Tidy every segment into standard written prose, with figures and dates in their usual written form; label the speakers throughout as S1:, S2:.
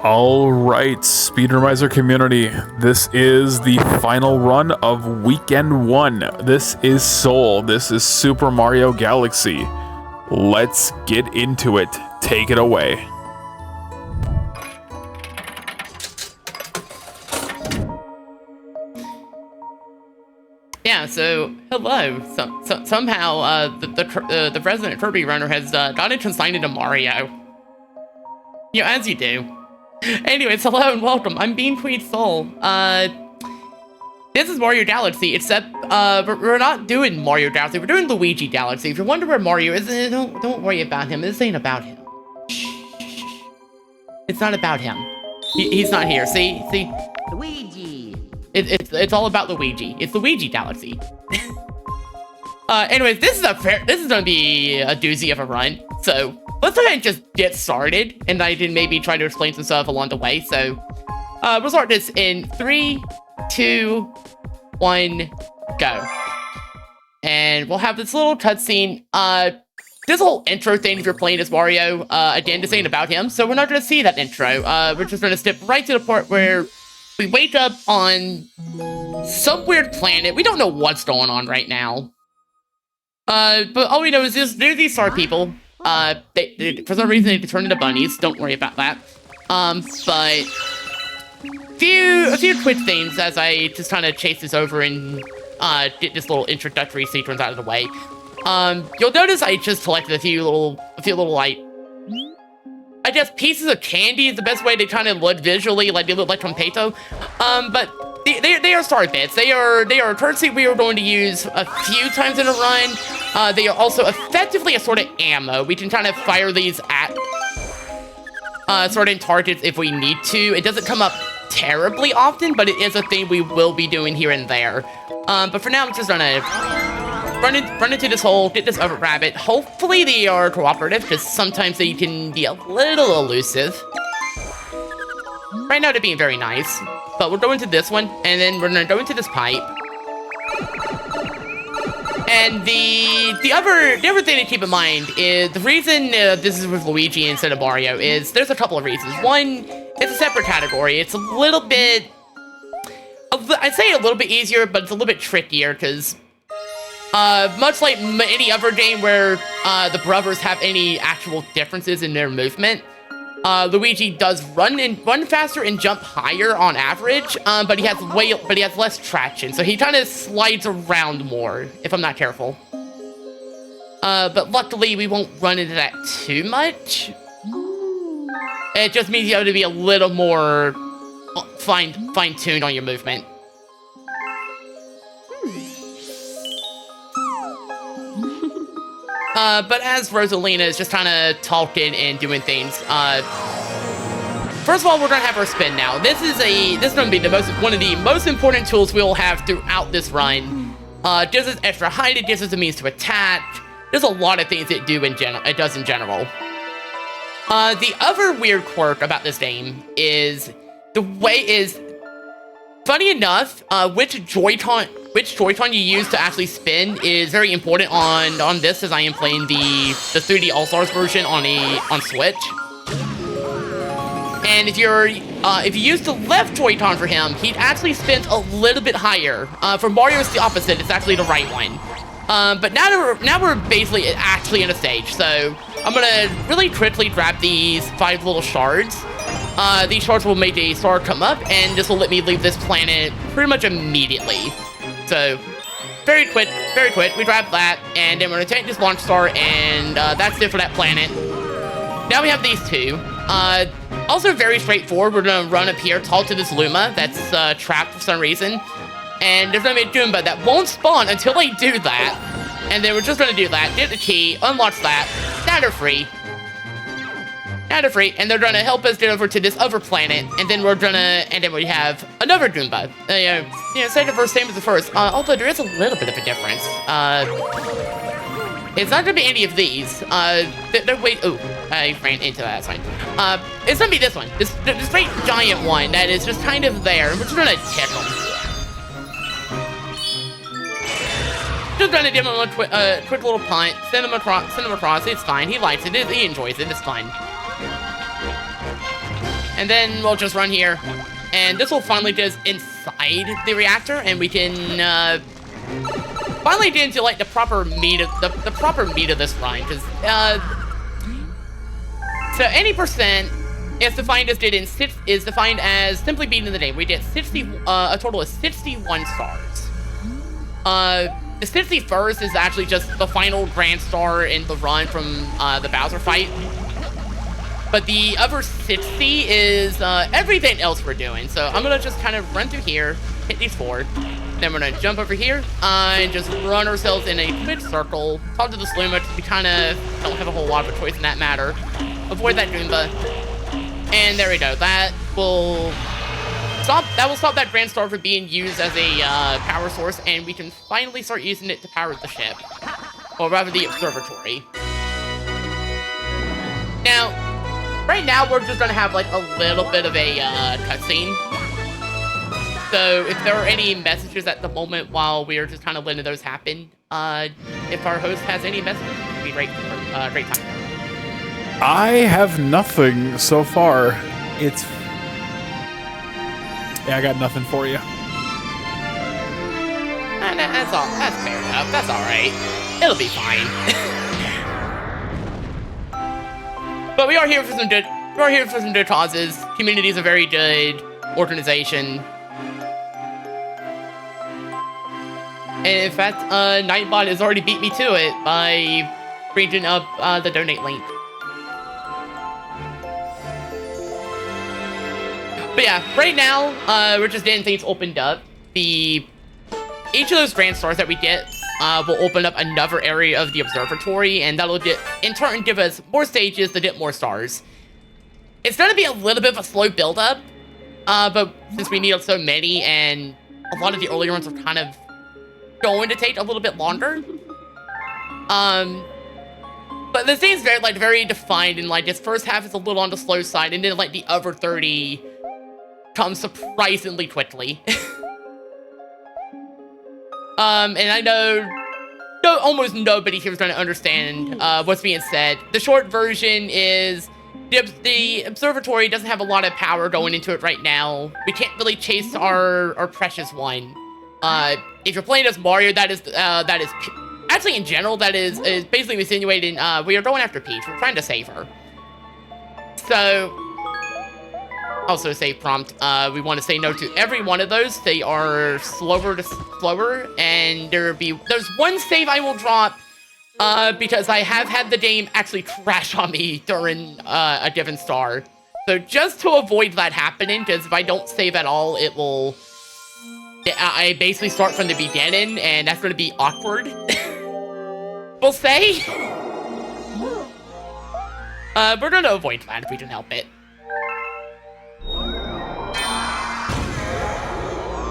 S1: Alright, Speedromizer community, this is the final run of Weekend 1. This is Seoul, this is Super Mario Galaxy. Let's get into it. Take it away.
S2: Yeah, so hello. Somehow the President Kirby runner has gotten consigned into Mario. You know, as you do. Anyways, hello and welcome. I'm Bean Tweed Soul. This is Mario Galaxy, except we're not doing Mario Galaxy. We're doing Luigi Galaxy. If you wonder where Mario is, don't worry about him. This ain't about him. Shh. It's not about him. He's not here. See.
S3: Luigi.
S2: It's all about Luigi. It's Luigi Galaxy. Anyways, this is gonna be a doozy of a run. So let's go ahead and just get started, and I can maybe try to explain some stuff along the way. So we'll start this in 3, 2, 1, go. And we'll have this little cutscene. This whole intro thing, if you're playing as Mario, again, this ain't about him, so we're not gonna see that intro. We're just gonna skip right to the part where we wake up on some weird planet. We don't know what's going on right now. But all we know is there's these star people. They, for some reason, they turn into bunnies. Don't worry about that. But a few quick things as I just kind of chase this over and get this little introductory sequence out of the way. You'll notice I just collected a few little like, I guess pieces of candy is the best way to kind of look visually, like they look like Trumpeto. But they are star bits. They are a currency we are going to use a few times in a run. They are also effectively a sort of ammo. We can kind of fire these at certain targets if we need to. It doesn't come up terribly often, but it is a thing we will be doing here and there. But for now, I'm just gonna run into this hole, get this other rabbit. Hopefully they are cooperative, because sometimes they can be a little elusive. Right now they're being very nice. But we'll go into this one, and then we're gonna go into this pipe. And the other thing to keep in mind is the reason this is with Luigi instead of Mario is there's a couple of reasons. One, it's a separate category. It's a little bit, I'd say a little bit easier, but it's a little bit trickier because much like any other game where the brothers have any actual differences in their movement, Luigi does run faster and jump higher on average, but he has less traction, so he kind of slides around more if I'm not careful. But luckily we won't run into that too much. It just means you have to be a little more fine-tuned on your movement. But as Rosalina is just kind of talking and doing things, first of all, we're gonna have her spin now. This is gonna be one of the most important tools we'll have throughout this run. Gives us extra height, it gives us a means to attack. There's a lot of things it does in general. The other weird quirk about this game is funny enough, which Joy-Con you use to actually spin is very important on this, as I am playing the 3D All-Stars version on Switch. And if you use the left Joy-Con for him, he actually spins a little bit higher. For Mario, it's the opposite. It's actually the right one. But now we're basically actually in a stage, so I'm gonna really quickly grab these 5 little shards. These shards will make a star come up, and this will let me leave this planet pretty much immediately. So, very quick, we grab that, and then we're gonna take this launch star, and that's it for that planet. Now we have these two. Also very straightforward, we're gonna run up here, talk to this Luma that's trapped for some reason, and there's gonna be a Goomba that won't spawn until I do that, and then we're just gonna do that, get the key, unlock that, now they're free. Now they're free, and they're gonna help us get over to this other planet, and then we have another Goomba. Second verse, same as the first. Although there is a little bit of a difference. It's not gonna be any of these. Oh, I ran into that, that's fine. It's gonna be this one, this great giant one that is just kind of there, and we're just gonna tickle him. Just gonna give him a quick little punt, send him across, it's fine, he likes it, he enjoys it, it's fine. And then we'll just run here. And this will finally get us inside the reactor, and we can finally get into like the proper meat of the proper meat of this run. Because so any percent is defined as simply beating the game. We get a total of 61 stars. The 61st is actually just the final grand star in the run from the Bowser fight. But the other 60 is everything else we're doing. So I'm gonna just kind of run through here, hit these 4. Then we're gonna jump over here and just run ourselves in a quick circle. Talk to the Sluma, we kind of don't have a whole lot of a choice in that matter. Avoid that Goomba. And there we go. That will stop that Grand Star from being used as a power source, and we can finally start using it to power the ship. Or rather, the observatory. Now, right now, we're just gonna have like a little bit of a cutscene. So if there are any messages at the moment while we are just kind of letting those happen, if our host has any messages, it would be great time.
S1: I have nothing so far. Yeah, I got nothing for you.
S2: That's all. That's fair enough. That's all right. It'll be fine. But we are here for some good. We're here for some good causes. QMUNITY is a very good organization. And in fact, Nightbot has already beat me to it by bringing up the donate link. But yeah, right now, we're just getting things opened up. Each of those Grand Stars that we get will open up another area of the observatory, and that'll in turn give us more stages to get more stars. It's gonna be a little bit of a slow build-up, but since we need so many, and a lot of the earlier ones are kind of going to take a little bit longer. But the thing's very defined, and like this first half is a little on the slow side, and then like the other 30 comes surprisingly quickly. And I know almost nobody here is going to understand what's being said. The short version is the observatory doesn't have a lot of power going into it right now. We can't really chase our precious one. If you're playing as Mario, that is actually in general that is basically insinuating we are going after Peach. We're trying to save her. So. Also save prompt, we want to say no to every one of those. They are slower, and there's one save I will drop, because I have had the game actually crash on me during a given star. So just to avoid that happening, because if I don't save at all, I basically start from the beginning, and that's going to be awkward. We'll say. We're going to avoid that if we can help it.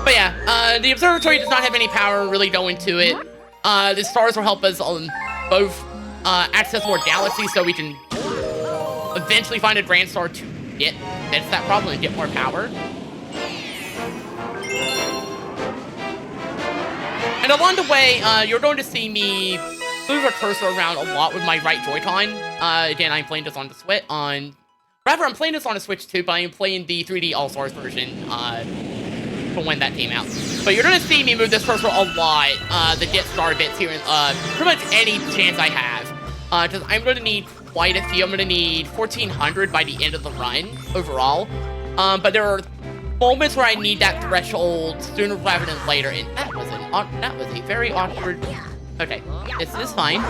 S2: But yeah, the observatory does not have any power really going to it. The stars will help us both access more galaxies so we can eventually find a Grand Star to fix that problem and get more power. And along the way, you're going to see me move a cursor around a lot with my right Joy-Con. Again, I'm playing this on the Switch. I'm playing this on a Switch too, but I'm playing the 3D All-Stars version for when that came out. But you're going to see me move this cursor a lot to get star bits here in pretty much any chance I have. Because I'm going to need quite a few. I'm going to need 1,400 by the end of the run overall. But there are moments where I need that threshold sooner rather than later, and that was a very awkward. Okay, this is fine.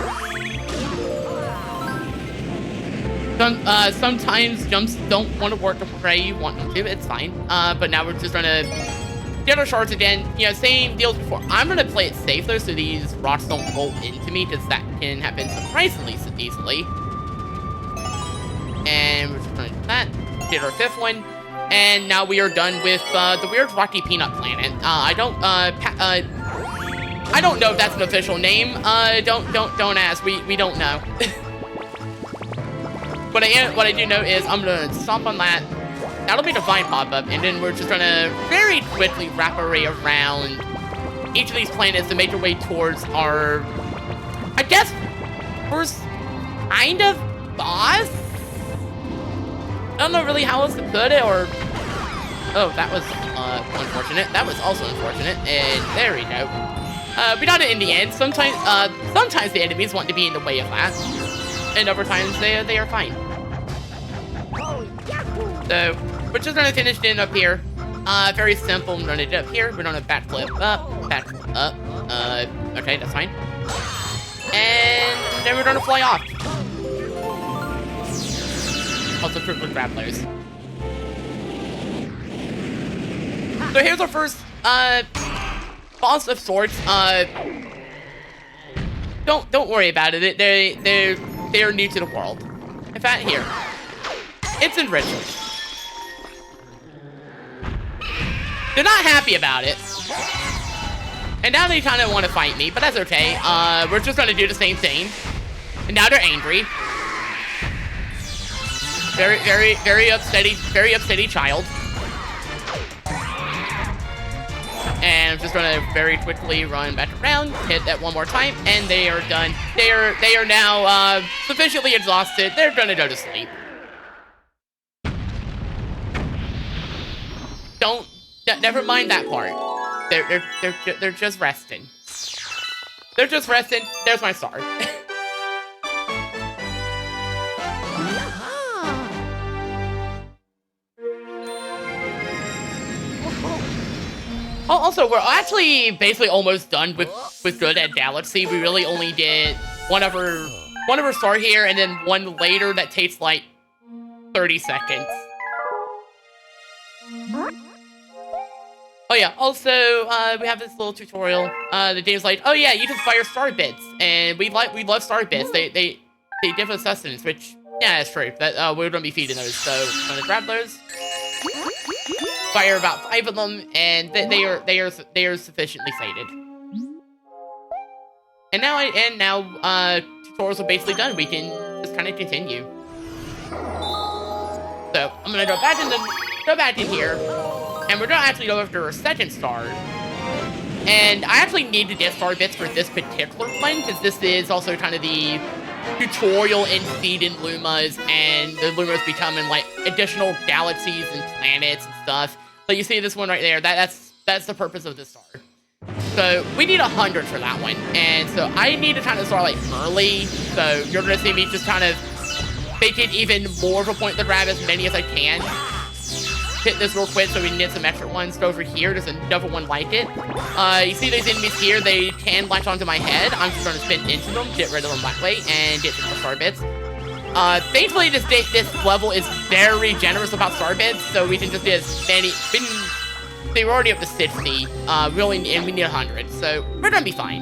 S2: Sometimes jumps don't want to work the way you want them to. It's fine. But now we're just gonna get our shards again. You know, same deal as before. I'm gonna play it safe though, so these rocks don't roll into me, because that can happen surprisingly easily. And we're just gonna do that. Get our 5th one, and now we are done with the weird rocky peanut planet. I don't know if that's an official name. Don't ask. We don't know. What I do know is I'm gonna stomp on that. That'll be the vine pop-up, and then we're just gonna very quickly wrap our way around each of these planets to make our way towards our, I guess, first kind of boss. don't know really how else to put it, or... Oh, that was unfortunate. That was also unfortunate, and there we go. We got it in the end. Sometimes the enemies want to be in the way of that, and other times they are fine. So we're just gonna finish it up here. Very simple. I'm gonna do it up here. We're gonna backflip up, backflip up. Okay, that's fine. And then we're gonna fly off. Also triple grab players. So here's our first boss of sorts. Don't worry about it. They're new to the world. In fact, here, it's enrichment. They're not happy about it, and now they kind of want to fight me, but that's okay. We're just gonna do the same thing, and now they're angry. Very upsetty child. And I'm just gonna very quickly run back around, hit that one more time, and they are done. They are now sufficiently exhausted. They're gonna go to sleep. Never mind that part. They're just resting. They're just resting. There's my star. Also, we're actually basically almost done with Good at Galaxy. We really only did one of her star here, and then one later that takes like 30 seconds. Oh yeah, also, we have this little tutorial. The game's like, oh yeah, you can fire star bits, and we love star bits. They give us sustenance, which, yeah, that's true. That we're gonna be feeding those, so I'm gonna grab those. Fire about 5 of them, and they are sufficiently sated. And now tutorials are basically done. We can just kind of continue. So I'm gonna go back in here, and we're gonna actually go after a second star. And I actually need to get star bits for this particular one, because this is also kind of the tutorial in feeding Lumas, and the Lumas becoming like additional galaxies and planets and stuff. So you see this one right there, that's the purpose of this star. So we need 100 for that one, and so I need to kind of start like early. So you're gonna see me just kind of make it even more of a point to grab as many as I can. Hit this real quick so we can get some extra ones. Go over here, there's another one like it. You see those enemies here, they can latch onto my head. I'm just gonna spin into them, get rid of them that way, and get some star bits. Thankfully this level is very generous about star bits, so we can just get as many. They were already up to 60, and we need 100, so we're gonna be fine.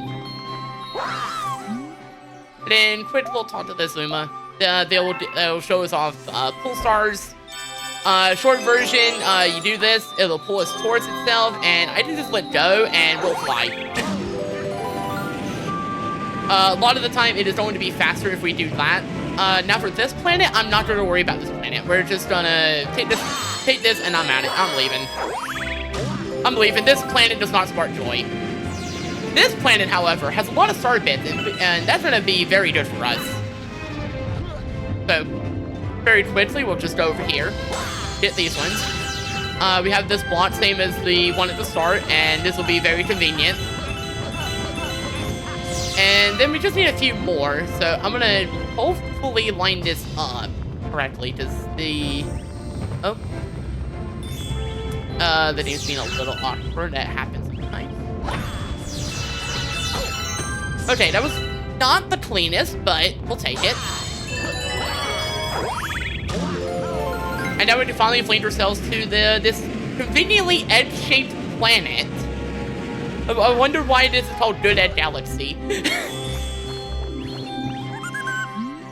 S2: And then quick little talk to this Luma. They'll show us off pull stars. Short version, you do this, it'll pull us towards itself, and I can just let go, and we'll fly. A lot of the time, it is going to be faster if we do that. Now for this planet, I'm not going to worry about this planet. We're just gonna take this, and I'm at it. I'm leaving. This planet does not spark joy. This planet, however, has a lot of star bits, and that's gonna be very good for us. So, very quickly, we'll just go over here. Hit these ones. We have this block, same as the one at the start, and this will be very convenient. And then we just need a few more, so I'm gonna hopefully line this up correctly. Does the... Oh. The name's being a little awkward. That happens sometimes. Okay, that was not the cleanest, but we'll take it. And now we can finally fling ourselves to this conveniently edge-shaped planet. I wonder why this is called Good at Galaxy.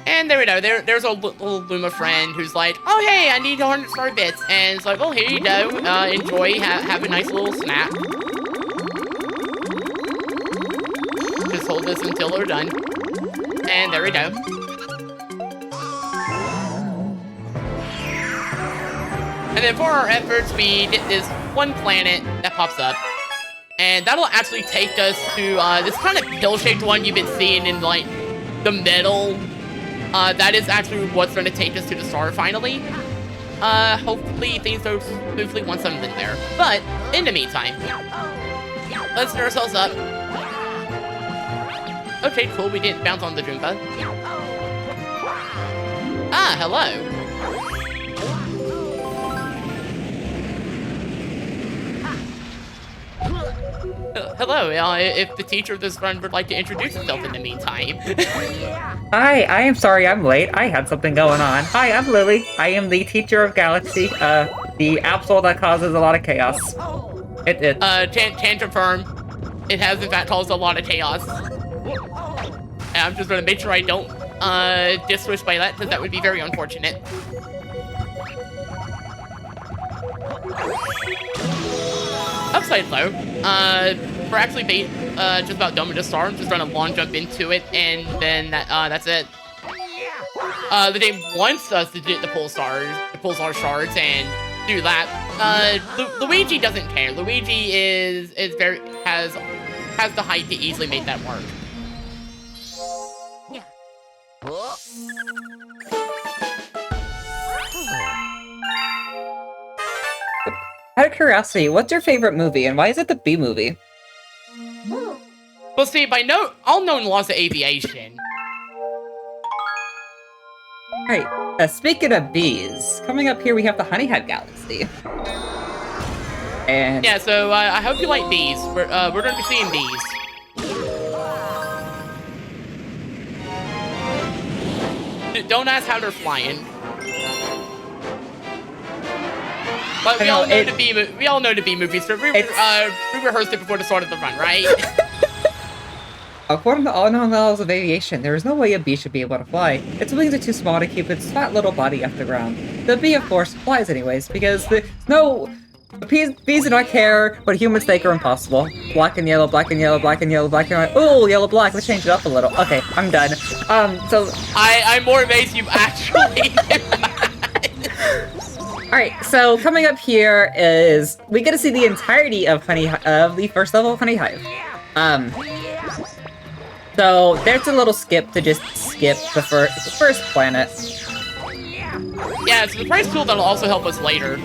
S2: And there we go. There's a little Luma friend who's like, oh hey, I need 100 star bits. And it's like, well, here you go. Enjoy. Have a nice little snap. Just hold this until we're done. And there we go. And then for our efforts, we get this one planet that pops up. And that'll actually take us to this kind of pill-shaped one you've been seeing in, like, the middle. That is actually what's going to take us to the star, finally. hopefully things go smoothly once I'm in there. But, in the meantime, let's set ourselves up. Okay, cool, we didn't bounce on the Goomba. Ah, hello. Hello, if the teacher of this run would like to introduce himself in the meantime.
S4: Hi, I am sorry I'm late. I had something going on. Hi, I'm Lily. I am the teacher of Galaxy, the absol that causes a lot of chaos.
S2: Can confirm, it has in fact caused a lot of chaos. And I'm just gonna make sure I don't, diswish by that, because that would be very unfortunate. Upside low, we're actually just about done with the star. I'm just gonna long jump into it, and then that's it. The game wants us to get the pulsar shards, and do that. Luigi doesn't care. Luigi has the height to easily make that work.
S4: Out of curiosity, what's your favorite movie, and why is it the B movie?
S2: Well, see, by all-known laws of aviation.
S4: Alright, speaking of bees, coming up here we have the Honey Hive Galaxy. And
S2: Yeah, so I hope you like bees. We're gonna be seeing bees. Don't ask how they're flying. But we all know the bee movies. So we rehearsed it before the start of the run, right?
S4: according to all known laws of aviation, there is no way a bee should be able to fly. Its wings are too small to keep its fat little body off the ground. The bee, of course, flies anyways, because bees do not care what humans think are impossible. Black and yellow, black and yellow, black and yellow, black and white. Ooh, yellow, black. Let's change it up a little. Okay, I'm done. So
S2: I'm more amazed you actually.
S4: Alright, so coming up here is we get to see the entirety of the first level of Honey Hive. So there's a little skip to just skip the first planet.
S2: Yeah, it's the price tool that'll also help us later.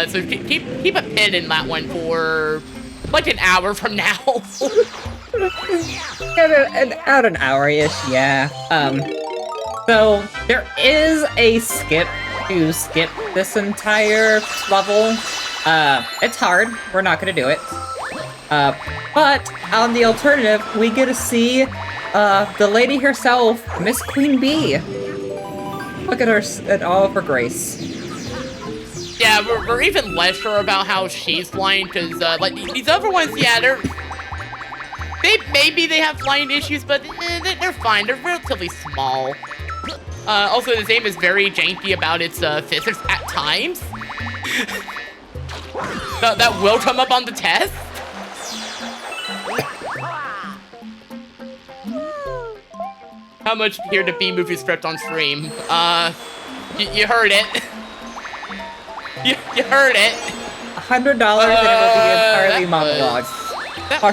S2: So keep a pin in that one for like an hour from now.
S4: About an hour-ish, yeah. So there is a skip to skip this entire level. It's hard. We're not gonna do it. But on the alternative, we get to see the lady herself, Miss Queen Bee. Look at her and all of her grace.
S2: Yeah, we're even less sure about how she's flying, because like these other ones, yeah, maybe they have flying issues, but they're fine. They're relatively small. Also, the game is very janky about its physics at times. That will come up on the test. How much to hear the B movie script on stream? You heard it. You heard it.
S4: $100 and it will be entirely monologue.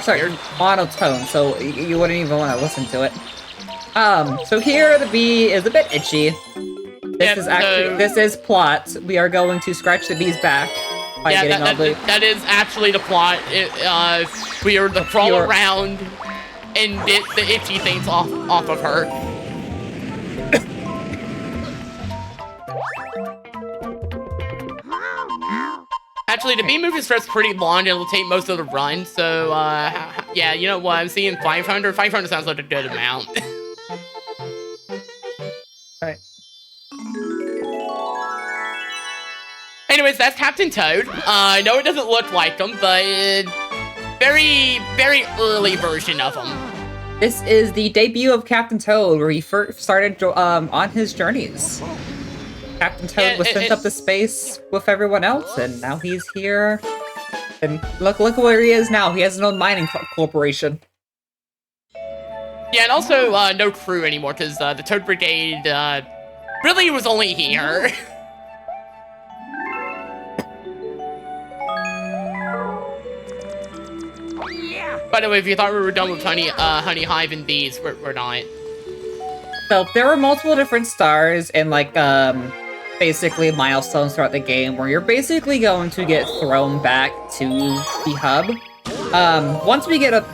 S2: Weird.
S4: Monotone, so you wouldn't even want to listen to it. So here the bee is a bit itchy. This is plot. We are going to scratch the bee's back by getting all the...
S2: that is actually the plot. We are to crawl around and get the itchy things off of her. Actually, the B movie starts pretty long and it'll take most of the run, so, yeah, you know what, I'm seeing 500. 500 sounds like a good amount.
S4: Alright.
S2: Anyways, that's Captain Toad. I know it doesn't look like him, but very, very early version of him.
S4: This is the debut of Captain Toad, where he first started on his journeys. Captain Toad was sent up to space with everyone else, and now he's here. And look where he is now. He has his own mining corporation.
S2: Yeah, and also no crew anymore, because the Toad Brigade really was only here. By the way, if you thought we were done with Honey Hive and bees, we're not.
S4: So there were multiple different stars, and like basically milestones throughout the game where you're basically going to get thrown back to the hub. Once we get a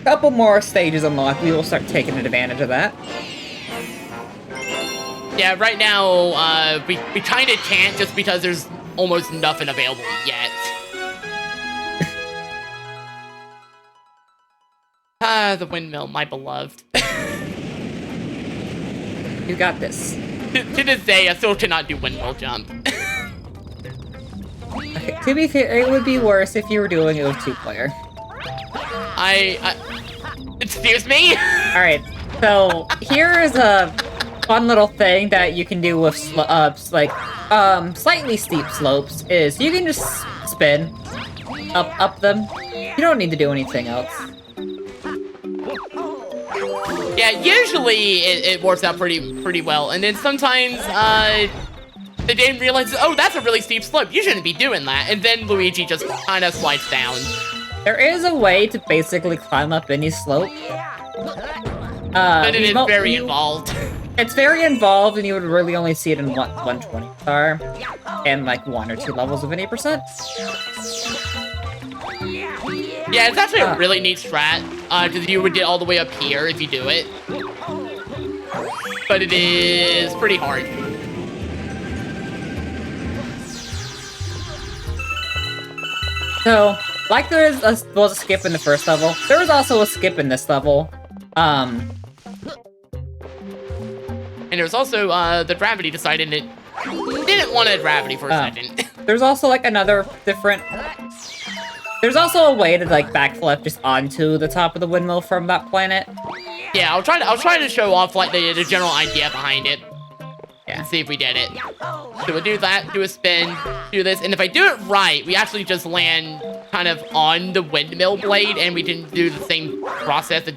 S4: couple more stages unlocked, we will start taking advantage of that.
S2: Yeah, right now, we kind of can't just because there's almost nothing available yet. The windmill, my beloved.
S4: You got this.
S2: To this day, I still cannot do windmill jump.
S4: Okay, to be fair, it would be worse if you were doing it with 2-player.
S2: Excuse me?
S4: Alright, so here is a fun little thing that you can do with slightly steep slopes is you can just spin up them. You don't need to do anything else.
S2: Yeah, usually it works out pretty well, and then sometimes the game realizes, oh, that's a really steep slope. You shouldn't be doing that, and then Luigi just kind of slides down.
S4: There is a way to basically climb up any slope.
S2: But it is very involved.
S4: It's very involved, and you would really only see it in 120 star and like 1 or 2 levels of an 8%.
S2: Yeah, it's actually a really neat strat, because you would get all the way up here if you do it. But it is pretty hard.
S4: So, like there was a skip in the first level, there was also a skip in this level.
S2: And there's also, the gravity decided it didn't want a gravity for a second.
S4: There's also like another different... There's also a way to like backflip just onto the top of the windmill from that planet.
S2: Yeah, I'll try to show off like the general idea behind it.
S4: Yeah.
S2: And see if we did it. So we'll do that, do a spin, do this, and if I do it right, we actually just land kind of on the windmill blade, and we can do the same process to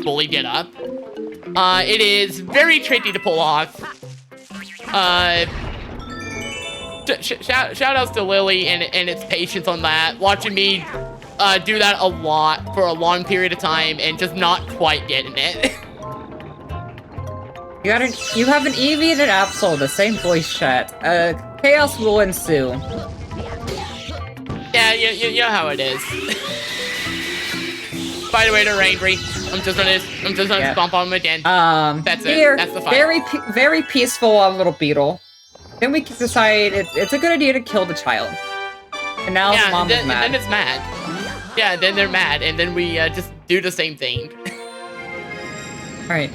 S2: fully get up. It is very tricky to pull off. Shout outs to Lily and its patience on that, watching me do that a lot for a long period of time and just not quite getting it.
S4: You have an Eevee and an Absol, the same voice chat. Chaos will ensue.
S2: Yeah, you know how it is. By the way, they're angry. I'm just gonna stomp on them again. That's it. That's the fight.
S4: Very peaceful little beetle. Then we decide it's a good idea to kill the child. And now mom is mad.
S2: And then it's mad. Yeah, then they're mad, and then we just do the same thing.
S4: Alright.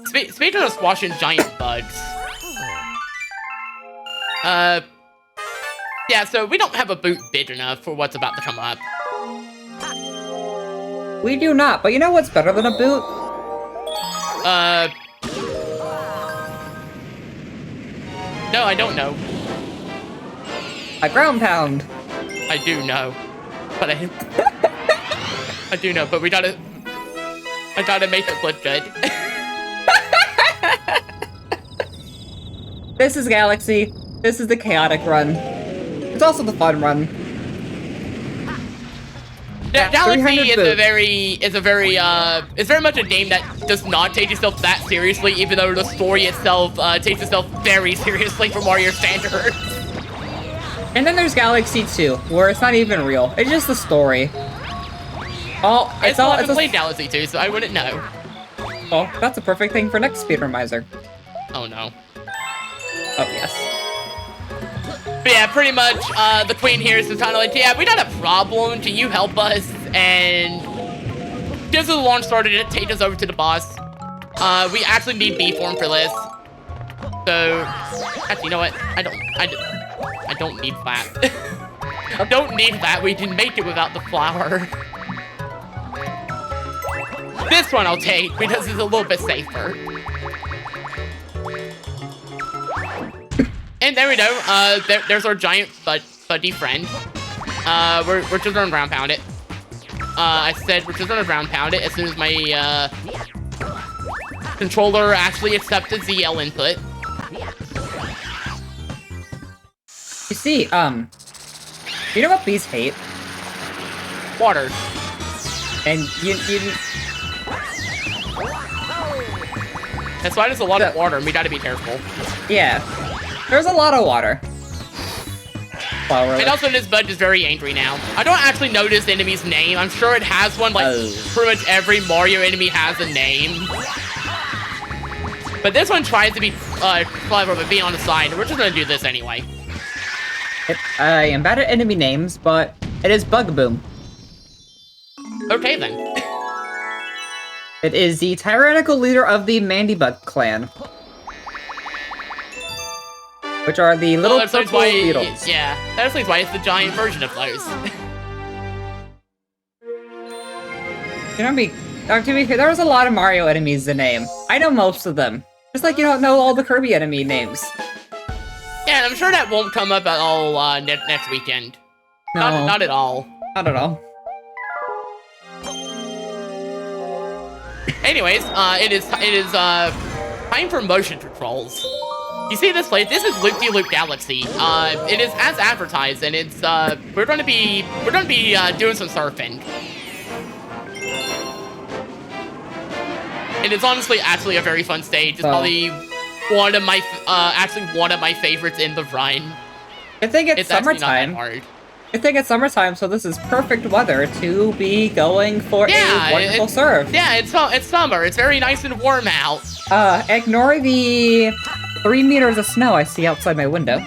S2: Speaking of squashing giant bugs. Yeah, so we don't have a boot big enough for what's about to come up.
S4: We do not, but you know what's better than a boot?
S2: No, I don't know.
S4: A ground pound.
S2: I do know. But I do know, but I gotta make it look good.
S4: This is Galaxy. This is the chaotic run. It's also the fun run.
S2: Galaxy is very much a game that does not take itself that seriously, even though the story itself takes itself very seriously for Mario standards.
S4: And then there's Galaxy 2, where it's not even real. It's just the story. I
S2: haven't played Galaxy 2, so I wouldn't know.
S4: Well, that's a perfect thing for next Speedromizer.
S2: Oh no.
S4: Oh, yes.
S2: But yeah, pretty much, the queen here is just kind of like, yeah, we got a problem, can you help us? And gives us a launch starter to take us over to the boss. We actually need B form for this. So, actually, you know what? I don't need that. I don't need that, we can make it without the flower. This one I'll take, because it's a little bit safer. And there we go. There's our giant buddy friend. We're just gonna ground pound it. I said we're just gonna ground pound it as soon as my controller actually accepted ZL input.
S4: You see, you know what bees hate?
S2: Water.
S4: And
S2: That's why there's a lot of water, and we gotta be careful.
S4: Yeah. There's a lot of water. Flower.
S2: And also, this bud is very angry now. I don't actually know this enemy's name. I'm sure it has one, like, pretty much every Mario enemy has a name. But this one tries to be clever, but be on the side. We're just gonna do this anyway.
S4: I am bad at enemy names, but it is Bugboom.
S2: Okay, then.
S4: It is the tyrannical leader of the Mandybug clan. Which are the little purple beetles.
S2: Yeah, that explains why it's the giant version of those.
S4: You know, to be fair, there was a lot of Mario enemies to name. I know most of them. Just like you don't know all the Kirby enemy names.
S2: Yeah, I'm sure that won't come up at all next weekend.
S4: No.
S2: Not at all.
S4: Not at all.
S2: Anyways, it is time for motion controls. You see this place? This is Loop-de-Loop Galaxy. It is as advertised, and it's we're gonna be doing some surfing. And it's honestly actually a very fun stage. It's probably one of my favorites in the run.
S4: I think it's summertime.
S2: Not that hard.
S4: I think it's summertime, so this is perfect weather to be going for a wonderful surf.
S2: Yeah, it's summer. It's very nice and warm out.
S4: Ignore the 3 meters of snow I see outside my window.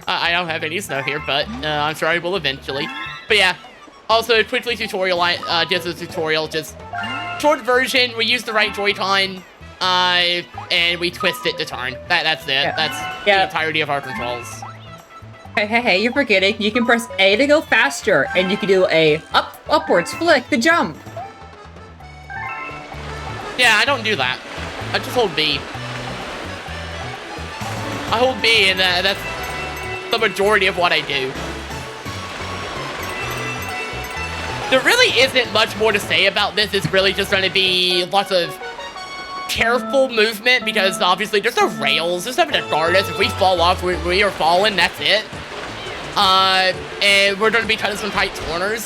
S2: I don't have any snow here, but I'm sure I will eventually. But yeah, also quickly tutorial. Just a tutorial, just short version. We use the right Joy-Con, and we twist it to turn. That's it.
S4: Yeah.
S2: That's the entirety of our controls.
S4: Hey, you're forgetting. You can press A to go faster, and you can do a upwards flick to jump.
S2: Yeah, I don't do that. I just hold B. I hold B, and that's the majority of what I do. There really isn't much more to say about this. It's really just going to be lots of careful movement, because obviously there's no rails. There's nothing to guard us. If we fall off, we are falling. That's it. And we're going to be cutting some tight corners.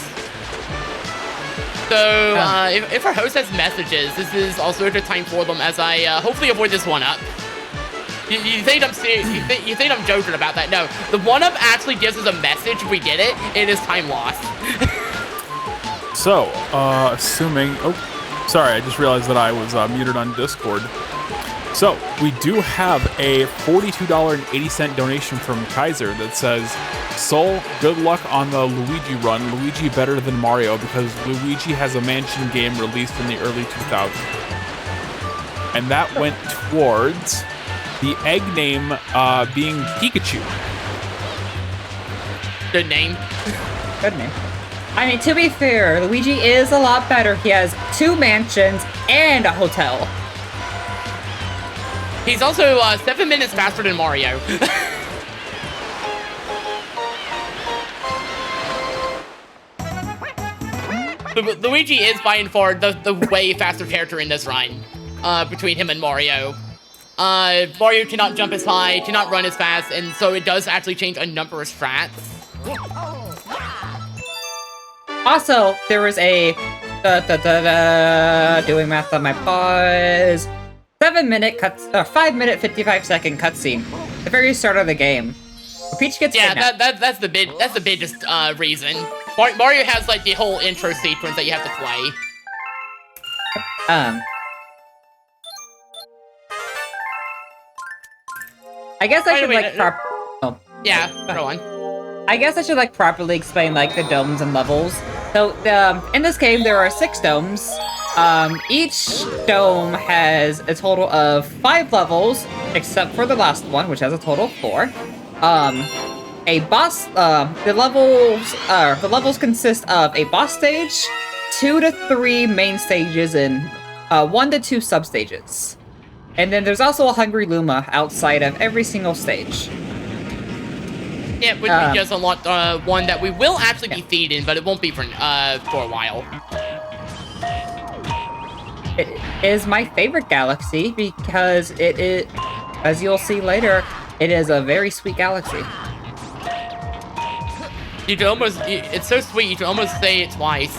S2: So, if our host has messages, this is also a good time for them, as I hopefully avoid this one-up. You think I'm serious? You think I'm joking about that? No, the one-up actually gives us a message if we get it. It is time lost.
S1: So, assuming... Oh, sorry, I just realized that I was muted on Discord. So, we do have a $42.80 donation from Kaiser that says, Soul, good luck on the Luigi run. Luigi better than Mario because Luigi has a mansion game released in the early 2000s. And that went towards the egg name being Pikachu.
S2: Good name.
S4: Good name. I mean, to be fair, Luigi is a lot better. He has 2 mansions and a hotel.
S2: He's also 7 minutes faster than Mario. Luigi is by far the way faster character in this run, between him and Mario. Mario cannot jump as high, cannot run as fast, and so it does actually change a number of strats.
S4: Also, there was a doing math on my pause. 5 minute 55-second cutscene. The very start of the game. Peach gets kidnapped.
S2: that's the biggest reason. Mario has like the whole intro sequence that you have to play.
S4: I guess I should
S2: Yeah, go on.
S4: I guess I should like properly explain like the domes and levels. So in this game there are 6 domes. Each dome has a total of 5 levels, except for the last one, which has a total of 4. A boss. The levels consist of a boss stage, 2 to 3 main stages, and 1 to 2 substages. And then there's also a Hungry Luma outside of every single stage.
S2: Yeah, which we just unlocked one that we will actually be feeding, but it won't be for a while.
S4: It is my favorite galaxy because it is, as you'll see later, it is a very sweet galaxy.
S2: You can almost, it's so sweet, you can almost say it twice.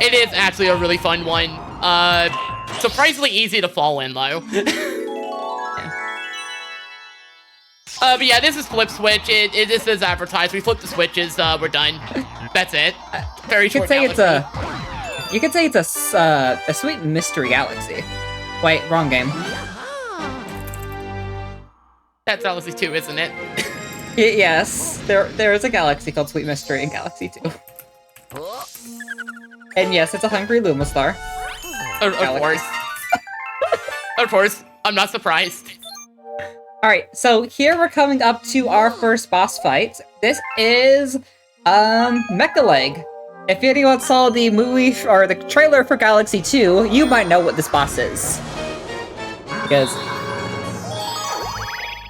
S2: It is actually a really fun one. Surprisingly easy to fall in, though. But yeah, this is Flip Switch. This is advertised. We flip the switches. We're done. That's it. Very short.
S4: You could say it's a sweet mystery galaxy. Wait, wrong game.
S2: That's Galaxy 2, isn't it?
S4: Yes, there is a galaxy called Sweet Mystery in Galaxy 2. And yes, it's a hungry Luma star.
S2: Of course. Of course. I'm not surprised.
S4: Alright, so here we're coming up to our first boss fight. This is, Mechaleg. If anyone saw the movie, or the trailer for Galaxy 2, you might know what this boss is. Because...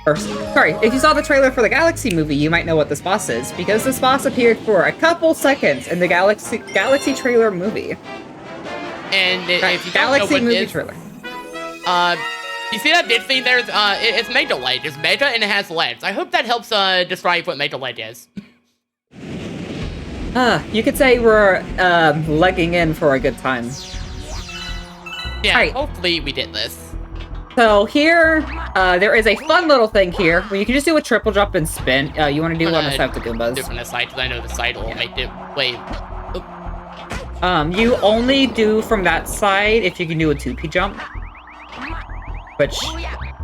S4: if you saw the trailer for the Galaxy movie, you might know what this boss is, because this boss appeared for a couple seconds in the Galaxy trailer movie.
S2: And if you don't
S4: Galaxy
S2: know what
S4: movie
S2: it is,
S4: trailer.
S2: you see that big thing there? It's Mega Ledge. It's Mega and it has legs. I hope that helps describe what Mega Ledge is.
S4: You could say we're legging in for a good time.
S2: Yeah,
S4: Right.
S2: Hopefully we did this.
S4: So here, there is a fun little thing here where you can just do a triple jump and spin. You want to do on the side of the Goombas.
S2: Do from the side, because I know the side will make it. Wait.
S4: You only do from that side if you can do a 2P jump. Which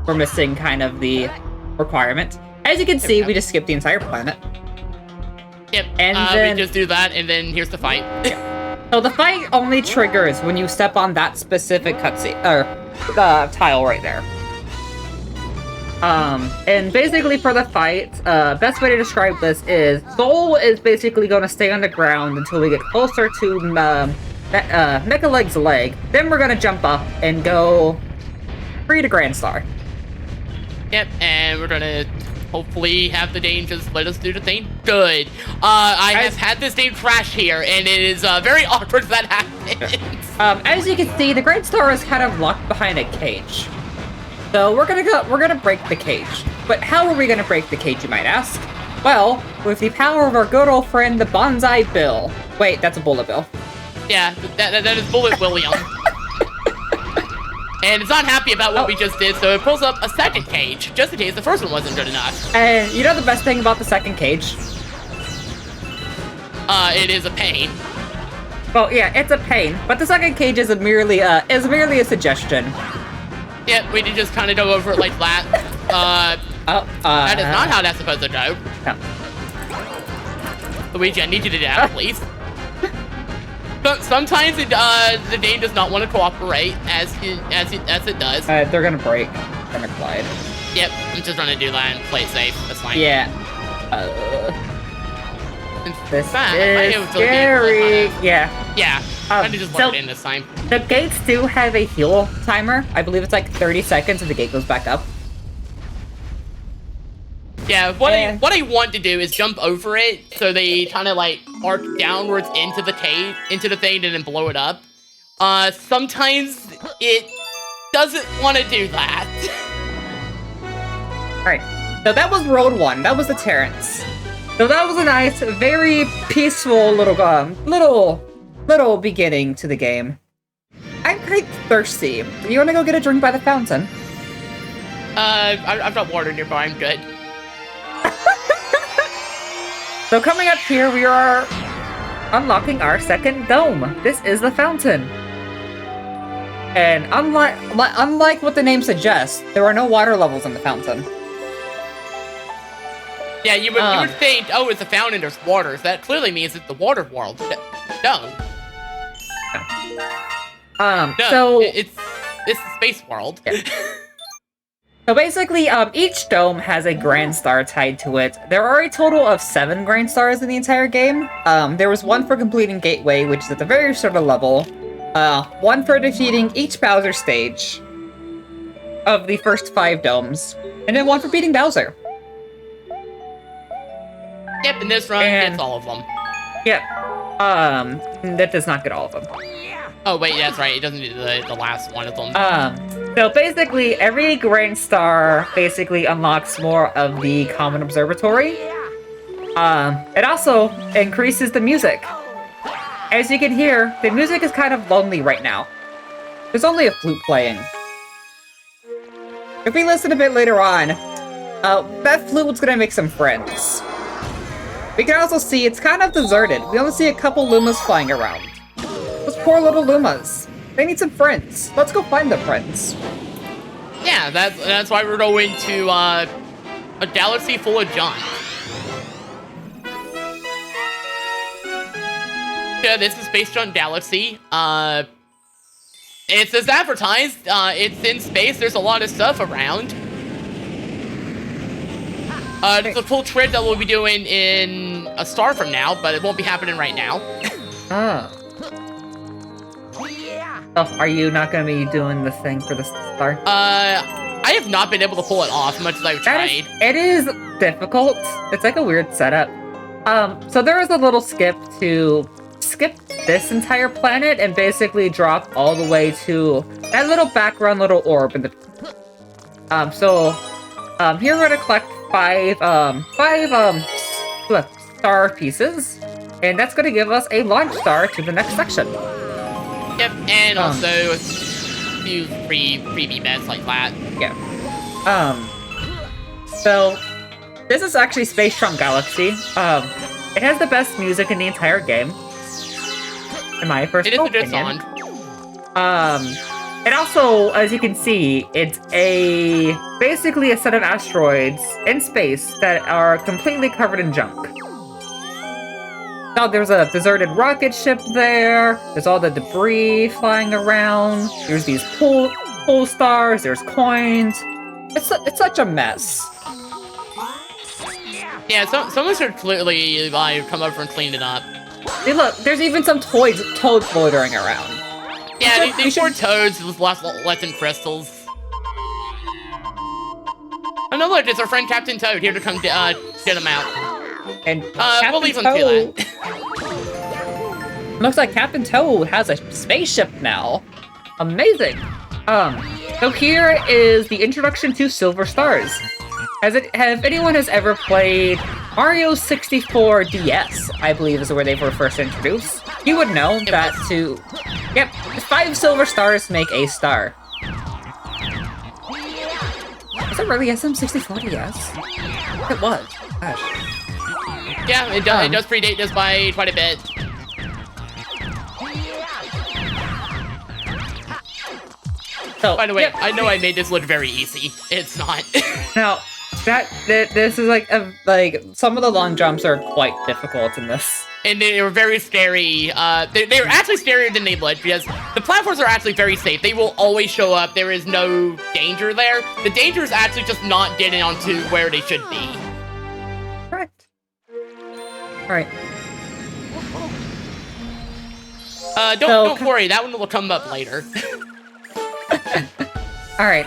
S4: we're missing kind of the requirement. As you can see, we just skipped the entire planet.
S2: Yep.
S4: And then
S2: we just do that, and then here's the fight.
S4: So the fight only triggers when you step on that specific cutscene, or tile right there. And basically for the fight, best way to describe this is Soul is basically going to stay on the ground until we get closer to Mechaleg's leg. Then we're going to jump up and go free to Grand Star.
S2: Yep, and we're gonna hopefully have the Dane just let us do the thing. Good. I have had this Dane crash here, and it is very awkward that happens.
S4: As you can see, the Grand Star is kind of locked behind a cage. So we're gonna break the cage. But how are we gonna break the cage, you might ask? Well, with the power of our good old friend, the Bonsai Bill. Wait, that's a Bullet Bill.
S2: Yeah, that is Bullet William. And it's not happy about what we just did, so it pulls up a second cage, just in case the first one wasn't good enough.
S4: And you know the best thing about the second cage?
S2: It is a pain.
S4: Well, yeah, it's a pain, but the second cage is merely a suggestion.
S2: Yep, we did just kind of go over it like that. That is not how that's supposed to go.
S4: No.
S2: Luigi, I need you to do that, please. But sometimes the Dane does not want to cooperate, as it does.
S4: They're gonna break. They're gonna collide.
S2: Yep, I'm just gonna do that and play it safe. That's fine.
S4: Yeah. This is
S2: scary.
S4: Yeah.
S2: Yeah. I just let it in this time.
S4: The gates do have a heal timer. I believe it's like 30 seconds and the gate goes back up.
S2: Yeah, what I want to do is jump over it, so they kind of like arc downwards into the thing and then blow it up. Sometimes it doesn't want to do that. Alright,
S4: so that was Road 1. That was the Terrence. So that was a nice, very peaceful little beginning to the game. I'm quite thirsty. You want to go get a drink by the fountain?
S2: I've got water nearby. I'm good.
S4: So coming up here, we are unlocking our second dome. This is the fountain. And unlike what the name suggests, there are no water levels in the fountain.
S2: Yeah, you would think, oh, it's a fountain, there's water. That clearly means it's the water world. No.
S4: So
S2: it's the space world.
S4: Yeah. So basically, each dome has a Grand Star tied to it. There are a total of 7 Grand Stars in the entire game. There was 1 for completing Gateway, which is at the very start of the level. 1 for defeating each Bowser stage of the first 5 domes. And then 1 for beating Bowser.
S2: Yep, and this run gets all of them.
S4: Yep. That does not get all of them.
S2: Oh, wait, that's right. It doesn't do the last one of them.
S4: So basically, every Grand Star basically unlocks more of the Common Observatory. It also increases the music. as you can hear, the music is kind of lonely right now. There's only a flute playing. If we listen a bit later on, that flute's gonna make some friends. We can also see it's kind of deserted. We only see a couple Lumas flying around. Those poor little Lumas. They need some friends. Let's go find them friends.
S2: Yeah, that's why we're going to a galaxy full of junk. Yeah, this is Space Junk Galaxy. It's as advertised. It's in space. There's a lot of stuff around. It's a full trip that we'll be doing in a star from now, but it won't be happening right now.
S4: Oh, are you not going to be doing the thing for the star?
S2: I have not been able to pull it off as much as I've tried.
S4: It is difficult. It's like a weird setup. So there is a little skip to skip this entire planet and basically drop all the way to that little background little orb in the... here we're gonna collect five star pieces, and that's gonna give us a launch star to the next section.
S2: Yep, and also a few freebie bets like that.
S4: Yeah. So this is actually Space Junk Galaxy. It has the best music in the entire game, in my personal opinion. It is a good song. And also, as you can see, it's basically a set of asteroids in space that are completely covered in junk. Now, there's a deserted rocket ship there. There's all the debris flying around. There's these pole stars. There's coins. It's such a mess.
S2: Yeah, someone should clearly come over and clean it up.
S4: Hey, look, there's even some toads loitering around.
S2: Yeah, these poor toads with less than crystals. Oh no, look, it's our friend Captain Toad here to come get him out.
S4: And
S2: we'll leave him to that.
S4: Looks like Captain Toad has a spaceship now. Amazing. So here is the introduction to Silver Stars. Have anyone has ever played Mario 64 DS, I believe is where they were first introduced, you would know that yep, 5 silver stars make a star. Is it really SM64 DS? It was. Gosh.
S2: Yeah, it does predate this by quite a bit. So, by the way, I know I made this look very easy. It's not.
S4: Now, this is like some of the long jumps are quite difficult in this.
S2: And they were very scary. They were actually scarier than they looked because the platforms are actually very safe. They will always show up. There is no danger there. The danger is actually just not getting onto where they should be.
S4: Correct. Alright.
S2: Don't worry, that one will come up later.
S4: Alright.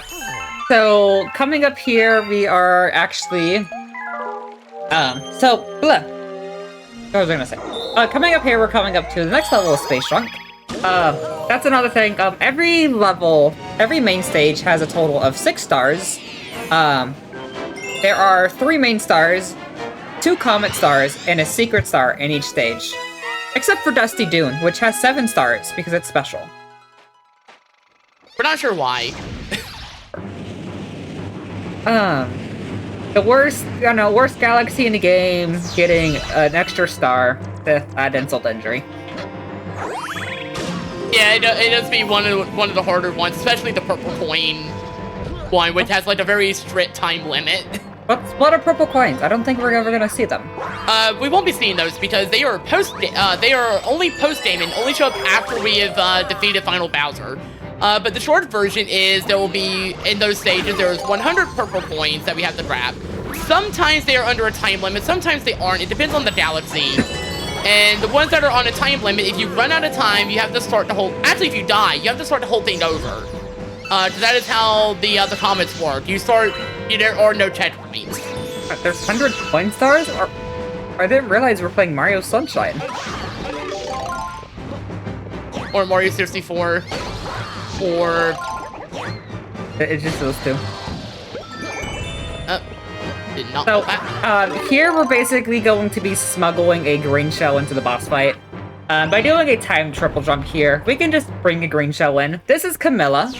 S4: So, coming up here, we are actually... What was I gonna say? Coming up here, we're coming up to the next level of Space Junk. That's another thing. Every main stage has a total of 6 stars. There are 3 main stars, 2 comet stars, and a secret star in each stage. Except for Dusty Dune, which has 7 stars, because it's special.
S2: We're not sure why.
S4: The worst galaxy in the game, getting an extra star to add insult to injury.
S2: Yeah, it does be one of the harder ones, especially the purple coin one, which has like a very strict time limit.
S4: What are purple coins? I don't think we're ever gonna see them.
S2: We won't be seeing those because they are only post-game and only show up after we have defeated Final Bowser. But the short version is there will be, in those stages, there's 100 purple coins that we have to grab. Sometimes they are under a time limit, sometimes they aren't. It depends on the galaxy. And the ones that are on a time limit, if you run out of time, you have to start the whole... Actually, if you die, you have to start the whole thing over. Because that is how the comets work. There are no checkpoints.
S4: There's 100 coin stars? I didn't realize we're playing Mario Sunshine.
S2: Or Mario 64. Or...
S4: It's just those 2.
S2: Did not
S4: so, here we're basically going to be smuggling a green shell into the boss fight. By doing a time triple jump here, we can just bring a green shell in. This is Camilla.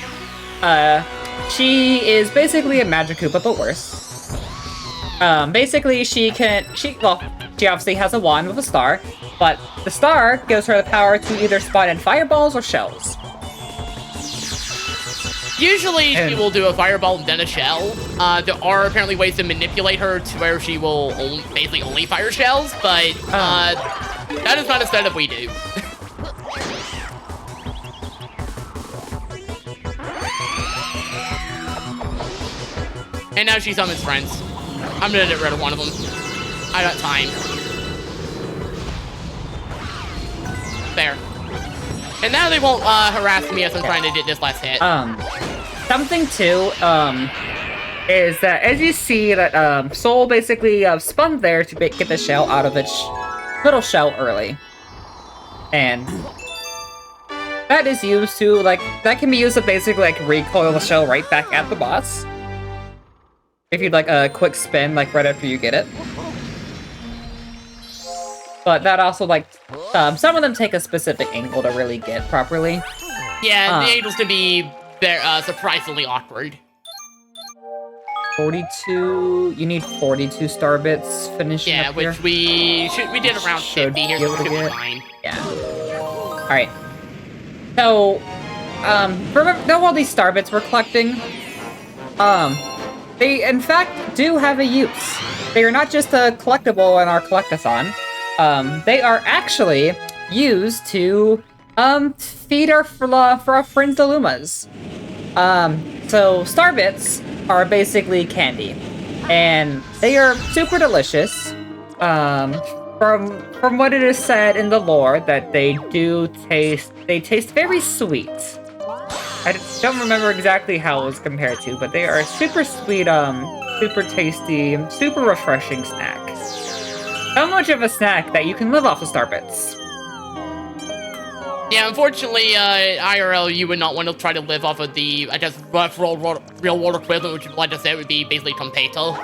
S4: She is basically a Magic Koopa, but worse. Basically, she obviously has a wand with a star, but the star gives her the power to either spawn in fireballs or shells.
S2: Usually, she will do a fireball and then a shell. There are apparently ways to manipulate her to where she will basically only fire shells, but that is not a setup we do. And now she summons friends. I'm gonna get rid of one of them. I got time. There. And now they won't harass me as I'm trying to get this last hit.
S4: Something too, is that as you see that Soul basically spun there to get the shell out of its little shell early. And that is used to, that can be used to basically, recoil the shell right back at the boss. If you'd like a quick spin, right after you get it. But that also, some of them take a specific angle to really get properly.
S2: Yeah, the angles can be surprisingly awkward.
S4: 42, you need 42 star bits finishing up here.
S2: Yeah, which we did around 50 here, so should be fine.
S4: Yeah. Alright. So, remember all these star bits we're collecting? They, in fact, do have a use. They are not just a collectible in our collectathon. They are actually used to, feed for our friends the Lumas. So star bits are basically candy, and they are super delicious. From what it is said in the lore, that they taste very sweet. I don't remember exactly how it was compared to, but they are a super sweet, super tasty, super refreshing snack. So much of a snack that you can live off of star bits.
S2: Yeah, unfortunately, IRL, you would not want to try to live off of the, I guess, real world equivalent, which, like I said, would be basically Tompeto.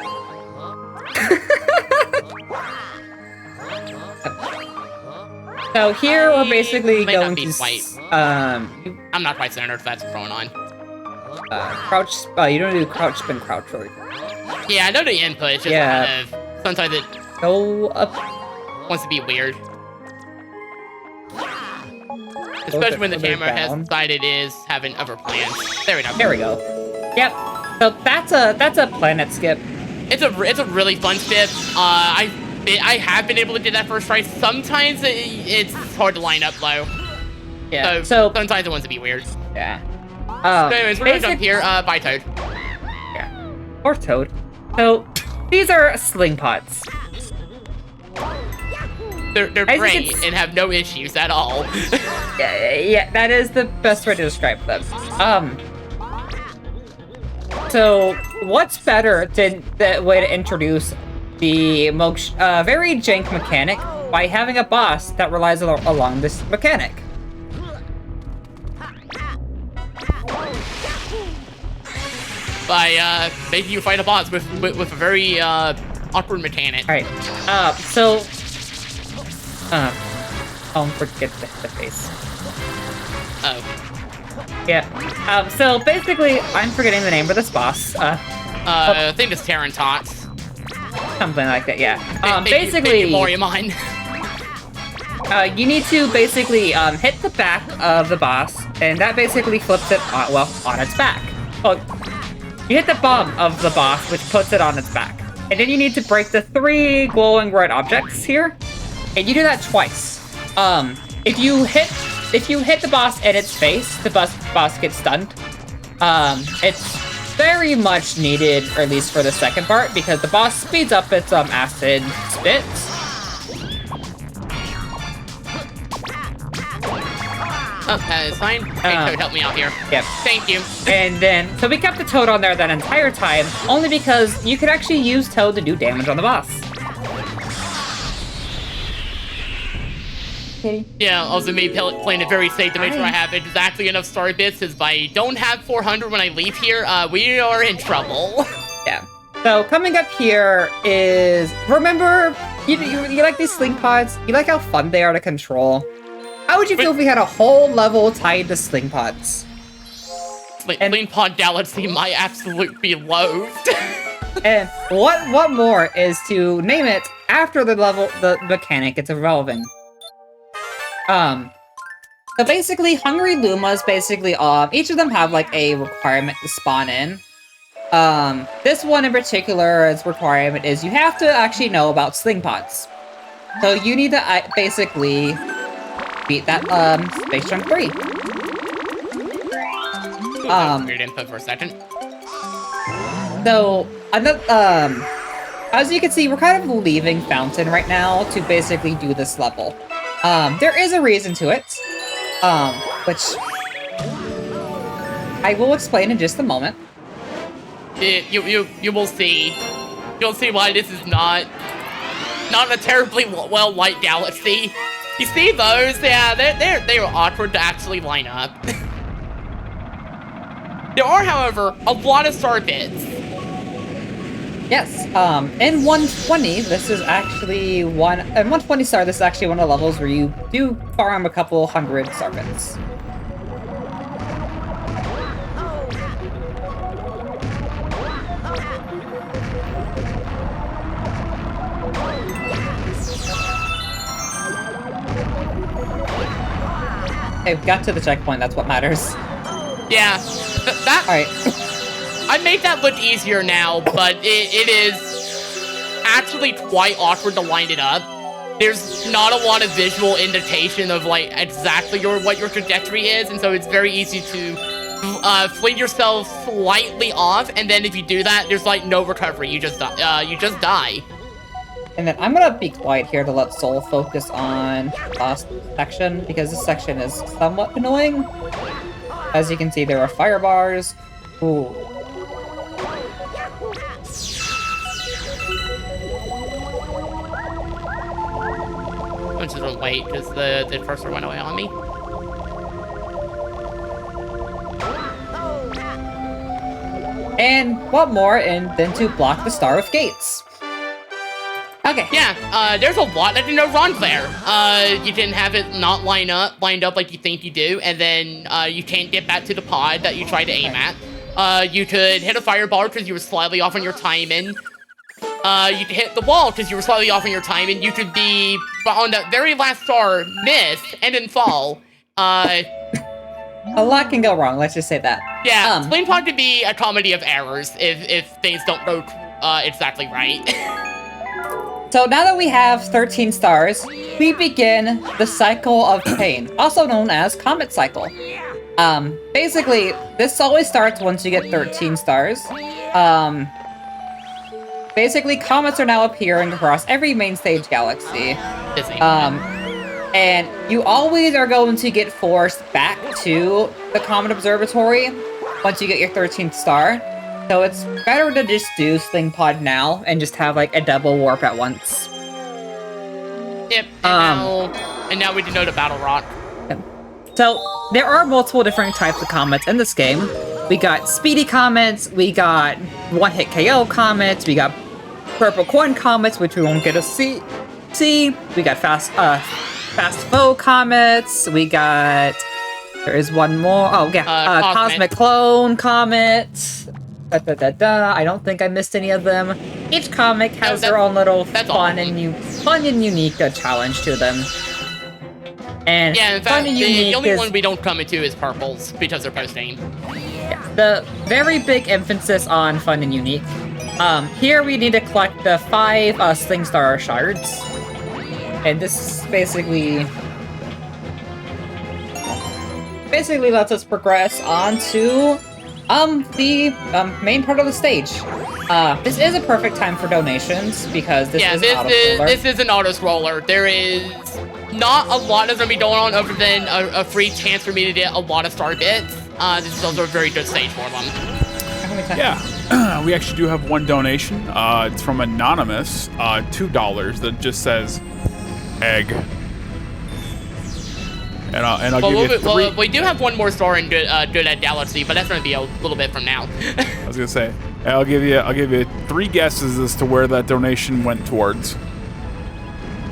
S4: So here we're basically going to...
S2: I'm not quite certain if that's what's going on.
S4: Crouch... you don't do crouch, spin, crouch, really.
S2: Yeah, I know the input, it's just kind of... Sometimes it...
S4: Go up...
S2: wants to be weird. Especially when the camera has decided it is having other plans. There we go.
S4: There we go. Yep. So that's a planet skip.
S2: It's a really fun skip. I have been able to do that first try. Sometimes it's hard to line up though.
S4: Yeah.
S2: So sometimes it wants to be weird.
S4: Yeah.
S2: So anyways, we're gonna jump here. Bye, Toad.
S4: Yeah. Or Toad. So these are sling pots.
S2: They're great and have no issues at all.
S4: Yeah, that is the best way to describe them. So what's better than the way to introduce the very jank mechanic by having a boss that relies along this mechanic?
S2: By making you fight a boss with a very awkward mechanic.
S4: All right. So. Don't forget the face.
S2: Oh.
S4: Yeah. So basically, I'm forgetting the name of this boss.
S2: I think it's Tarantots.
S4: Something like that, yeah.
S2: Basically, Moriamon.
S4: You need to basically hit the back of the boss, and that basically flips it on its back. Well, you hit the bottom of the boss, which puts it on its back, and then you need to break the 3 glowing red objects here. And you do that twice. If you hit the boss in its face, the boss gets stunned. It's very much needed, or at least for the second part, because the boss speeds up its acid spits.
S2: Oh, it's fine. Hey, Toad, help me out here.
S4: Yep.
S2: Thank you.
S4: And then, so we kept the Toad on there that entire time, only because you could actually use Toad to do damage on the boss.
S2: Yeah, also me playing it very safe to make sure I have exactly enough star bits, because if I don't have 400 when I leave here, we are in trouble.
S4: Yeah. So coming up here is, remember, you like these sling pods? You like how fun they are to control? How would you feel if we had a whole level tied to sling pods?
S2: Sling Pod Galaxy, my absolute beloved.
S4: And what more is to name it after the level, the mechanic it's irrelevant. So basically, Hungry Lumas basically, each of them have like a requirement to spawn in. This one in particular, its requirement is you have to actually know about sling pods. So you need to basically beat that, Space Junk 3.
S2: Weird input for a second.
S4: So, as you can see, we're kind of leaving Fountain right now to basically do this level. There is a reason to it, which I will explain in just a moment.
S2: You will see. You'll see why this is not a terribly well light galaxy. You see those? Yeah, they are awkward to actually line up. There are, however, a lot of star bits.
S4: Yes, in 120, this is actually in 120 star, this is actually one of the levels where you do farm a couple hundred star bits. Okay, got to the checkpoint, that's what matters.
S2: Yeah, that.
S4: Alright.
S2: I made that look easier now, but it is actually quite awkward to line it up. There's not a lot of visual indication of like exactly what your trajectory is, and so it's very easy to fling yourself slightly off, and then if you do that, there's like no recovery. You just die.
S4: And then I'm gonna be quiet here to let Soul focus on last section, because this section is somewhat annoying. As you can see, there are fire bars. Ooh.
S2: I'm just gonna wait because the cursor went away on me.
S4: And what more than to block the Star of Gates. Okay.
S2: Yeah, there's a lot that didn't go wrong there. You didn't have it not lined up like you think you do, and then you can't get back to the pod that you tried to aim at. You could hit a fireball because you were slightly off on your timing. You could hit the wall because you were slightly off on your timing. You could be on the very last star, miss, and then fall.
S4: A lot can go wrong, let's just say that.
S2: Yeah, Sling Pod could be a comedy of errors if things don't go exactly right.
S4: So now that we have 13 stars, we begin the cycle of pain, also known as Comet Cycle. Basically, this always starts once you get 13 stars. Basically, comets are now appearing across every main stage galaxy. And you always are going to get forced back to the Comet Observatory once you get your 13th star. So it's better to just do Sling Pod now and just have like a double warp at once.
S2: Yep, and now we can go to Battle Rock.
S4: So there are multiple different types of comets in this game. We got speedy comets, we got one-hit KO comets, we got purple coin comets, which we won't get to see. We got fast foe comets. We got, there is one more. Oh yeah, cosmic clone comets. I don't think I missed any of them. Each comic has their own little fun and unique challenge to them. And
S2: yeah, in fact,
S4: fun and unique
S2: the only one we don't come into is purples because they're post-game.
S4: Yeah, the very big emphasis on fun and unique. Here we need to collect the 5 Sling Star shards. And this basically lets us progress onto the main part of the stage. This is a perfect time for donations because this is an auto-scroller.
S2: This is an auto-scroller. There is not a lot that's gonna be going on other than a free chance for me to get a lot of star bits. This is also a very good stage for them.
S1: Yeah, we actually do have one donation. It's from Anonymous, $2 that just says egg. And I'll give you 3.
S2: Well, we do have one more star in Good at Galaxy, but that's gonna be a little bit from now.
S1: I was gonna say, I'll give you 3 guesses as to where that donation went towards.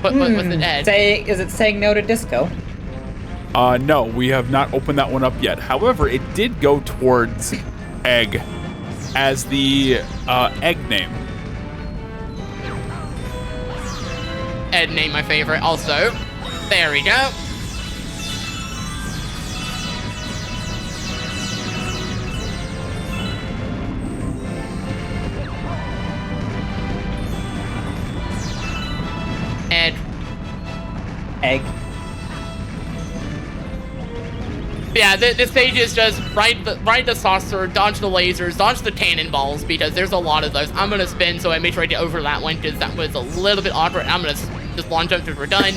S2: What's it, Ed?
S4: Is it saying no to disco?
S1: No, we have not opened that one up yet. However, it did go towards egg as the egg name.
S2: Ed name my favorite also. There we go. Ed.
S4: Egg.
S2: Yeah, this stage is just ride the saucer, dodge the lasers, dodge the cannonballs, because there's a lot of those. I'm gonna spin so I make sure I get over that one, because that was a little bit awkward. I'm gonna just launch up till we're done.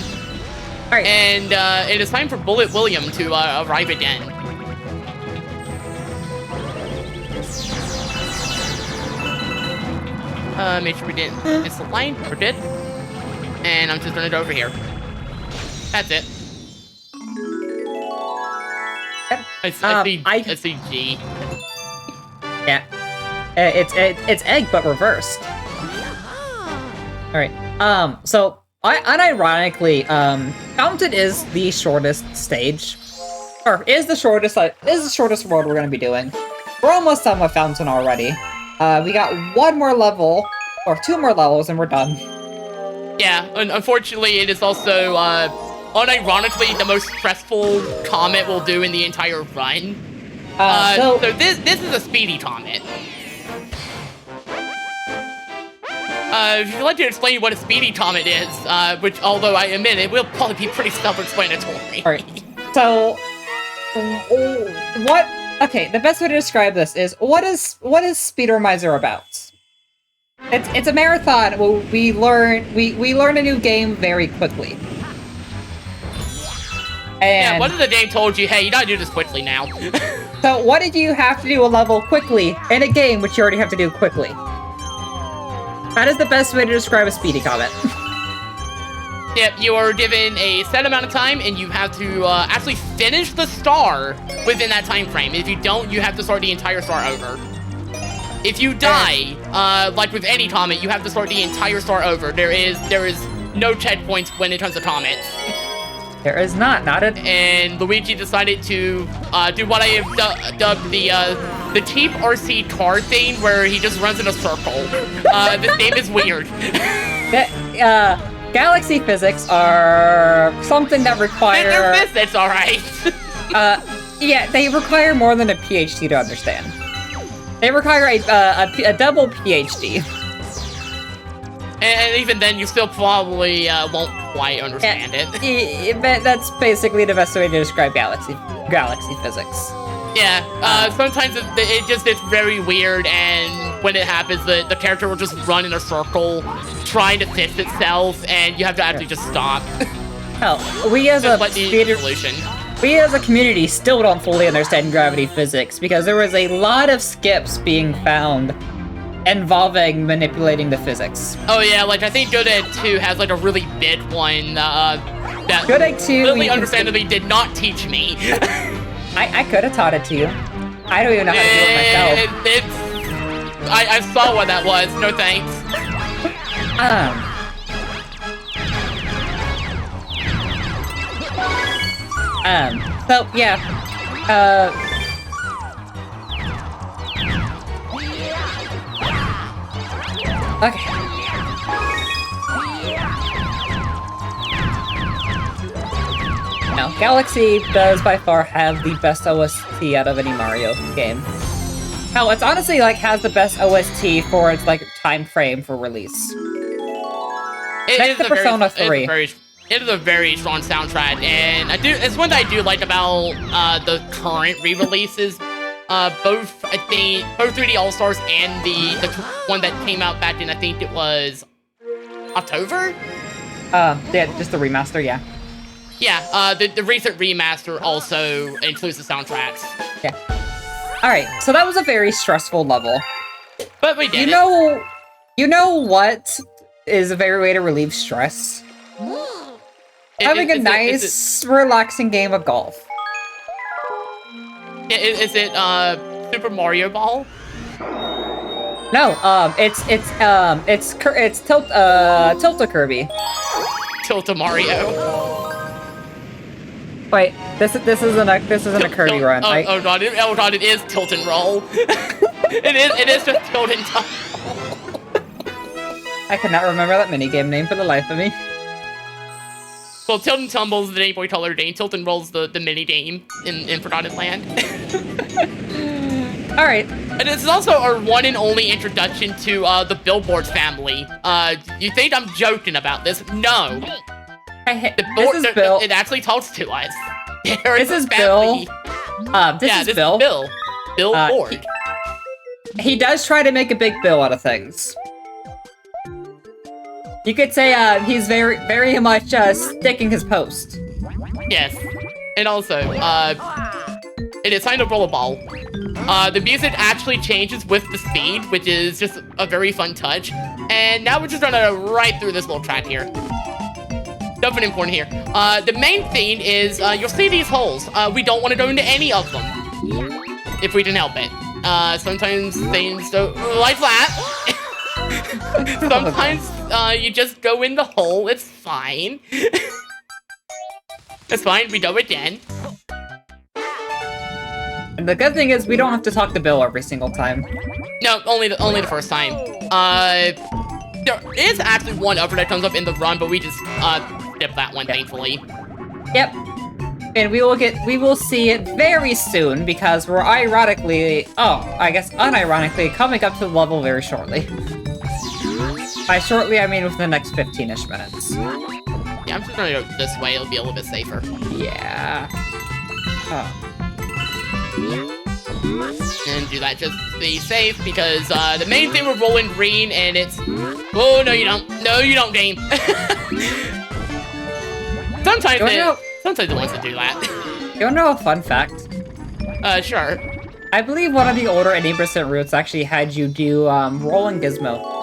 S4: Alright.
S2: And it is time for Bullet William to arrive again. Make sure we didn't miss the line. We're good. And I'm just gonna go over here. That's it. I see G.
S4: Yeah. It's egg, but reversed. Alright. So, unironically, Fountain is the shortest stage. Or, is the shortest world we're gonna be doing. We're almost done with Fountain already. We got one more level, or 2 more levels, and we're done.
S2: Yeah, unfortunately, it is also, unironically, the most stressful comet we'll do in the entire run. So this is a speedy comet. If you'd like to explain what a speedy comet is, which, although I admit it will probably be pretty self-explanatory.
S4: Alright, so, okay, the best way to describe this is, what is Speedromizer about? It's a marathon where we learn a new game very quickly. And
S2: yeah, what if the game told you, hey, you gotta do this quickly now?
S4: So what did you have to do a level quickly in a game which you already have to do quickly? That is the best way to describe a speedy comet.
S2: Yep, you are given a set amount of time, and you have to actually finish the star within that time frame. If you don't, you have to start the entire star over. If you die, like with any comet, you have to start the entire star over. There is no checkpoints when it comes to comets.
S4: There is not it.
S2: And Luigi decided to do what I have dubbed the cheap RC car thing, where he just runs in a circle. This game is weird.
S4: Galaxy physics are something that require...
S2: They're physics, alright.
S4: Yeah, they require more than a PhD to understand. They require a double PhD.
S2: And even then, you still probably won't quite understand it.
S4: That's basically the best way to describe galaxy physics.
S2: Yeah, sometimes it's very weird, and when it happens, the character will just run in a circle, trying to fix itself, and you have to actually just stop.
S4: Hell, we as a community still don't fully understand gravity physics, because there was a lot of skips being found involving manipulating the physics.
S2: Oh yeah, like I think Good Egg 2 has like a really big one that
S4: Good Egg 2
S2: really understandably did not teach me.
S4: I could have taught it to you. I don't even know how to do it myself.
S2: I saw what that was. No thanks.
S4: So yeah. Okay. Now, Galaxy does by far have the best OST out of any Mario game. Hell, it's honestly like has the best OST for its like time frame for release. Next to Persona 3.
S2: It is a very strong soundtrack, and it's one that I do like about the current re-releases. Both 3D All-Stars and the one that came out back in, I think it was October?
S4: Yeah, just the remaster, yeah.
S2: Yeah, the recent remaster also includes the soundtracks.
S4: Yeah. Alright, so that was a very stressful level.
S2: But we did
S4: You know what is a very way to relieve stress? Having a nice, relaxing game of golf.
S2: Is it Super Mario Ball?
S4: No, it's Tilta Kirby.
S2: Tilta Mario.
S4: Wait, this isn't a Kirby run.
S2: Oh god, it is tilt and roll. it is just tilt and tumble.
S4: I cannot remember that minigame name for the life of me.
S2: Well, tilt and tumble is the Game Boy Color game. Tilt and roll's the mini game in Forgotten Land.
S4: All right.
S2: And this is also our one and only introduction to the Billboard family. You think I'm joking about this? No.
S4: This is Bill.
S2: It actually talks to us.
S4: This is Bill. This is Bill.
S2: Bill Board.
S4: He does try to make a big bill out of things. You could say he's very much sticking his post.
S2: Yes. And also, it is time to roll a ball. The music actually changes with the speed, which is just a very fun touch. And now we're just gonna right through this little track here. Nothing important here. The main thing is, you'll see these holes. We don't want to go into any of them. If we can help it. Sometimes things don't like that. Sometimes, you just go in the hole. It's fine. It's fine. We go again.
S4: And the good thing is we don't have to talk to Bill every single time.
S2: No, only the first time. There is actually one other that comes up in the run, but we just skip that one, thankfully.
S4: Yep. And we will see it very soon because we're unironically coming up to the level very shortly. By shortly, I mean within the next 15-ish minutes.
S2: Yeah, I'm just gonna go this way. It'll be a little bit safer.
S4: Yeah.
S2: And do that just to be safe because the main thing with rolling green and it's... Oh, no you don't. No you don't, game. Sometimes it wants to do that.
S4: You wanna know a fun fact?
S2: Sure.
S4: I believe one of the older 80% routes actually had you do Rolling Gizmo.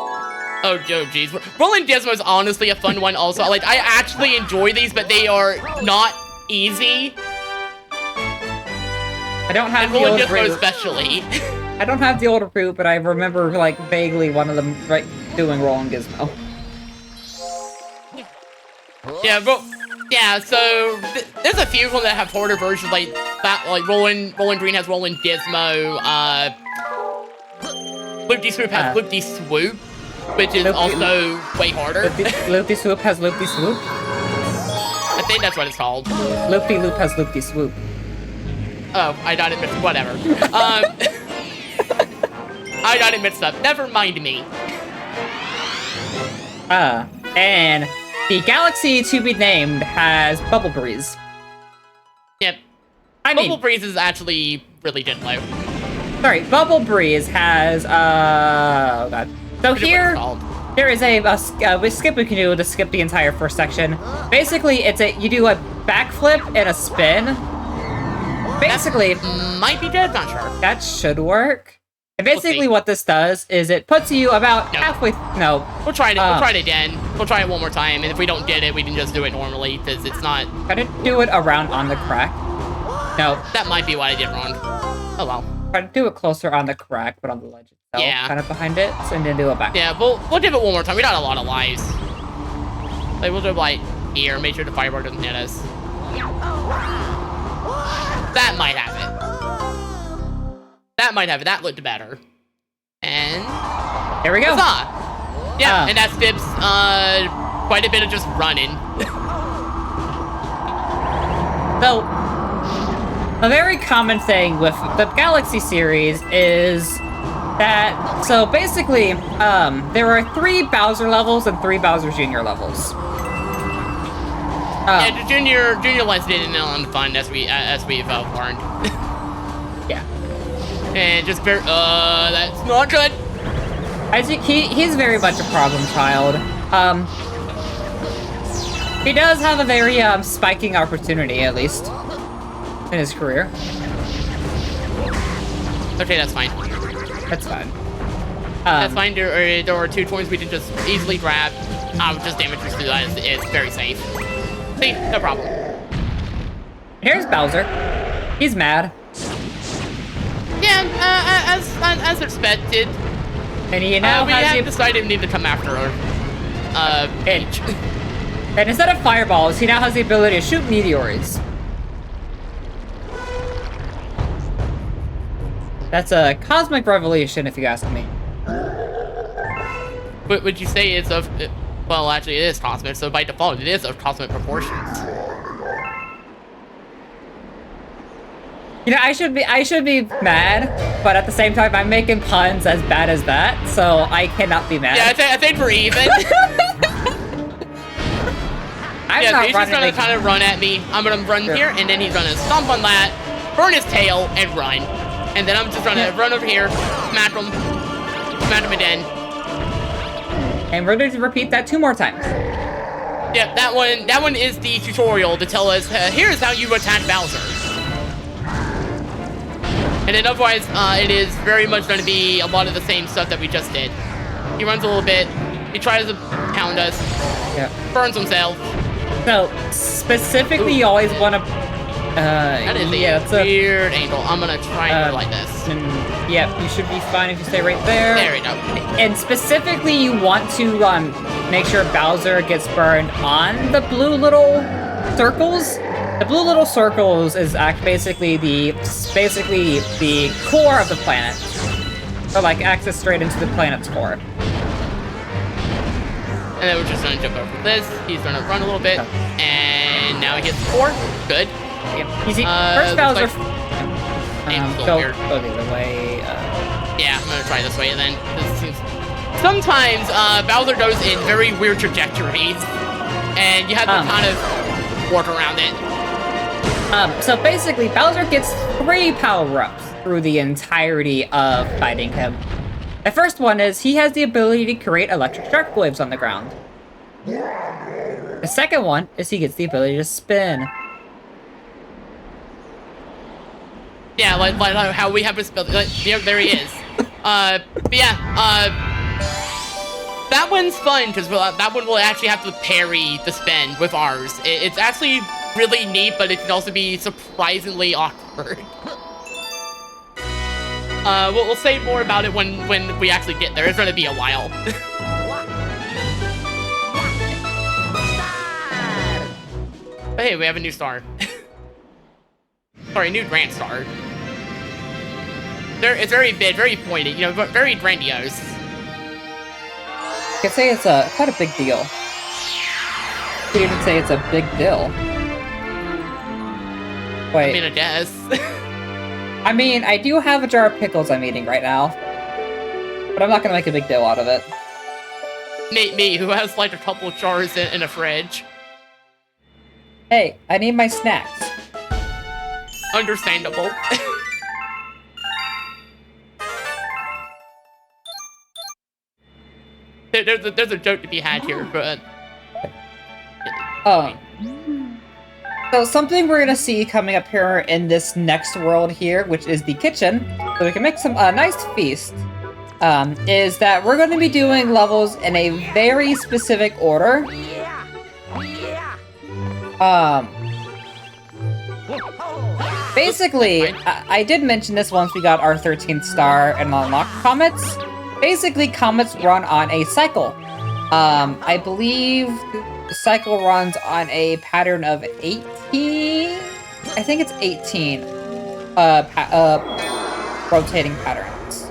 S2: Oh, geez. Rolling Gizmo is honestly a fun one also. Like, I actually enjoy these, but they are not easy.
S4: I don't have the
S2: Rolling
S4: old
S2: Gizmo
S4: route.
S2: especially.
S4: I don't have the older route, but I remember, like, vaguely one of them doing Rolling Gizmo.
S2: Yeah, but... Yeah, so there's a few of them that have harder versions, like that. Like Rolling Green has Rolling Gizmo. Loopy Swoop has Loopy Swoop, which is also way harder.
S4: Loopy Swoop has Loopy Swoop.
S2: I think that's what it's called.
S4: Loopy Loop has Loopy Swoop.
S2: Oh, I got it mixed. Whatever. I got it mixed up. Never mind me.
S4: And the galaxy to be named has Bubble Breeze.
S2: Yep. Bubble Breeze is actually really good low.
S4: Sorry, Bubble Breeze has, oh god. So here, there is a skip we can do to skip the entire first section. Basically, you do a backflip and a spin. Basically,
S2: that might be good, not sure.
S4: That should work. And basically what this does is it puts you about halfway,
S2: We'll try it, we'll try it again. We'll try it one more time, and if we don't get it, we can just do it normally, because it's not...
S4: Try to do it around on the crack. No.
S2: That might be what I did wrong. Oh well.
S4: Try to do it closer on the crack, but on the ledge itself, kind of behind it, and then do it back.
S2: Yeah, we'll give it one more time. We got a lot of lives. Like, we'll do it, like, here, make sure the fireball doesn't hit us. That might have it. That might have it. That looked better. And...
S4: Here we go.
S2: Huzzah! Yeah, and that skips, quite a bit of just running.
S4: So, a very common thing with the Galaxy series is that... So, basically, there are 3 Bowser levels and 3 Bowser Jr. levels.
S2: Yeah, the junior ones didn't fun as we've learned.
S4: Yeah.
S2: And just very, that's not good.
S4: I think he's very much a problem child. He does have a very spiking opportunity, at least in his career.
S2: Okay, that's fine.
S4: That's fine.
S2: That's fine. There are 2 coins we can just easily grab. Just damage us through that. It's very safe. See, no problem.
S4: Here's Bowser. He's mad.
S2: Yeah, as expected.
S4: And he now
S2: we have decided we need to come after her.
S4: And instead of fireballs, he now has the ability to shoot meteors. That's a cosmic revolution, if you ask me.
S2: But would you say it's of... Well, actually, it is cosmic, so by default, it is of cosmic proportions.
S4: You know, I should be mad, but at the same time, I'm making puns as bad as that, so I cannot be mad.
S2: Yeah, I think we're even.
S4: I'm not
S2: he's just gonna kind of run at me. I'm gonna run here, and then he's gonna stomp on that, burn his tail, and run. And then I'm just gonna run over here, smack him again.
S4: And we're going to repeat that 2 more times.
S2: Yeah, that one is the tutorial to tell us, here's how you attack Bowser. And then otherwise, it is very much going to be a lot of the same stuff that we just did. He runs a little bit, he tries to pound us, burns himself.
S4: So, specifically, you always want to...
S2: that is a weird angle. I'm going to try and go like this.
S4: Yep, you should be fine if you stay right there.
S2: There we go.
S4: And specifically, you want to make sure Bowser gets burned on the blue little circles. The blue little circles is basically the core of the planet. So, like, access straight into the planet's core.
S2: And then we're just going to jump over this. He's going to run a little bit. And now he hits 4. Good.
S4: Yep. Easy. First Bowser...
S2: Go
S4: the other way.
S2: Yeah, I'm gonna try this way, and then sometimes Bowser goes in very weird trajectories, and you have to kind of work around it.
S4: So basically, Bowser gets 3 power-ups through the entirety of fighting him. The first one is he has the ability to create electric shockwaves on the ground. The second one is he gets the ability to spin.
S2: Yeah, like how we have his ability. Yeah, there he is. But yeah, that one's fun because that one will actually have to parry the spin with ours. It's actually really neat, but it can also be surprisingly awkward. We'll say more about it when we actually get there. It's gonna be a while. But hey, we have a new star. Sorry, new Grand Star. It's very big, very pointed, you know, but very grandiose.
S4: I could say it's quite a big deal. You could even say it's a big deal. Wait.
S2: I mean, I guess.
S4: I mean, I do have a jar of pickles I'm eating right now. But I'm not gonna make a big deal out of it.
S2: Me, who has like a couple of jars in a fridge.
S4: Hey, I need my snacks.
S2: Understandable. There's a joke to be had here, but...
S4: So something we're gonna see coming up here in this next world here, which is the kitchen, so we can make some nice feast, is that we're going to be doing levels in a very specific order. Basically, I did mention this once we got our 13th star and unlocked comets. Basically, comets run on a cycle. I believe the cycle runs on a pattern of 18? I think it's 18 rotating patterns.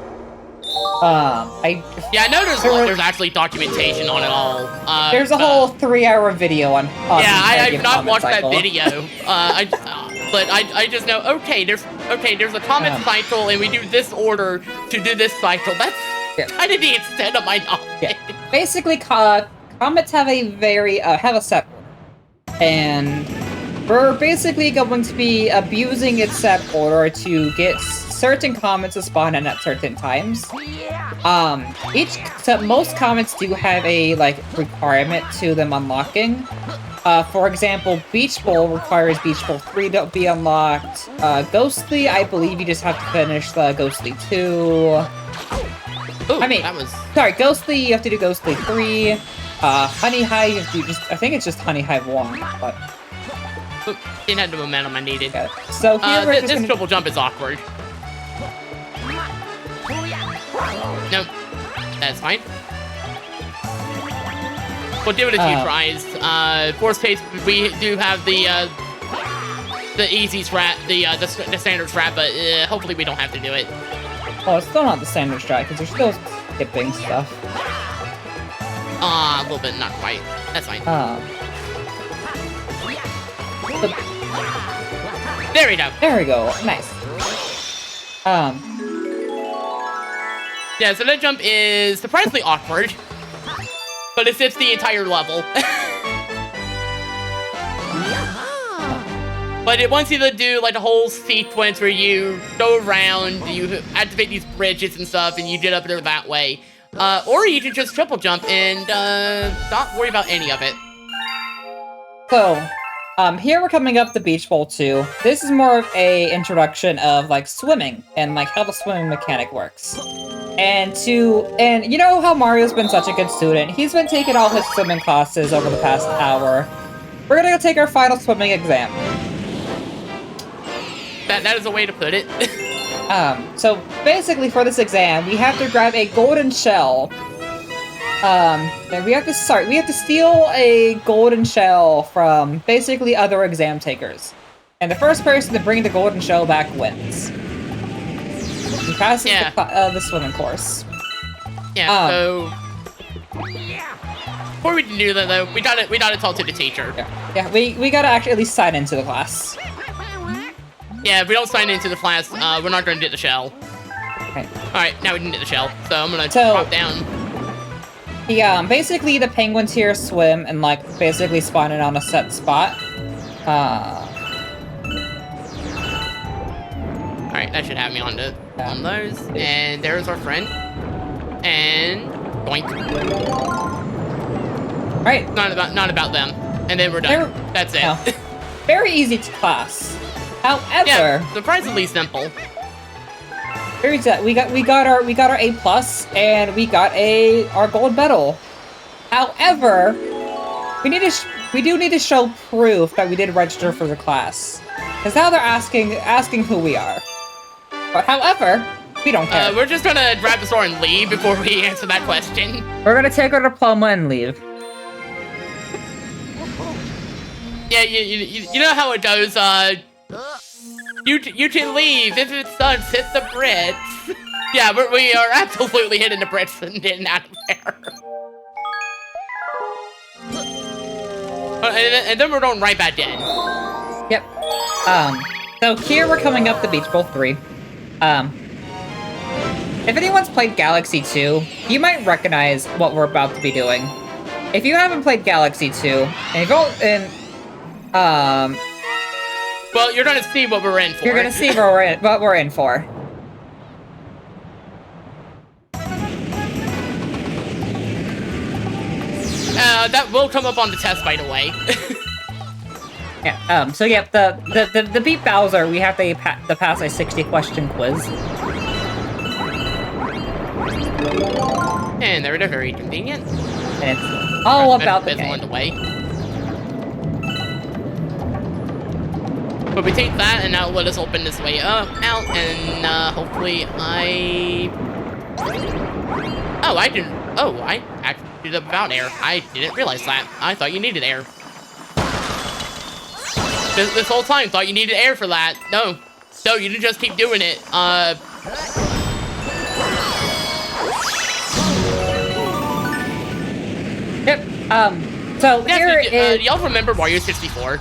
S2: I know there's actually documentation on it all.
S4: There's a whole 3-hour video on
S2: yeah, I've not watched
S4: cycle.
S2: that video. But I just know, okay, there's a comet cycle, and we do this order to do this cycle. That's kind of the extent of my knowledge.
S4: Yeah. Basically, comets have a have a set order, and we're basically going to be abusing its set order to get certain comets to spawn in at certain times. Most comets do have a requirement to them unlocking. For example, Beach Bowl requires Beach Bowl 3 to be unlocked. Ghostly, I believe you just have to finish the Ghostly 2.
S2: Ooh,
S4: sorry, Ghostly, you have to do Ghostly 3. Honey Hive, you have to do I think it's just Honey Hive 1, but...
S2: Didn't have the momentum I needed.
S4: Okay. So here we're
S2: this triple jump is awkward. Nope, that's fine. We'll do it a few tries. Fourth phase, we do have the the easy strat, the standard strat, but hopefully we don't have to do it.
S4: Oh, it's still not the standard strat because you're still skipping stuff.
S2: A little bit, not quite. That's fine. There we go.
S4: There we go. Nice.
S2: Yeah, so that jump is surprisingly awkward, but it fits the entire level. But it wants you to do like a whole sequence where you go around, you activate these bridges and stuff, and you get up there that way. Or you can just triple jump and not worry about any of it.
S4: So, here we're coming up the Beach Bowl 2. This is more of a introduction of like swimming and like how the swimming mechanic works. And you know how Mario's been such a good student. He's been taking all his swimming classes over the past hour. We're gonna go take our final swimming exam.
S2: That is a way to put it.
S4: So basically for this exam, we have to grab a golden shell. And we have to steal a golden shell from basically other exam takers. And the first person to bring the golden shell back wins. He passes the swimming course.
S2: Yeah, so before we can do that though, we gotta talk to the teacher.
S4: Yeah, we gotta actually at least sign into the class.
S2: Yeah, if we don't sign into the class, we're not gonna get the shell.
S4: Okay.
S2: Alright, now we can get the shell, so I'm gonna drop down.
S4: Yeah, basically the penguins here swim and like basically spawn in on a set spot.
S2: Alright, that should have me on those. And there's our friend. And boink.
S4: Right.
S2: Not about them. And then we're done. That's it.
S4: No. Very easy to class. However,
S2: yeah, surprisingly simple.
S4: we got our A+ and we got our gold medal. However, we do need to show proof that we did register for the class, because now they're asking who we are. But however, we don't care.
S2: We're just gonna grab the store and leave before we answer that question.
S4: We're gonna take our diploma and leave.
S2: Yeah, you know how it goes. You can leave if it sucks. Hit the Brits. Yeah, we are absolutely hitting the Brits and getting out of there. And then we're going right back in.
S4: Yep. So here we're coming up the Beach Bowl 3. If anyone's played Galaxy 2, you might recognize what we're about to be doing. If you haven't played Galaxy 2,
S2: well, you're gonna see what we're in for.
S4: You're gonna see what we're in for.
S2: That will come up on the test, by the way.
S4: Yeah. So yeah, the Beat Bowser, we have to pass a 60-question quiz.
S2: And they're very convenient.
S4: And it's all about the game.
S2: On the way. But we take that, and now let us open this way out, and hopefully I actually did it without air. I didn't realize that. I thought you needed air. This whole time, thought you needed air for that. No, you didn't just keep doing it.
S4: Yep. So here is.
S2: Y'all remember Mario 64?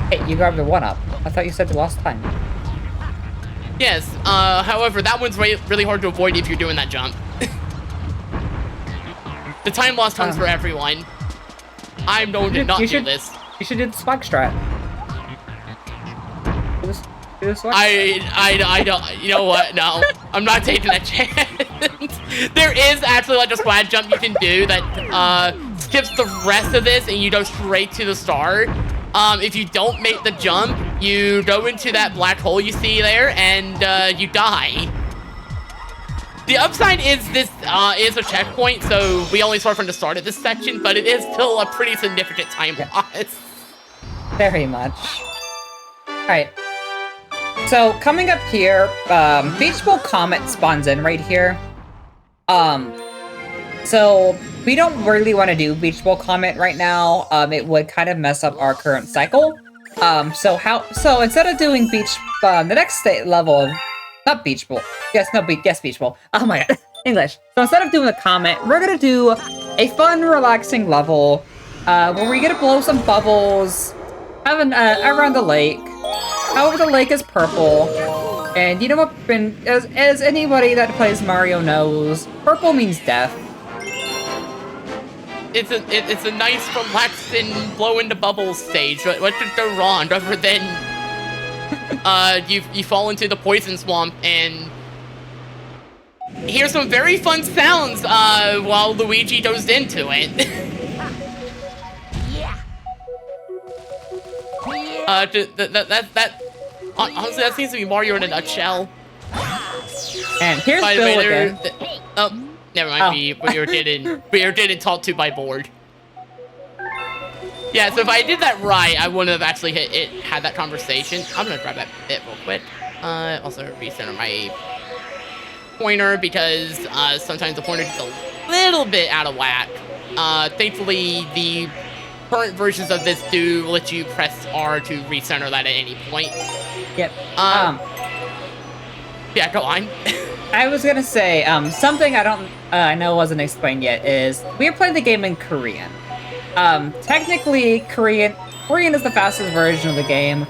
S4: Hey, you grabbed the 1-up. I thought you said the last time.
S2: Yes, however, that one's really hard to avoid if you're doing that jump. The time loss comes for everyone. I'm going to not do this.
S4: You should do the spike strat. Do the spike.
S2: I don't, you know what, no. I'm not taking that chance. There is actually like a squad jump you can do that skips the rest of this and you go straight to the star. If you don't make the jump, you go into that black hole you see there, and you die. The upside is this is a checkpoint, so we only start from the start of this section, but it is still a pretty significant time loss.
S4: Very much. Alright. So coming up here, Beach Ball Comet spawns in right here. So we don't really want to do Beach Ball Comet right now. It would kind of mess up our current cycle. So instead of doing the next level of, not Beach Ball. Yes, Beach Ball. Oh my god, English. So instead of doing a Comet, we're gonna do a fun, relaxing level, where we get to blow some bubbles, around the lake. However, the lake is purple, and you know what? As anybody that plays Mario knows, purple means death.
S2: It's a nice, relaxing, blow into bubbles stage. What could go wrong other than you fall into the poison swamp and hear some very fun sounds while Luigi goes into it. Honestly, that seems to be Mario in a nutshell.
S4: And here's
S2: By the
S4: Bill
S2: way,
S4: again.
S2: oh, never mind. We were getting talked to by board. Yeah, so if I did that right, I wouldn't have actually had that conversation. I'm gonna grab that bit real quick. Also recenter my pointer because sometimes the pointer gets a little bit out of whack. Thankfully, the current versions of this do let you press R to recenter that at any point.
S4: Yep.
S2: Yeah, go on.
S4: I was gonna say, something I know wasn't explained yet is we are playing the game in Korean. Technically, Korean is the fastest version of the game.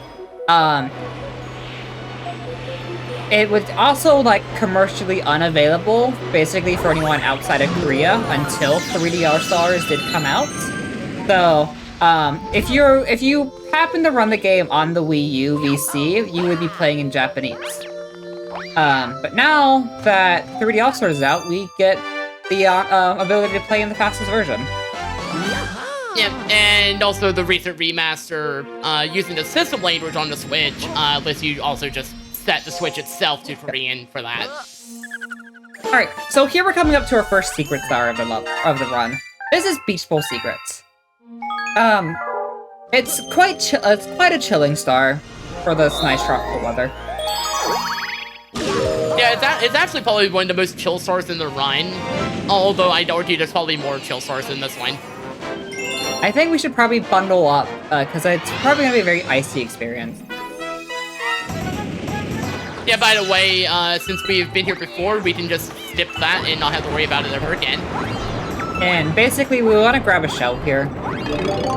S4: It was also, like, commercially unavailable, basically for anyone outside of Korea, until 3D All-Stars did come out. So, if you happen to run the game on the Wii U VC, you would be playing in Japanese. But now that 3D All-Stars is out, we get the ability to play in the fastest version.
S2: Yeah, and also the recent remaster using the system language on the Switch lets you also just set the Switch itself to Korean for that.
S4: Alright, so here we're coming up to our first secret star of the run. This is Beach Bowl Secrets. It's quite a chilling star for this nice tropical weather.
S2: Yeah, it's actually probably one of the most chill stars in the run, although I'd argue there's probably more chill stars in this one.
S4: I think we should probably bundle up, because it's probably going to be a very icy experience.
S2: Yeah, by the way, since we've been here before, we can just skip that and not have to worry about it ever again.
S4: And basically, we want to grab a shell here.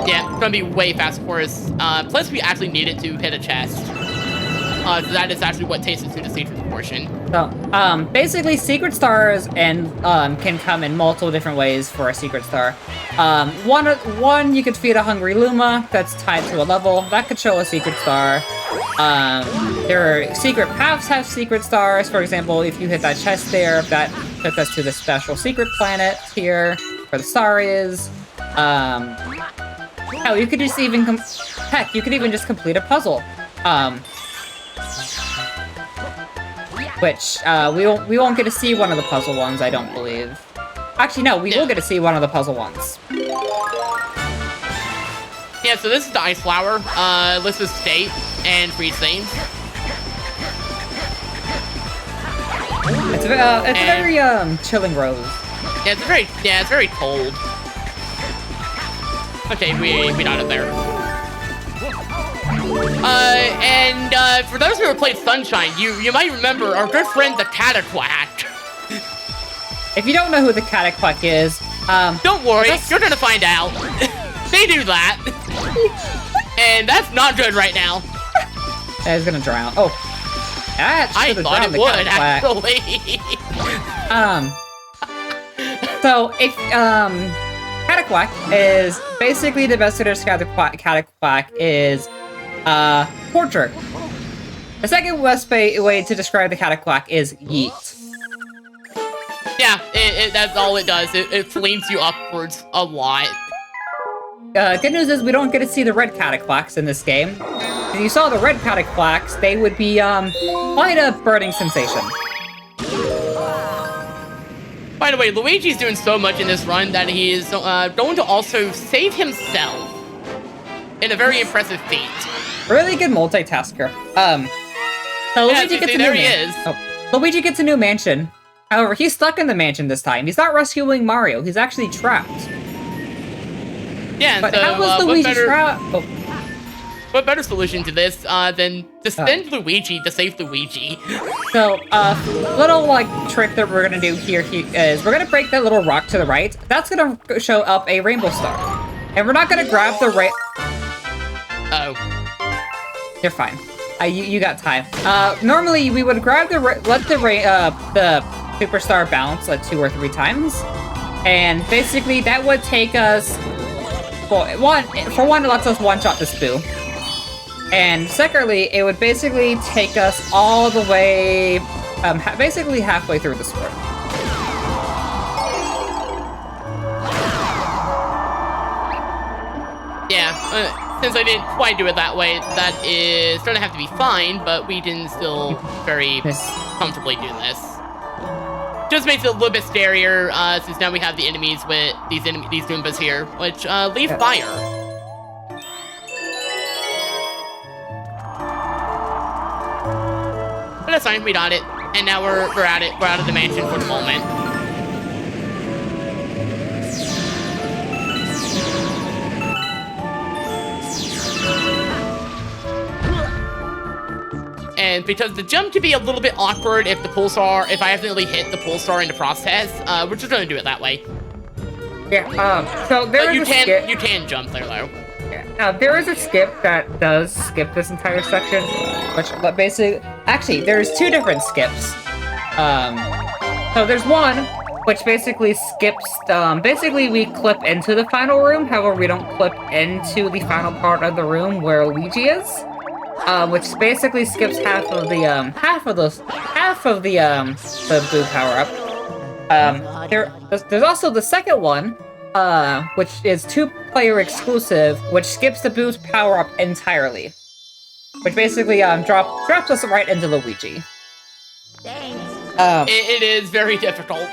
S2: Yeah, it's gonna be way faster for us. Plus, we actually need it to hit a chest. So that is actually what takes us to the secret portion.
S4: So, basically, secret stars can come in multiple different ways for a secret star. One, you could feed a hungry Luma that's tied to a level. That could show a secret star. There are secret paths have secret stars. For example, if you hit that chest there, that took us to the special secret planet here, where the star is. Hell, you could just even you could even just complete a puzzle. Which we won't get to see one of the puzzle ones, I don't believe. Actually, no, we will get to see one of the puzzle ones.
S2: Yeah, so this is the ice flower. Lists the state and freeze things.
S4: It's a very chilling rose.
S2: Yeah, it's very cold. Okay, we got it there. And for those who have played Sunshine, you might remember our good friend the Cataquack.
S4: If you don't know who the Cataquack is,
S2: don't worry, you're gonna find out. They do that. And that's not good right now.
S4: It's gonna drown. Oh. That
S2: I thought it would, actually.
S4: So, if, Cataquack is basically the best way to describe the Cataquack is, torture. The second best way to describe the Cataquack is yeet.
S2: Yeah, that's all it does. It flames you upwards a lot.
S4: Good news is we don't get to see the red Cataquacks in this game. If you saw the red Cataquacks, they would be, quite a burning sensation.
S2: By the way, Luigi's doing so much in this run that he is going to also save himself in a very impressive feat.
S4: Really good multitasker. So
S2: Yeah,
S4: Luigi gets a
S2: there
S4: new
S2: he
S4: mansion.
S2: is.
S4: Oh, Luigi gets a new mansion. However, he's stuck in the mansion this time. He's not rescuing Mario. He's actually trapped.
S2: Yeah,
S4: But
S2: so
S4: how was Luigi trapped? Oh,
S2: what better solution to this than to send Luigi to save Luigi?
S4: so little like trick that we're gonna do here is we're gonna break that little rock to the right. That's gonna show up a rainbow star, and we're not gonna grab the
S2: Oh.
S4: You're fine. You got time. Normally we would grab the let the superstar bounce like 2 or 3 times, and basically that would take us. Well, for one, it lets us one-shot the Spoo. And secondly, it would basically take us all the way, basically halfway through the sport.
S2: Yeah, since I didn't quite do it that way, that is gonna have to be fine, but we can still very comfortably do this. Just makes it a little bit scarier, since now we have the enemies with these Goombas here, which leave fire. But that's fine, we got it. And now we're at it. We're out of the mansion for the moment. And because the jump could be a little bit awkward if the pulsar, if I accidentally hit the pulsar in the process, we're just gonna do it that way.
S4: Yeah, so there is a skip.
S2: You can jump there though.
S4: Yeah, there is a skip that does skip this entire section, which basically, actually, there's 2 different skips. So there's one which basically skips. Basically we clip into the final room. However, we don't clip into the final part of the room where Luigi is. Which basically skips half of the Boo power up. There's also the second one, which is 2-player exclusive, which skips the Boo's power up entirely, which basically drops us right into Luigi.
S3: Thanks.
S2: It is very difficult.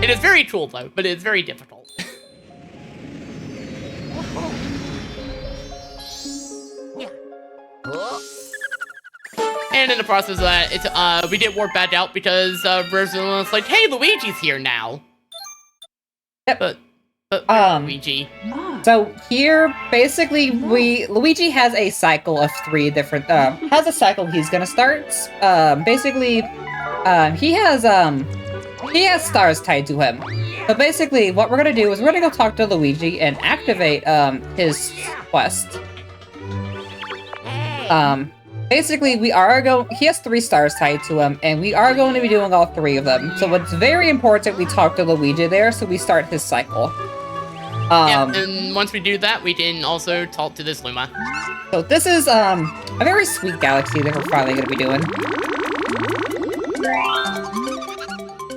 S2: It is very cool though, but it's very difficult. And in the process of that, we did warp back out because Rosalina's like, "Hey, Luigi's here now."
S4: Yep.
S2: But Luigi.
S4: So here, basically, Luigi has a cycle of 3 different. Has a cycle he's gonna start. Basically, he has stars tied to him. So basically, what we're gonna do is we're gonna go talk to Luigi and activate his quest. Basically, he has 3 stars tied to him, and we are going to be doing all 3 of them. So it's very important we talk to Luigi there, so we start his cycle.
S2: Yeah, and once we do that, we can also talk to this Luma.
S4: So this is, a very sweet galaxy that we're finally going to be doing.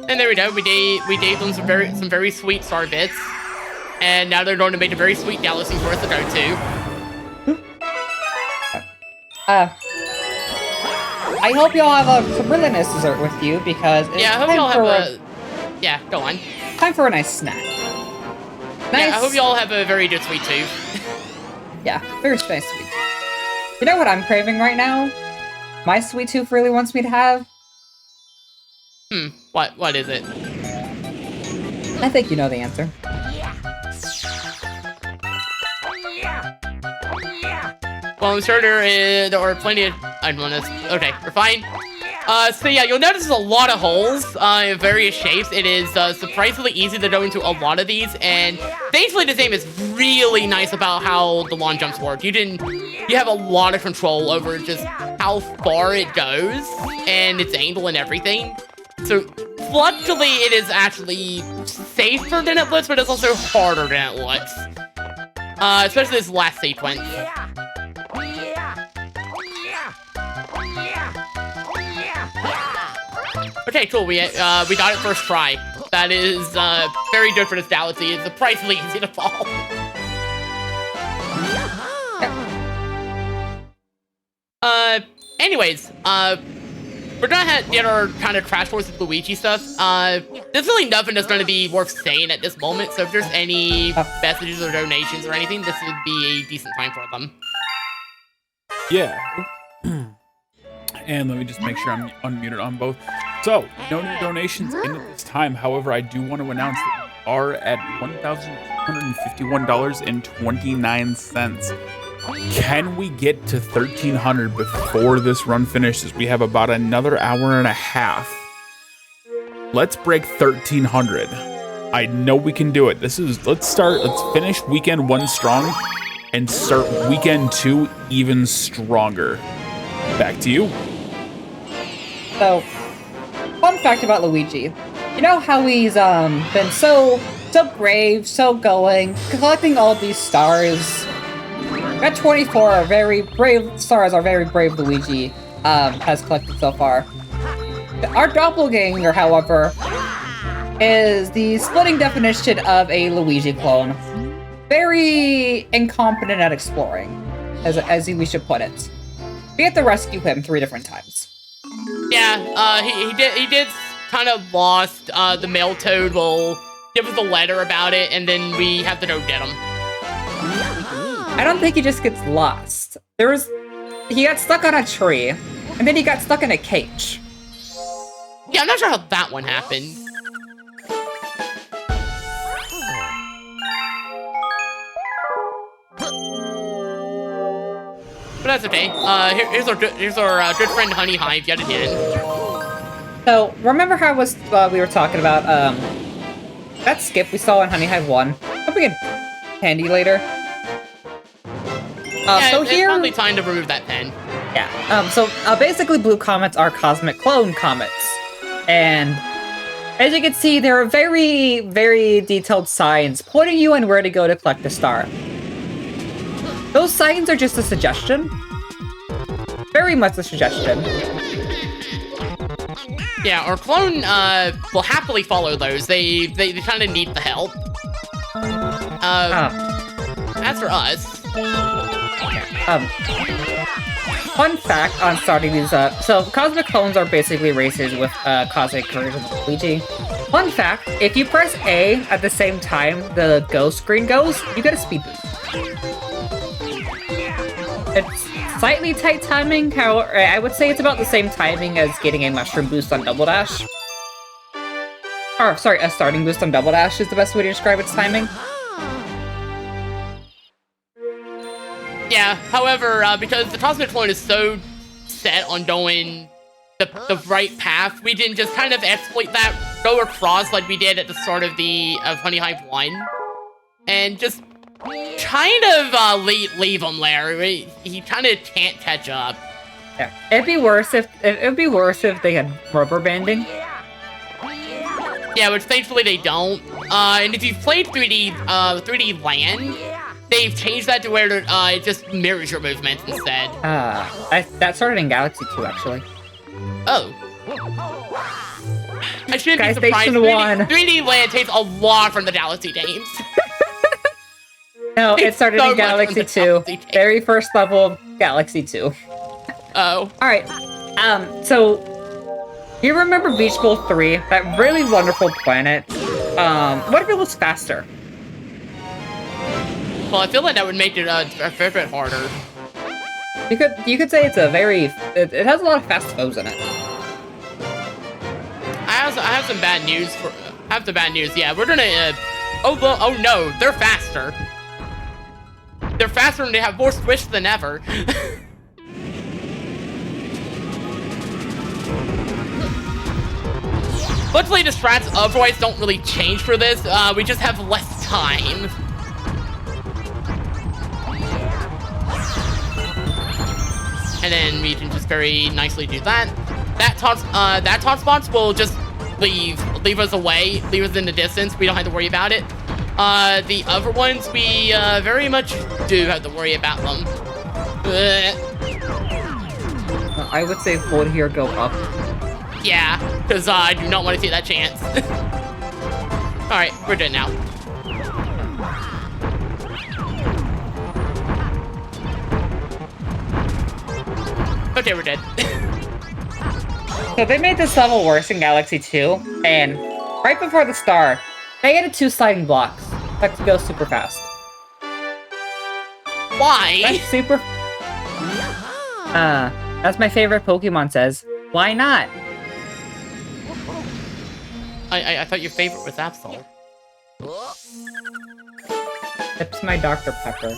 S2: And there we go, we gave them some very sweet star bits. And now they're going to make a very sweet galaxy for us to go to.
S4: I hope y'all have some really nice dessert with you, because it's
S2: I hope y'all have yeah, go on.
S4: time for a nice snack. Nice.
S2: Yeah, I hope y'all have a very good sweet tooth.
S4: Yeah, very nice sweet. You know what I'm craving right now? My sweet tooth really wants me to have?
S2: What is it?
S4: I think you know the answer.
S2: Well, I'm sure there are plenty of... Okay, we're fine. So yeah, you'll notice there's a lot of holes in various shapes. It is surprisingly easy to go into a lot of these, and thankfully this game is really nice about how the long jumps work. You have a lot of control over just how far it goes, and its angle and everything. So, luckily, it is actually safer than it looks, but it's also harder than it looks. Especially this last sequence. Okay, cool. We got it first try. That is very good for this galaxy. It's surprisingly easy to fall. Anyways, we're gonna get our kind of crash course with Luigi stuff. There's really nothing that's gonna be worth saying at this moment, so if there's any messages or donations or anything, this would be a decent time for them.
S1: Yeah. And let me just make sure I'm unmuted on both. So, no new donations in at this time. However, I do want to announce that we are at $1,251.29. Can we get to 1,300 before this run finishes? We have about another hour and a half. Let's break 1,300. I know we can do it. Let's finish weekend 1 strong and start weekend 2 even stronger. Back to you.
S4: So, fun fact about Luigi. You know how he's been so brave, so going, collecting all these stars. That 24 are very brave stars are very brave Luigi has collected so far. Our doppelganger, however, is the splitting definition of a Luigi clone. Very incompetent at exploring, as we should put it. We have to rescue him 3 different times.
S2: Yeah, he did kind of lost. The mail toad will give us a letter about it, and then we have to go get him.
S4: I don't think he just gets lost. He got stuck on a tree, and then he got stuck in a cage.
S2: Yeah, I'm not sure how that one happened. But that's okay. Here's our good friend Honey Hive yet again.
S4: So, remember how we were talking about that skip we saw in Honey Hive 1? Hope we get candy later.
S2: Yeah,
S4: so
S2: it's
S4: here,
S2: probably time to remove that pen.
S4: Yeah. Basically, blue comets are cosmic clone comets, and as you can see, there are very, very detailed signs pointing you in where to go to collect a star. Those signs are just a suggestion. Very much a suggestion.
S2: Yeah, our clone will happily follow those. They kind of need the help. As for us,
S4: fun fact on starting these up. So cosmic clones are basically racers with cosmic versions of Luigi. Fun fact: if you press A at the same time the go screen goes, you get a speed boost. It's slightly tight timing, however, I would say it's about the same timing as getting a mushroom boost on Double Dash. Or, sorry, a starting boost on Double Dash is the best way to describe its timing.
S2: yeah. However, because the cosmic clone is so set on going the right path, we didn't just kind of exploit that, go across like we did at the start of Honey Hive 1, and just kind of leave him there. He kind of can't catch up.
S4: Yeah, it'd be worse if they had rubber banding.
S2: Yeah, which thankfully they don't. And if you've played 3D Land, they've changed that to where it just mirrors your movements instead.
S4: That started in Galaxy 2 actually.
S2: Oh. I shouldn't
S4: Guys,
S2: be surprised.
S4: Station 1.
S2: 3D Land takes a lot from the Galaxy games.
S4: No, it started
S2: so
S4: in Galaxy 2. Very first level of Galaxy 2.
S2: Oh.
S4: Alright, so, you remember Beach Bowl 3? That really wonderful planet? What if it was faster?
S2: Well, I feel like that would make it a fair bit harder.
S4: You could say it's it has a lot of fast foes in it.
S2: I have some bad news Yeah, we're gonna, oh no, they're faster. They're faster and they have more squish than ever. Luckily, the strats otherwise don't really change for this. We just have less time. And then we can just very nicely do that. That top spots will just leave us away, leave us in the distance. We don't have to worry about it. The other ones, we very much do have to worry about them.
S4: I would say hold here, go up.
S2: Yeah, because I do not want to take that chance. Alright, we're good now. Okay, we're dead.
S4: So they made this level worse in Galaxy 2, and right before the star, they added 2 sliding blocks. That go super fast.
S2: Why?
S4: That's super... That's my favorite Pokemon says. Why not?
S2: I thought your favorite was Absol.
S4: It's my Dr. Pepper.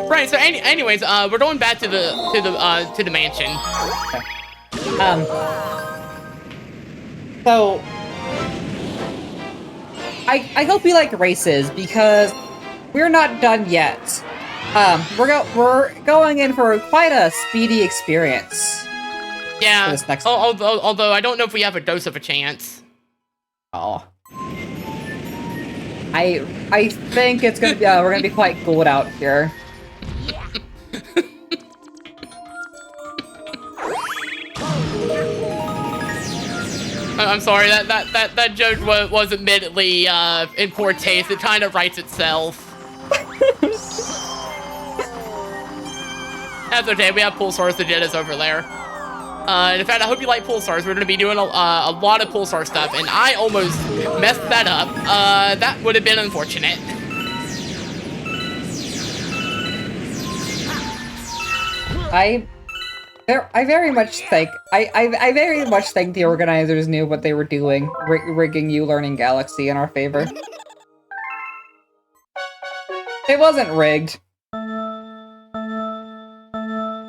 S2: Right. So, anyways, we're going back to the mansion.
S4: So I hope you like races because we're not done yet. We're going in for quite a speedy experience.
S2: Yeah.
S4: For this next
S2: although I don't know if we have a dose of a chance.
S4: Oh. I think it's gonna be we're gonna be quite good out here.
S2: I'm sorry, that joke was admittedly in poor taste. It kind of writes itself. That's okay, we have Pulsar's agendas over there. In fact, I hope you like Pulsars. We're going to be doing a lot of Pulsar stuff, and I almost messed that up. That would have been unfortunate.
S4: I very much think I very much think the organizers knew what they were doing, rigging you learning Galaxy in our favor. It wasn't rigged.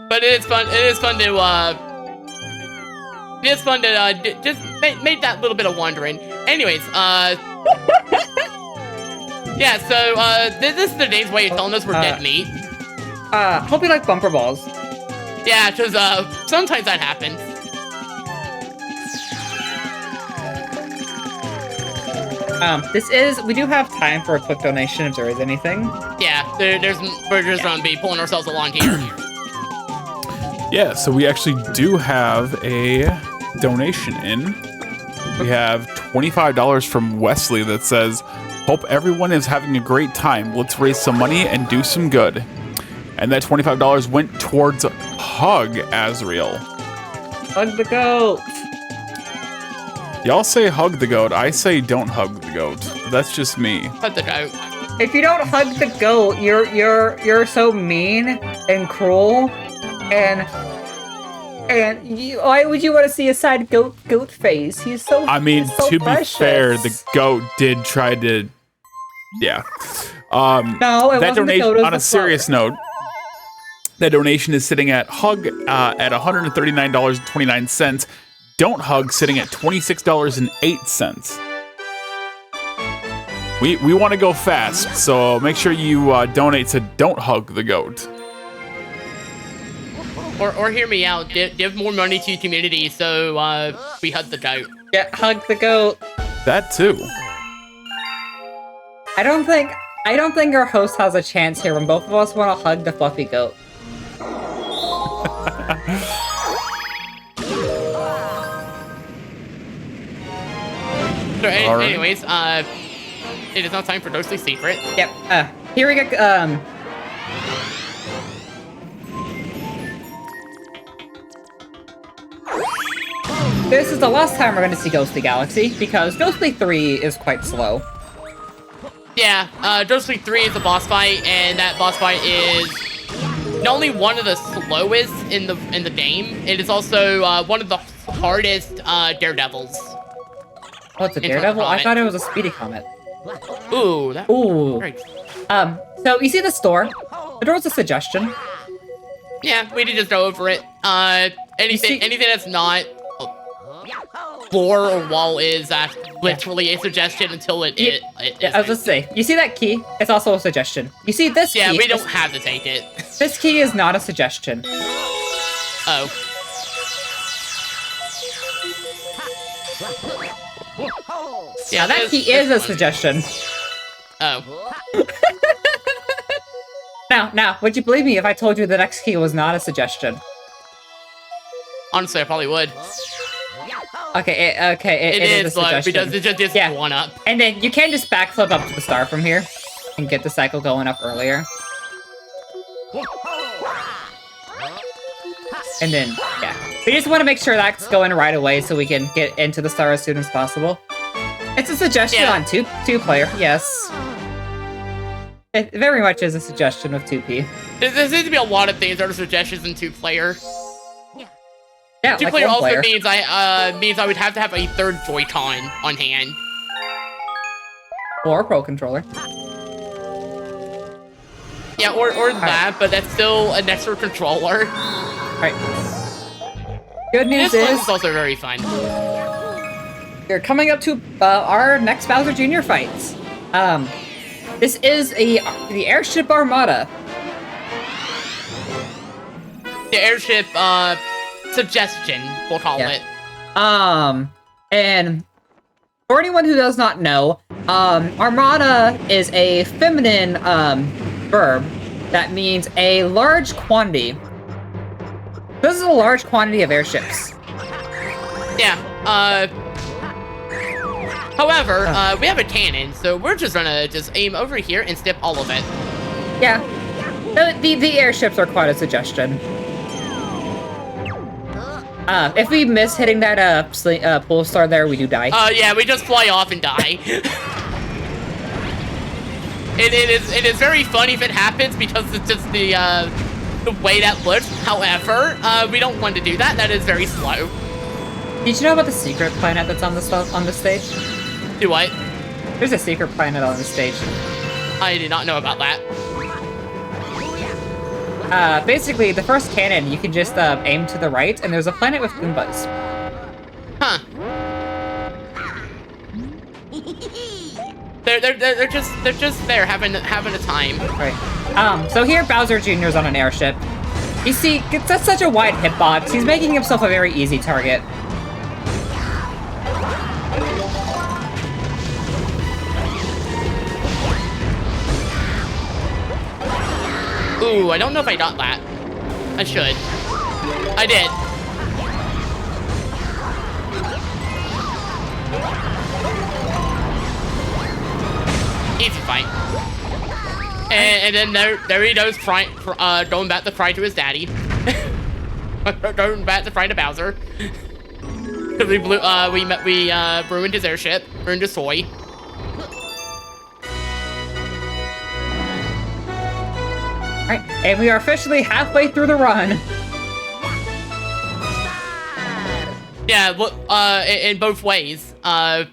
S2: But it is fun. It is fun to just make that little bit of wondering. Anyways, yeah. So this is the day's way of telling us we're dead meat.
S4: Hope you like bumper balls.
S2: Yeah, because sometimes that happens.
S4: We do have time for a quick donation if there is anything.
S2: Yeah, we're just gonna be pulling ourselves along here.
S1: Yeah, so we actually do have a donation in. We have $25 from Wesley that says, "Hope everyone is having a great time. Let's raise some money and do some good." And that $25 went towards Hug Azriel.
S4: Hug the goat.
S1: Y'all say hug the goat. I say don't hug the goat. That's just me.
S2: Hug the goat.
S4: If you don't hug the goat, you're so mean and cruel, and why would you want to see a sad goat face? He's so.
S1: I mean,
S4: he's so
S1: to
S4: precious.
S1: be fair, the goat did try to. Yeah.
S4: No, it
S1: that
S4: wasn't
S1: donation.
S4: the goat, it was
S1: On a
S4: the
S1: serious note, that donation is sitting at Hug at $139.29. Don't Hug sitting at $26.08. We want to go fast, so make sure you donate to Don't Hug the Goat.
S2: Or hear me out. Give more money to community so we hug the goat.
S4: Yeah, hug the goat.
S1: That too.
S4: I don't think our host has a chance here when both of us want to hug the fluffy goat.
S2: So, anyways, it is now time for Ghostly Secret.
S4: Yep. Here we go. This is the last time we're going to see Ghostly Galaxy because Ghostly 3 is quite slow.
S2: Yeah, Ghostly 3 is a boss fight, and that boss fight is not only one of the slowest in the game, it is also one of the hardest Daredevils.
S4: Oh, it's a Daredevil? I thought it was a Speedy Comet.
S2: Ooh.
S4: Ooh.
S2: Great.
S4: So you see the store. The door was a suggestion.
S2: Yeah, we did just go over it. Anything that's not floor or wall is literally a suggestion until it is.
S4: I was just say, you see that key? It's also a suggestion. You see this key?
S2: Yeah, we don't have to take it.
S4: This key is not a suggestion.
S2: Oh.
S4: Yeah, that key is a suggestion.
S2: Oh.
S4: Now, would you believe me if I told you the next key was not a suggestion?
S2: Honestly, I probably would.
S4: Okay, it is a suggestion.
S2: Because it just is one up.
S4: And then you can just backflip up to the star from here and get the cycle going up earlier. And then, yeah. We just want to make sure that's going right away so we can get into the star as soon as possible. It's a suggestion on two-player, yes. It very much is a suggestion of 2P.
S2: There seems to be a lot of things that are suggestions in 2-player.
S4: Yeah,
S2: 2-player
S4: like
S2: also
S4: player.
S2: means I would have to have a third Joy-Con on hand.
S4: Or a Pro Controller.
S2: Yeah, or that, but that's still an extra controller.
S4: Right. Good news
S2: This
S4: is
S2: one's also very fun.
S4: we're coming up to our next Bowser Jr. fights. This is the Airship Armada.
S2: The airship suggestion, we'll call it.
S4: And for anyone who does not know, Armada is a feminine verb that means a large quantity. This is a large quantity of airships.
S2: Yeah, however, we have a cannon, so we're just gonna aim over here and snip all of it.
S4: Yeah. The airships are quite a suggestion. If we miss hitting that pull star there, we do die.
S2: Yeah, we just fly off and die. It is very funny if it happens because it's just the way that looks. However, we don't want to do that. That is very slow.
S4: Did you know about the secret planet that's on this stage?
S2: Do what?
S4: There's a secret planet on this stage.
S2: I did not know about that.
S4: Basically, the first cannon, you can just aim to the right, and there's a planet with Goombas.
S2: Huh. They're just there having a time.
S4: Right. So here Bowser Jr. is on an airship. You see, that's such a wide hitbox. He's making himself a very easy target.
S2: Ooh, I don't know if I got that. I should. I did. Easy fight. And then there he goes, going back to cry to his daddy. Going back to cry to Bowser. Because we ruined his airship, ruined his toy.
S4: Alright, and we are officially halfway through the run.
S2: Yeah, in both ways.
S4: Oh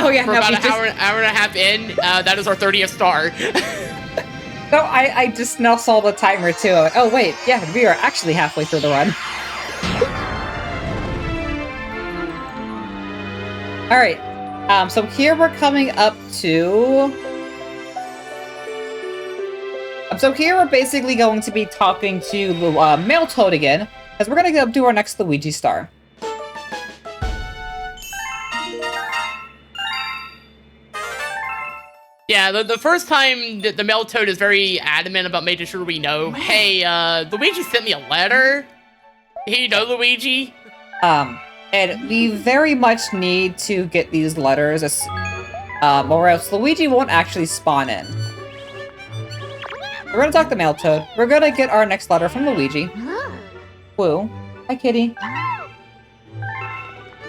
S4: yeah,
S2: for
S4: no,
S2: about an hour and a half in, that is our 30th star.
S4: No, I just now saw the timer too. Oh wait, yeah, we are actually halfway through the run. Alright, so here we're coming up to... So here we're basically going to be talking to Male Toad again, because we're going to do our next Luigi star.
S2: Yeah, the first time the Male Toad is very adamant about making sure we know, hey, Luigi sent me a letter. Hey, you know Luigi?
S4: And we very much need to get these letters, or else Luigi won't actually spawn in. We're gonna talk to Male Toad. We're gonna get our next letter from Luigi. Woo. Hi, kitty.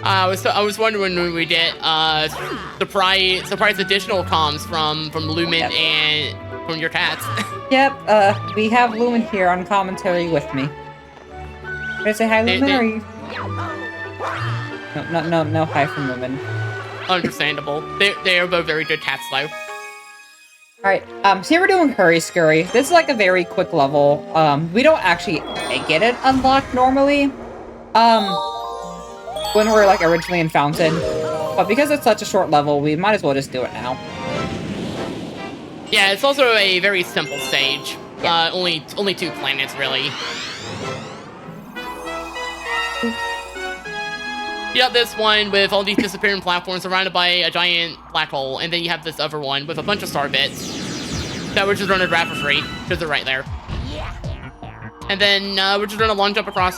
S2: I was wondering when we get surprise additional comms from Lumen and from your cats.
S4: Yep. We have Lumen here on commentary with me. Can I say hi, Lumen? Or are you? No hi from Lumen.
S2: Understandable. They are both very good cats, though.
S4: Alright, so here we're doing Hurry Scurry. This is like a very quick level. We don't actually get it unlocked normally. When we're like originally in Fountain. But because it's such a short level, we might as well just do it now.
S2: Yeah, it's also a very simple stage.
S4: Yeah.
S2: Only 2 planets, really. You got this one with all these disappearing platforms surrounded by a giant black hole, and then you have this other one with a bunch of star bits that we're just going to grab for free, because they're right there. And then we're just going to long jump across.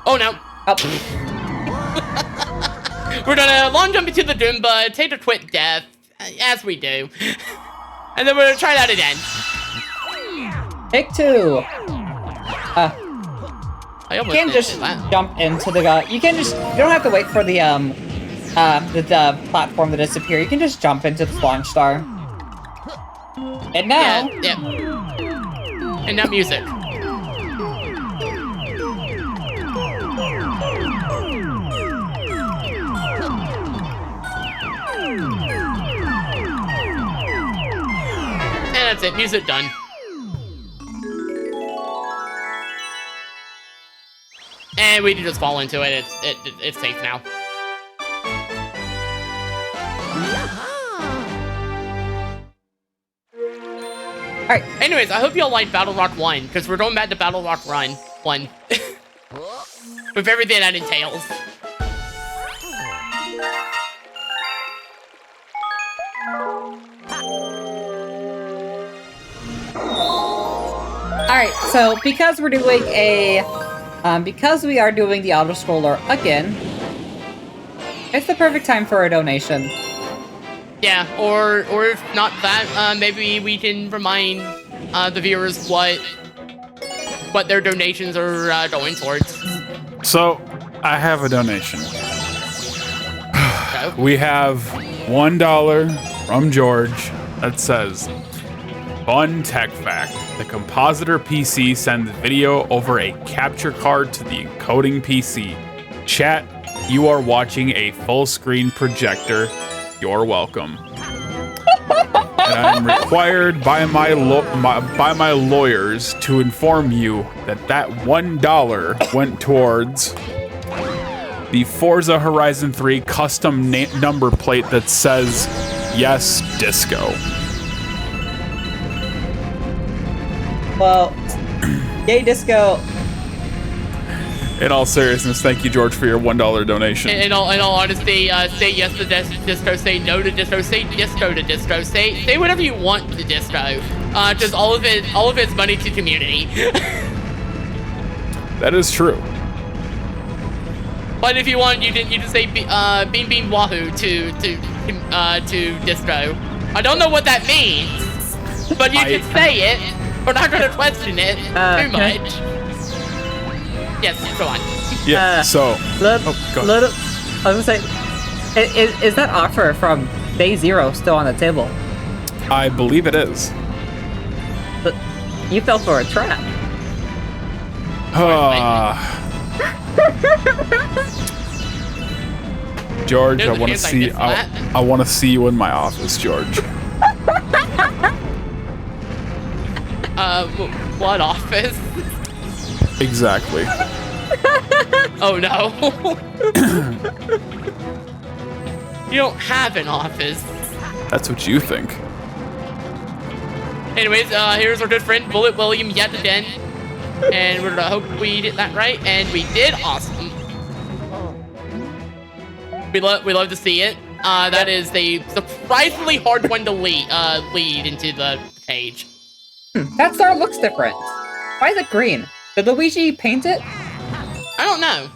S2: Oh no!
S4: Oh.
S2: We're going to long jump into the Goomba, take a quick death, as we do, and then we're going to try that again.
S4: Take 2. You can just jump into the you can just, you don't have to wait for the platform to disappear. You can just jump into the launch star. And now,
S2: Yeah. And now music. And that's it. Music done. And we can just fall into it. It's safe now.
S4: alright,
S2: Anyways, I hope y'all liked Battle Rock 1, because we're going back to Battle Rock Run 1. With everything that entails.
S4: alright, so because we're doing because we are doing the auto-scroller again, it's the perfect time for a donation.
S2: Yeah, or if not that, maybe we can remind the viewers what their donations are going towards.
S1: So, I have a donation.
S2: So,
S1: We have $1 from George that says, Fun tech fact. The compositor PC sends video over a capture card to the encoding PC. Chat, you are watching a full screen projector. You're welcome. And I'm required by my lawyers to inform you that that $1 went towards the Forza Horizon 3 custom number plate that says yes disco.
S4: Well, yay disco.
S1: In all seriousness, thank you, George, for your $1 donation.
S2: in all honesty, say yes to disco, say no to disco, say disco to disco, say whatever you want to disco. Just all of it's money to community.
S1: That is true.
S2: But if you want, you can say beam beam wahoo to disco. I don't know what that means, but you can say it. We're not going to question it too much. Yes, go on.
S1: Yeah, so... go ahead.
S4: I was gonna say, is that offer from Day Zero still on the table?
S1: I believe it is.
S4: But you fell for a trap.
S1: George,
S2: There's
S1: I
S2: a
S1: want to
S2: chance I
S1: see.
S2: missed that.
S1: I want to see you in my office, George.
S2: What office?
S1: Exactly.
S2: Oh no. You don't have an office.
S1: That's what you think.
S2: Anyways, here's our good friend Bullet William yet again. And we're gonna hope we did that right, and we did. Awesome. We love to see it. That is a surprisingly hard one to lead into the page.
S4: That star looks different. Why is it green? Did Luigi paint it?
S2: I don't know.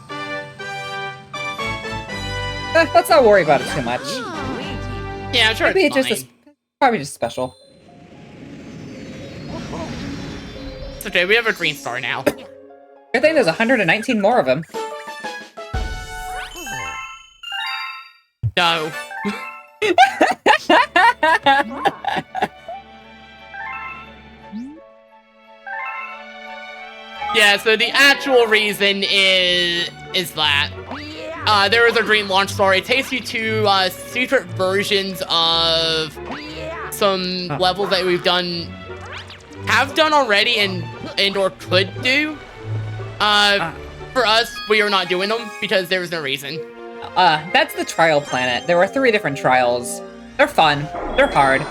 S4: Let's not worry about it too much.
S2: Yeah, I'm sure
S4: Maybe
S2: it's
S4: it's
S2: fine.
S4: just probably just special.
S2: It's okay, we have a green star now.
S4: Good thing there's 119 more of them.
S2: No. Yeah, so the actual reason is that there is a green launch star. It takes you to secret versions of some levels that we've have done already and or could do. For us, we are not doing them because there was no reason.
S4: That's the trial planet. There were 3 different trials. They're fun. They're hard.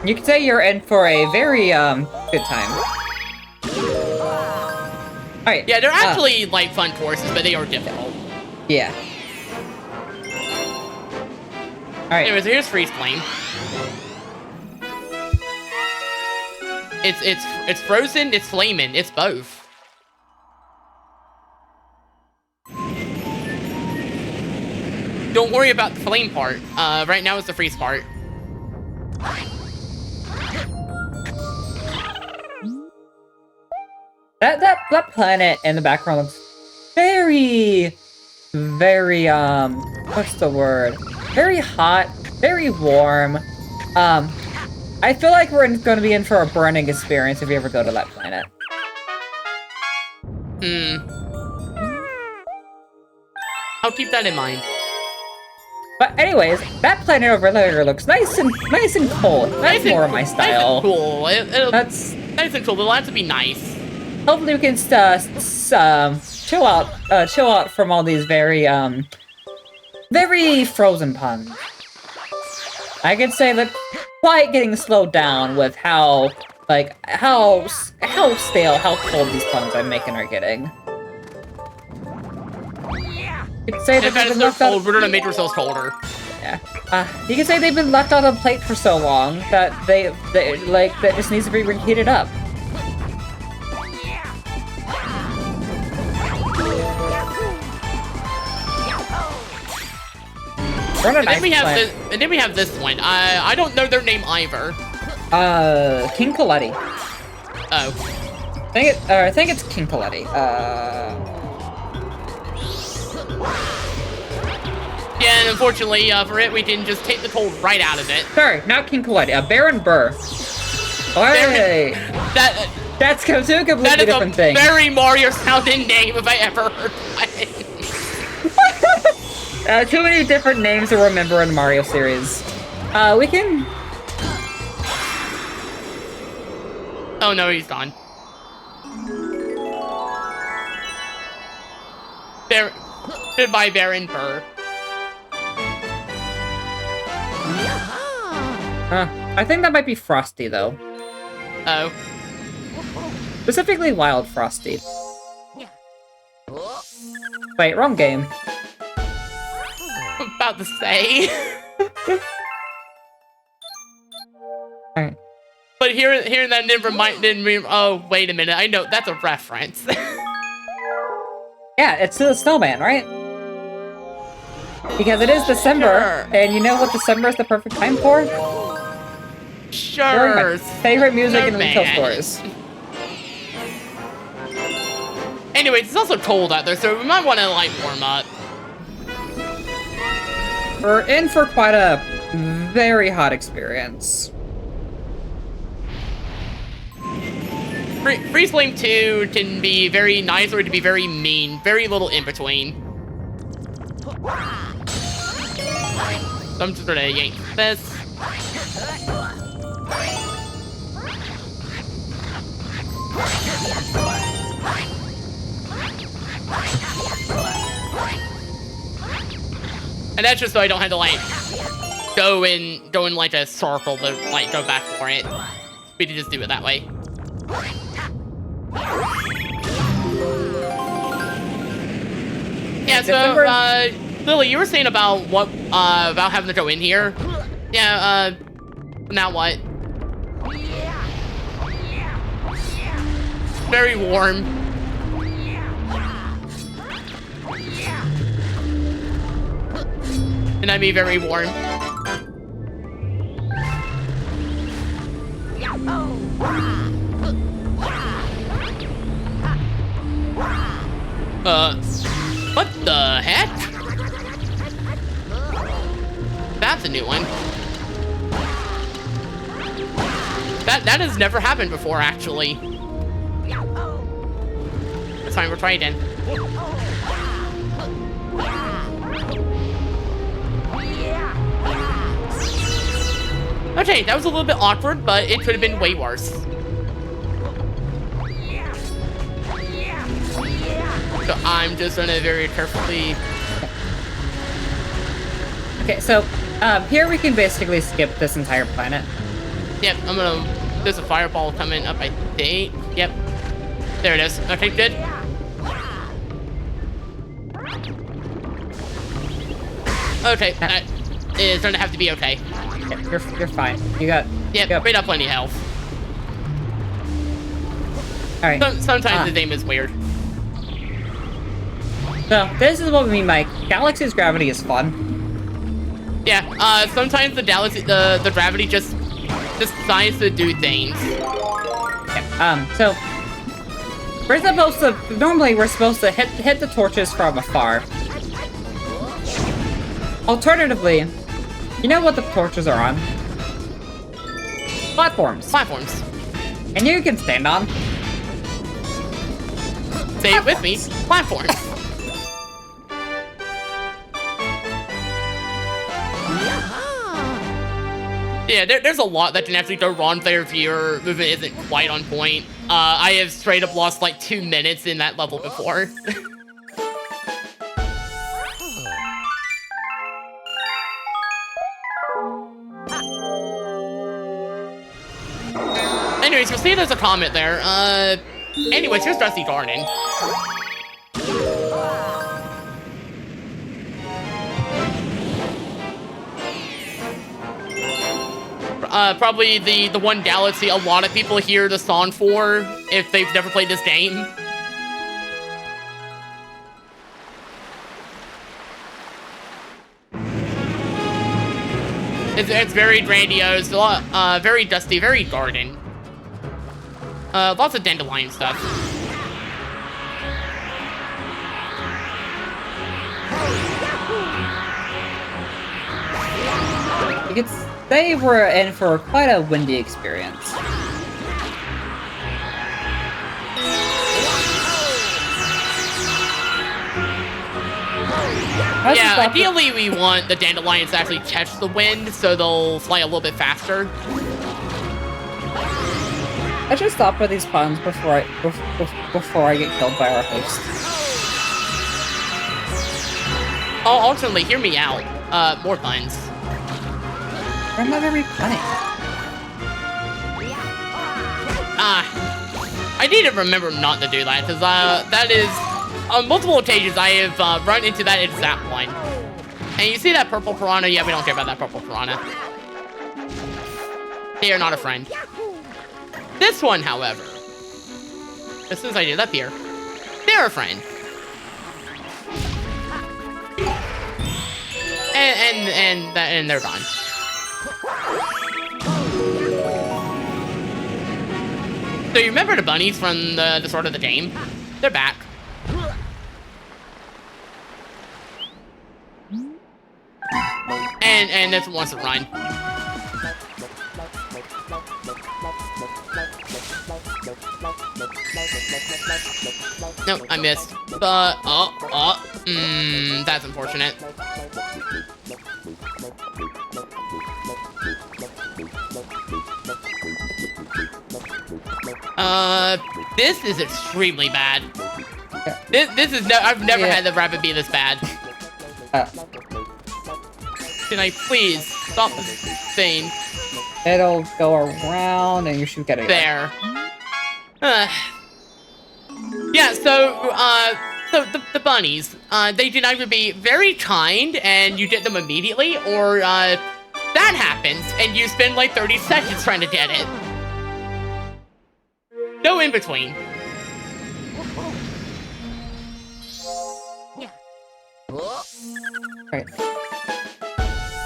S4: You could say you're in for a very good time. All right.
S2: Yeah, they're actually like fun courses, but they are difficult.
S4: Yeah. All right.
S2: Anyways, here's Freeze Flame. It's frozen, it's flaming, it's both. Don't worry about the flame part. Right now it's the freeze part.
S4: That planet in the background looks very, what's the word? Very hot, very warm. I I feel like we're going to be in for a burning experience if we ever go to that planet.
S2: I'll keep that in mind.
S4: But anyways, that planet over there looks nice and cold. That's more of my style.
S2: Nice and cool.
S4: That's
S2: nice and cool. It'll have to be nice.
S4: Hopefully we can chill out from all these very frozen puns. I could say that quite getting slowed down with how stale, how cold these puns I'm making are getting. You could say that they've been left out.
S2: We're gonna make ourselves colder.
S4: Yeah. You could say they've been left out on plate for so long that that just needs to be reheated up.
S2: And then we have this one. I don't know their name either.
S4: King Coletti.
S2: Oh.
S4: I think it's King Coletti.
S2: Yeah, and unfortunately for it, we didn't just take the cold right out of it.
S4: Sorry, not King Coletti. Baron Burr. Hey, that's two completely different things.
S2: That is a very Mario-sounding name if I ever heard one.
S4: Too many different names to remember in Mario series. We can...
S2: Oh no, he's gone. Goodbye, Baron Burr.
S4: I think that might be Frosty, though.
S2: Oh.
S4: Specifically Wild Frosty. Wait, wrong game.
S2: I'm about to say.
S4: Alright.
S2: But hearing that didn't mean, oh, wait a minute, I know, that's a reference.
S4: Yeah, it's to the snowman, right? Because it is December,
S2: Sure.
S4: and you know what December is the perfect time for?
S2: Sure.
S4: My favorite music in retail
S2: Snowman.
S4: stores.
S2: Anyways, it's also cold out there, so we might want to, like, warm up.
S4: We're in for quite a very hot experience.
S2: Freeze Flame 2 can be very nice or it can be very mean. Very little in between. So I'm just gonna yank this. And that's just so I don't have to, like, go in like a circle to, like, go back for it. We can just do it that way. Yeah, so, Lily, you were saying about what, about having to go in here. Yeah, now what? Very warm. And I mean very warm. What the heck? That's a new one. That has never happened before, actually. That's fine, we'll try again. Okay, that was a little bit awkward, but it could have been way worse. So I'm just gonna very carefully...
S4: Okay, so, here we can basically skip this entire planet.
S2: Yep, I'm gonna... There's a fireball coming up, I think. Yep. There it is. Okay, good. Okay, that is gonna have to be okay.
S4: Yeah, you're fine. You got...
S2: Yep, we got plenty of health.
S4: Alright.
S2: Sometimes the name is weird.
S4: So, this is what we mean by Galaxy's gravity is fun.
S2: Yeah, sometimes the gravity just decides to do things.
S4: Yeah, so normally we're supposed to hit the torches from afar. Alternatively, you know what the torches are on? Platforms.
S2: Platforms.
S4: And you can stand on.
S2: Say it with me. Platforms. Yeah, there's a lot that can actually go wrong there if your movement isn't quite on point. I have straight up lost like 2 minutes in that level before. Anyways, you'll see there's a comment there. Anyways, here's Dusty Garden. Probably the one galaxy a lot of people hear the song for if they've never played this game. It's very grandiose, very dusty, very garden. Lots of dandelion stuff.
S4: You could say we're in for quite a windy experience.
S2: Yeah, ideally we want the dandelions to actually catch the wind, so they'll fly a little bit faster.
S4: I should stop with these puns before I get killed by our host.
S2: Oh, ultimately, hear me out. More puns.
S4: I'm not very punny.
S2: I need to remember not to do that, because that is... On multiple occasions, I have run into that exact one. And you see that purple piranha? Yeah, we don't care about that purple piranha. They are not a friend. This one, however, as soon as I do that here, they're a friend. And they're gone. So you remember the bunnies from the start of the game? They're back. And this one wants to run. No, I missed. But that's unfortunate. This is extremely bad. This is I've never had the rabbit be this bad. Can I please stop this thing?
S4: It'll go around and you should get it.
S2: There. Yeah, so the bunnies, they can either be very kind and you get them immediately, or that happens and you spend like 30 seconds trying to get it. No in between.
S4: Right.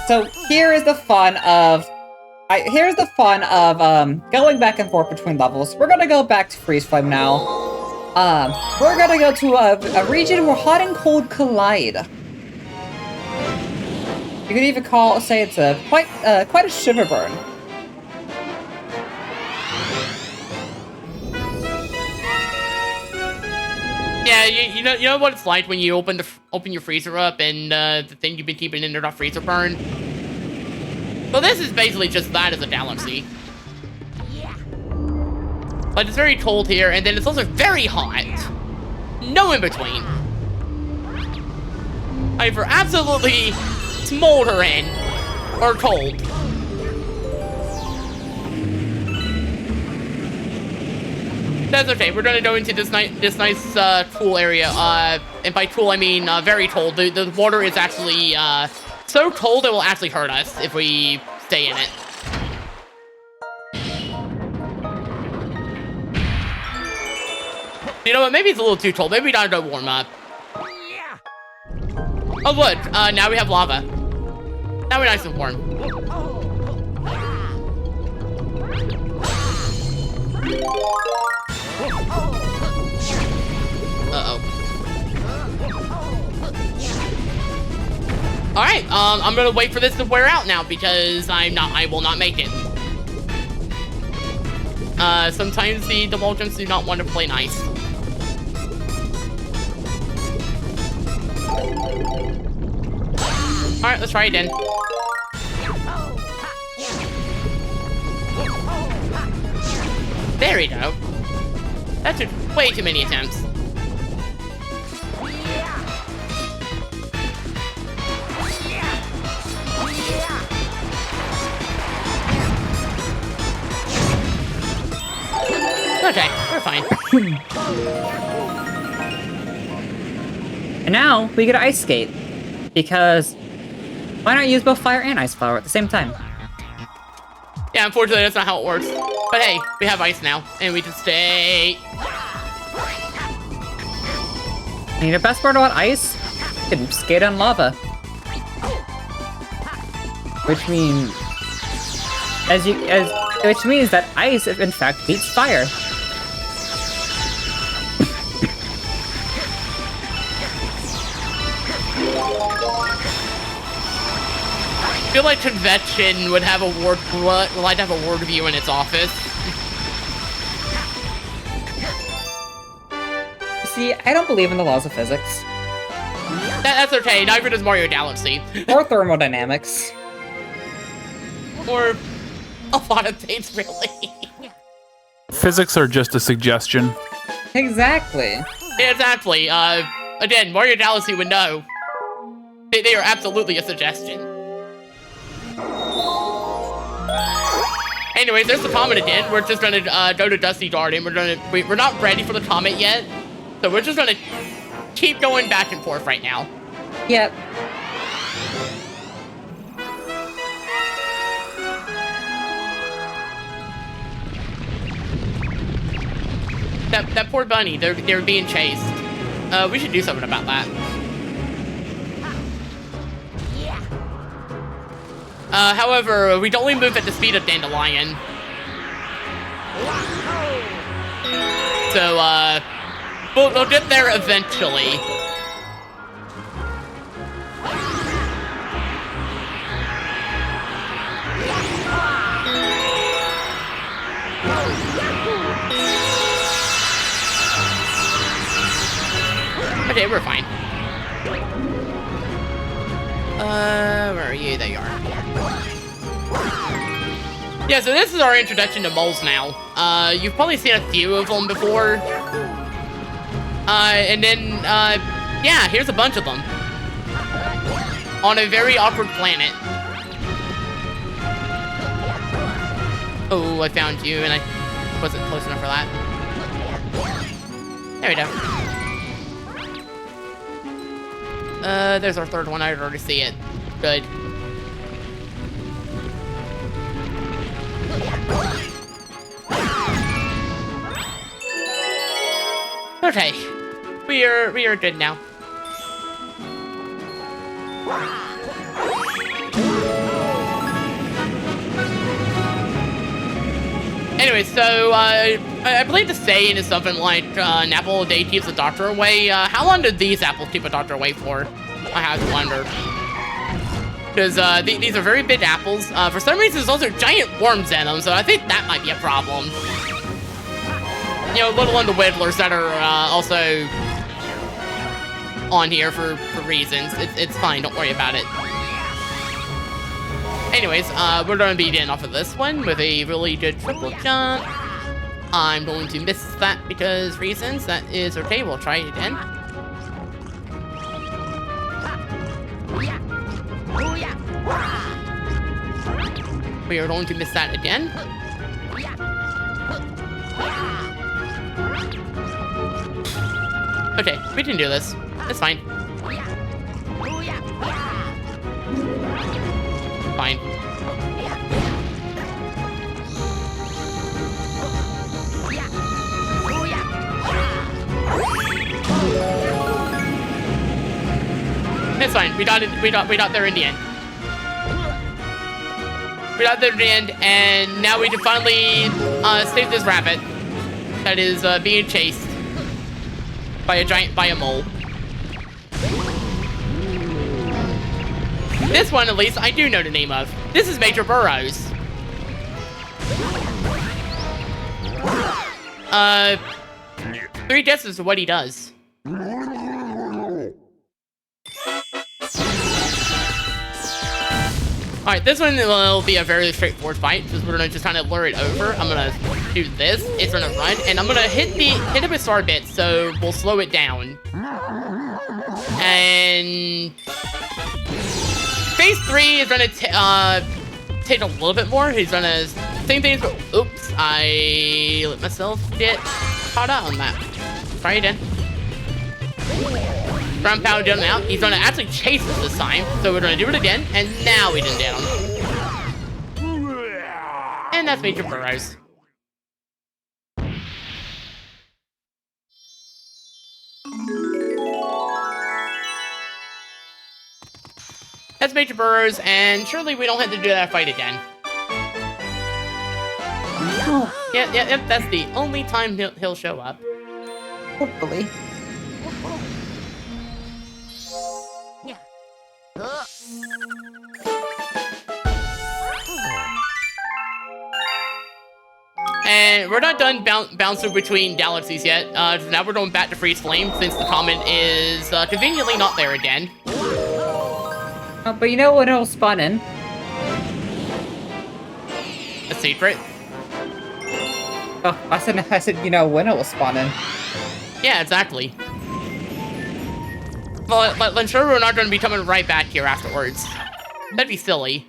S4: So here is the fun of going back and forth between levels. We're gonna go back to Freeze Flame now. We're gonna go to a region where hot and cold collide. You could even say it's a quite a shiver burn.
S2: Yeah, you know what it's like when you open your freezer up and the thing you've been keeping in there got freezer burn. Well, this is basically just that as a galaxy. But it's very cold here, and then it's also very hot. No in between. Either absolutely smoldering or cold. That's okay. We're gonna go into this nice cool area. And by cool I mean very cold. The water is actually so cold it will actually hurt us if we stay in it. You know what? Maybe it's a little too cold. Maybe we gotta go warm up. Oh look! Now we have lava. Now we're nice and warm. Alright, I'm gonna wait for this to wear out now because I will not make it. Sometimes the Divulgents do not want to play nice. Alright, let's try again. There we go. That took way too many attempts. Okay, we're fine.
S4: And now we get ice skate. Because why not use both fire and ice flower at the same time?
S2: Yeah, unfortunately, that's not how it works. But hey, we have ice now, and we just stay.
S4: And the best part about ice, you can skate on lava. Which means, which means that ice, in fact, beats fire.
S2: I feel like convention would have a ward, like to have a ward view in its office.
S4: See, I don't believe in the laws of physics.
S2: That's okay, neither does Mario Galaxy.
S4: Or thermodynamics.
S2: Or a lot of things, really.
S1: Physics are just a suggestion.
S4: Exactly.
S2: Exactly. Again, Mario Galaxy would know. They are absolutely a suggestion. Anyways, there's the comet again. We're just gonna go to Dusty Garden. We're not ready for the comet yet, so we're just gonna keep going back and forth right now.
S4: Yep.
S2: That poor bunny. They're being chased. We should do something about that. However, we don't only move at the speed of Dandelion. So, we'll get there eventually. Okay, we're fine. Where are you? There you are. Yeah, so this is our introduction to moles now. You've probably seen a few of them before. And then, yeah, here's a bunch of them. On a very awkward planet. Oh, I found you, and I wasn't close enough for that. There we go. There's our third one. I already see it. Good. Okay. We are good now. Anyway, so, I believe the saying is something like, an apple a day keeps the doctor away. How long did these apples keep a doctor away for? I have to wonder. Because, these are very big apples. For some reason, there's also giant worms in them, so I think that might be a problem. You know, little on the Whittlers that are, also on here for reasons. It's fine, don't worry about it. Anyways, we're gonna be getting off of this one with a really good triple jump. I'm going to miss that because reasons. That is okay, we'll try it again. We are going to miss that again. Okay, we can do this. It's fine. Fine. It's fine. We got it. We got there in the end. We got there in the end, and now we can finally save this rabbit that is being chased by a mole. This one, at least, I do know the name of. This is Major Burrows. 3 deaths is what he does. Alright, this one will be a very straightforward fight, because we're gonna just kind of lure it over. I'm gonna do this, it's gonna run, and I'm gonna hit it with star bit, so we'll slow it down. And phase 3 is gonna take a little bit more. He's gonna same thing. Oops, I let myself get caught out on that. Try again. Ground pound down out. He's gonna actually chase us this time, so we're gonna do it again, and now we didn't down. And that's Major Burrows. That's Major Burrows, and surely we don't have to do that fight again. Yep, that's the only time he'll show up.
S4: Hopefully.
S2: And we're not done bouncing between galaxies yet. Now we're going back to Freeze Flame, since the comet is conveniently not there again.
S4: But you know when it'll spawn in?
S2: A secret.
S4: Oh, I said, you know when it will spawn in.
S2: Yeah, exactly. But I'm sure we're not going to be coming right back here afterwards. That'd be silly.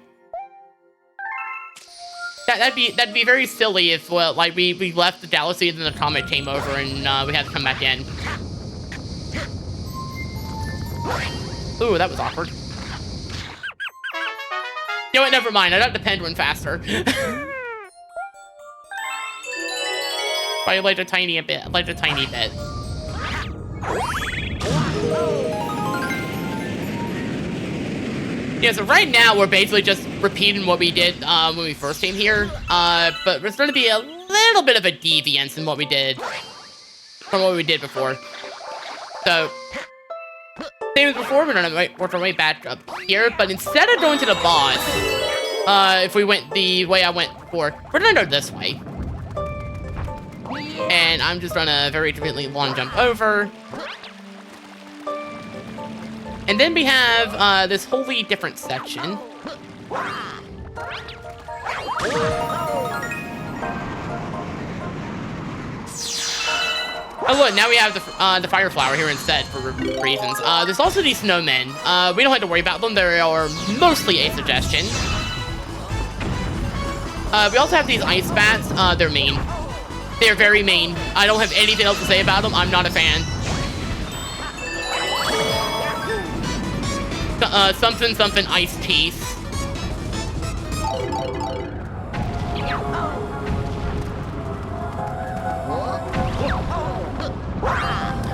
S2: That'd be very silly if, well, like, we left the galaxy and then the comet came over and we had to come back in. Ooh, that was awkward. You know what, never mind. I got the penguin faster. Probably like a tiny bit. Yeah, so right now we're basically just repeating what we did when we first came here. But there's going to be a little bit of a deviance in what we did from what we did before. So, same as before, we're gonna work our way back up here, but instead of going to the boss, if we went the way I went before, we're gonna go this way. And I'm just gonna very gently long jump over. And then we have this wholly different section. Oh look, now we have the fire flower here instead for reasons. There's also these snowmen. We don't have to worry about them. They are mostly a suggestion. We also have these ice bats. They're mean. They're very mean. I don't have anything else to say about them. I'm not a fan. Something ice teeth.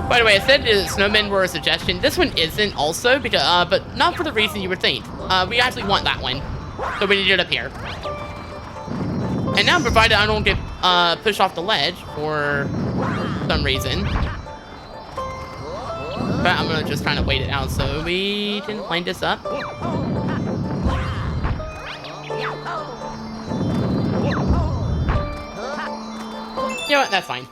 S2: By the way, I said the snowmen were a suggestion. This one isn't also, because, but not for the reason you would think. We actually want that one. So we need it up here. And now, provided I don't get pushed off the ledge for some reason. But I'm gonna just kind of wait it out so we can line this up. You know what? That's fine.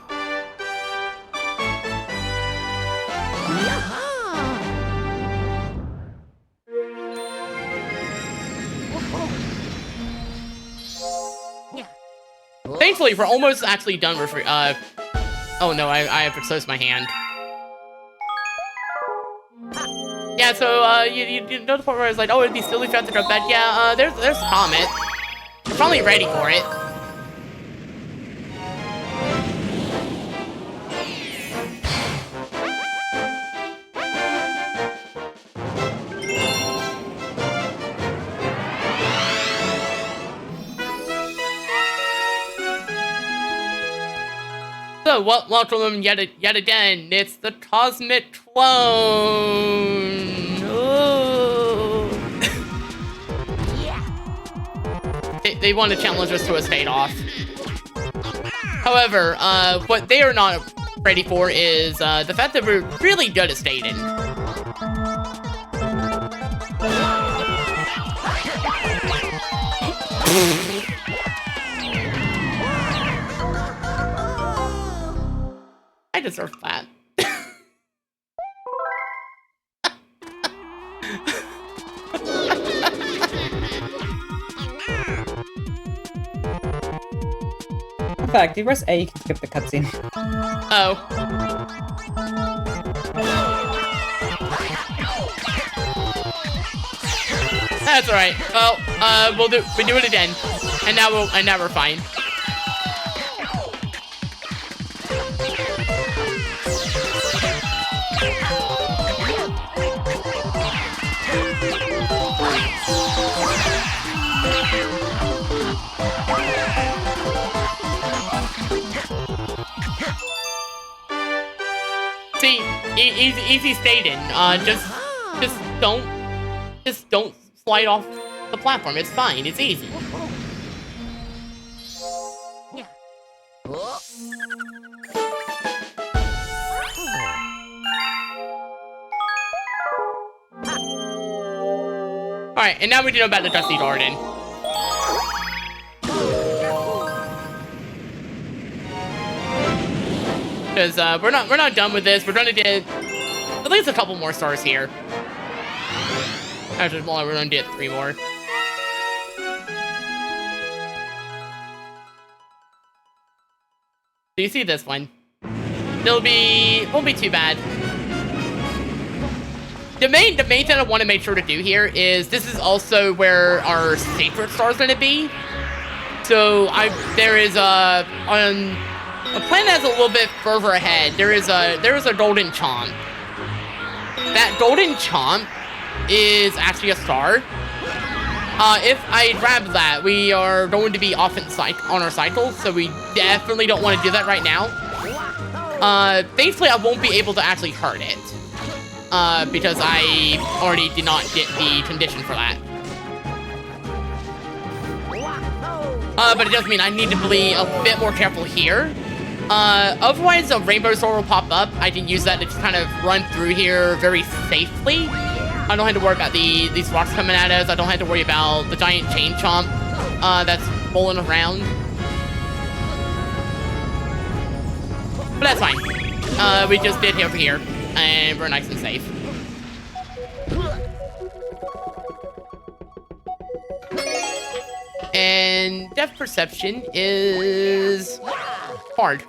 S2: Thankfully, we're almost actually done with, oh no, I have to close my hand. Yeah, so, you know the part where I was like, oh, it'd be silly if you have to go to bed? Yeah, there's a comet. We're probably ready for it. So, welcome yet again. It's the Cosmic Clone. Ooh. They want to challenge us to a state-off. However, what they are not ready for is the fact that we're really good at stating. deserve that.
S4: In fact, if you press A, you can skip the cutscene.
S2: Oh. That's alright. Well, we do it again. And now we're fine. See, easy stated. Just don't slide off the platform. It's fine. It's easy. All right, and now we know about the Dusty Garden. Because we're not done with this. We're gonna get at least a couple more stars here. Actually, well, we're gonna get 3 more. Do you see this one? Won't be too bad. The main thing I want to make sure to do here is this is also where our sacred star is going to be. So there is a plan that's a little bit further ahead. There is a golden chomp. That golden chomp is actually a star. If I grab that, we are going to be off on our cycle, so we definitely don't want to do that right now. Thankfully, I won't be able to actually hurt it. Because I already did not get the condition for that. But it does mean I need to be a bit more careful here. Otherwise, a rainbow sword will pop up. I can use that to just kind of run through here very safely. I don't have to worry about these rocks coming at us. I don't have to worry about the giant chain chomp that's rolling around. But that's fine. We just did over here. And we're nice and safe. And depth perception is hard.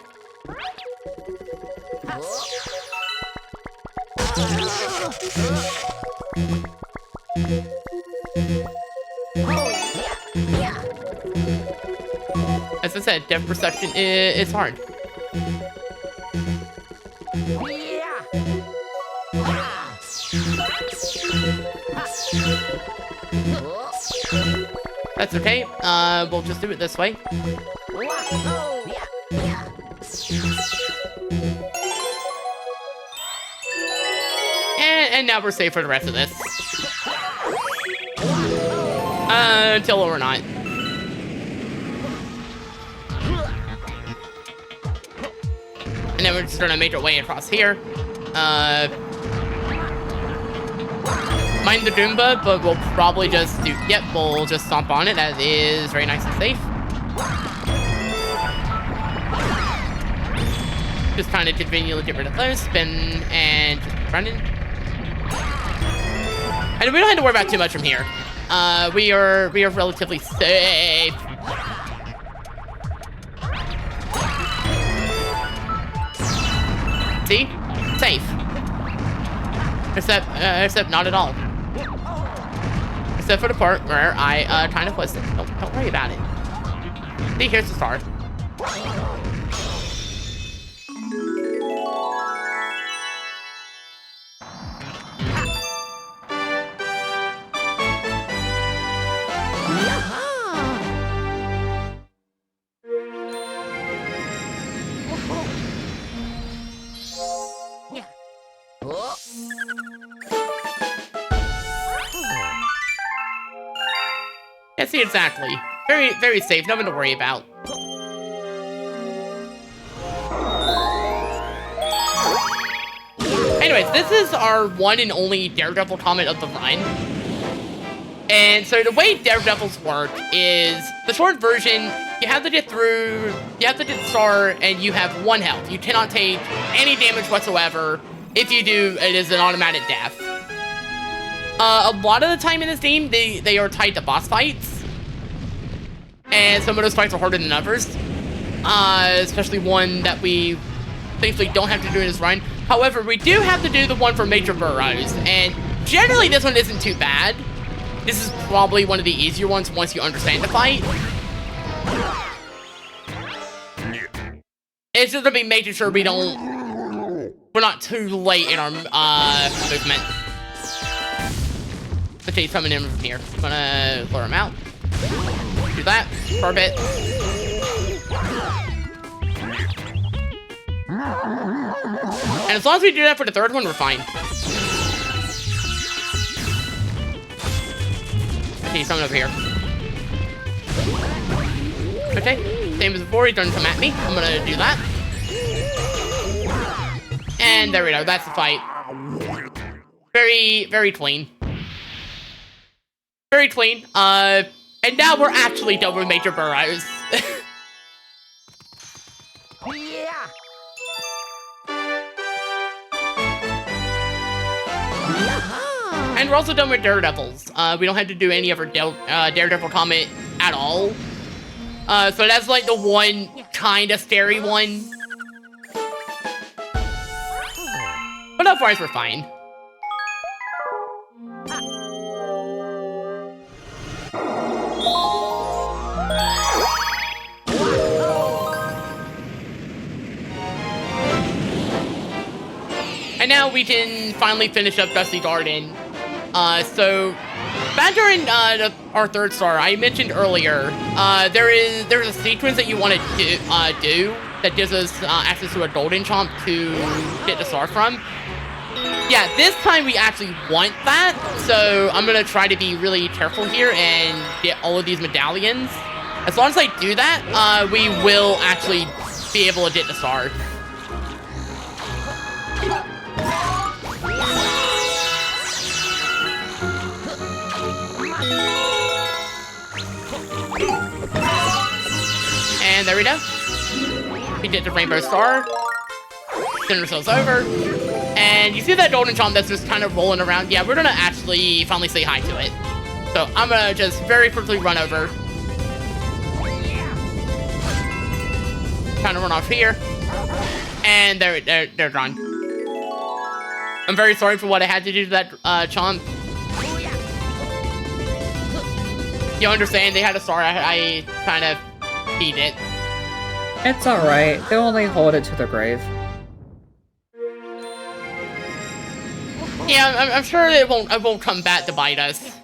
S2: As I said, depth perception is hard. That's okay. We'll just do it this way. And now we're safe for the rest of this. Until we're not. And then we're just gonna make our way across here. Mind the Goomba, but we'll probably just do, yep, we'll just stomp on it. That is very nice and safe. Just kind of conveniently get rid of those, spin, and just keep running. And we don't have to worry about too much from here. We are relatively safe. See? Safe. Except not at all. Except for the part where I kind of was it. Don't worry about it. See, here's the star. Yeah, see, exactly. Very, very safe. Nothing to worry about. Anyways, this is our one and only Daredevil comment of the run. And so the way Daredevils work is the short version you have to get through, you have to get the star, and you have 1 health. You cannot take any damage whatsoever. If you do, it is an automatic death. A lot of the time in this game, they are tied to boss fights. And some of those fights are harder than others. Especially one that we thankfully don't have to do in this run. However, we do have to do the one for Major Burrows. And generally, this one isn't too bad. This is probably one of the easier ones once you understand the fight. It's just gonna be making sure we're not too late in our movement. Okay, summon him from here. I'm gonna lure him out. Do that. Perfect. And as long as we do that for the 3rd one, we're fine. Okay, summon over here. Okay, same as before, he doesn't come at me. I'm gonna do that. And there we go, that's the fight. Very, very clean. Very clean. And now we're actually done with Major Burrows.
S3: Yeah.
S2: And we're also done with Daredevils. We don't have to do any of our Daredevil combat at all. So that's like the one kind of scary one. But otherwise, we're fine. And now we can finally finish up Dusty Garden. So back during our 3rd star, I mentioned earlier, there's a sequence that you want to do that gives us access to a golden chomp to get the star from. Yeah, this time we actually want that, so I'm gonna try to be really careful here and get all of these medallions. As long as I do that, we will actually be able to get the star. And there we go. We get the rainbow star. Send ourselves over. And you see that golden chomp that's just kind of rolling around? Yeah, we're gonna actually finally say hi to it. So I'm gonna just very quickly run over. Kind of run off here. And they're gone. I'm very sorry for what I had to do to that chomp. You understand, they had a star, I kind of beat it.
S4: It's alright. They'll only hold it to their grave.
S2: Yeah, I'm sure it won't come back to bite us.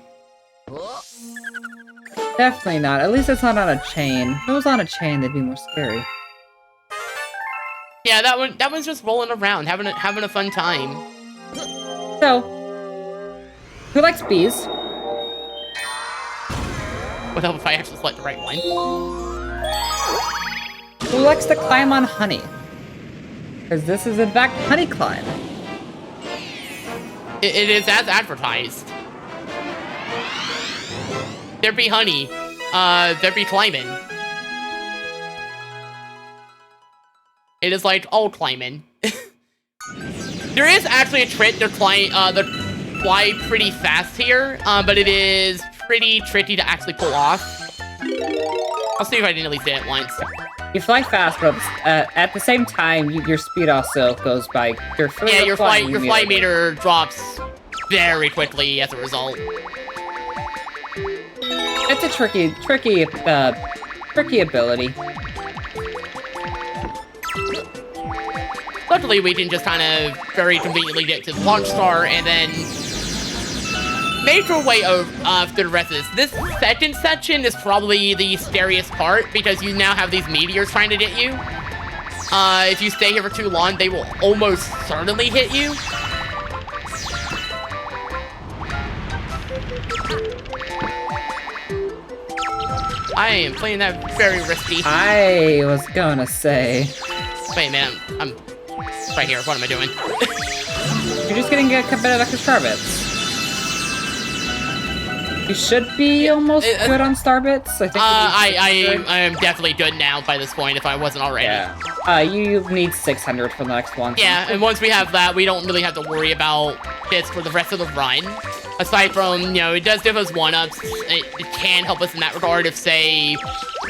S4: Definitely not. At least it's not on a chain. If it was on a chain, they'd be more scary.
S2: Yeah, that one's just rolling around, having a fun time.
S4: So, who likes bees?
S2: What if I actually select the right one?
S4: Who likes to climb on honey? Because this is in fact honey climb.
S2: It is as advertised. There be honey. There be climbing. It is like all climbing. There is actually a trick to fly pretty fast here, but it is pretty tricky to actually pull off. I'll see if I can at least hit it once.
S4: You fly fast, but at the same time, your speed also goes by. Your
S2: flight meter drops very quickly as a result.
S4: It's a tricky ability.
S2: Luckily, we can just kind of very conveniently get to the launch star and then make our way over through the rest of this. This second section is probably the scariest part because you now have these meteors trying to get you. If you stay here for too long, they will almost certainly hit you. I am playing that very risky.
S4: I was gonna say.
S2: Wait a minute, I'm right here. What am I doing?
S4: You're just getting a bit of extra star bits. You should be almost good on star bits. I think.
S2: I am definitely good now by this point if I wasn't already.
S4: Yeah. You need 600 for the next one.
S2: Yeah, and once we have that, we don't really have to worry about bits for the rest of the run. Aside from, you know, it does give us 1-ups. It can help us in that regard if, say,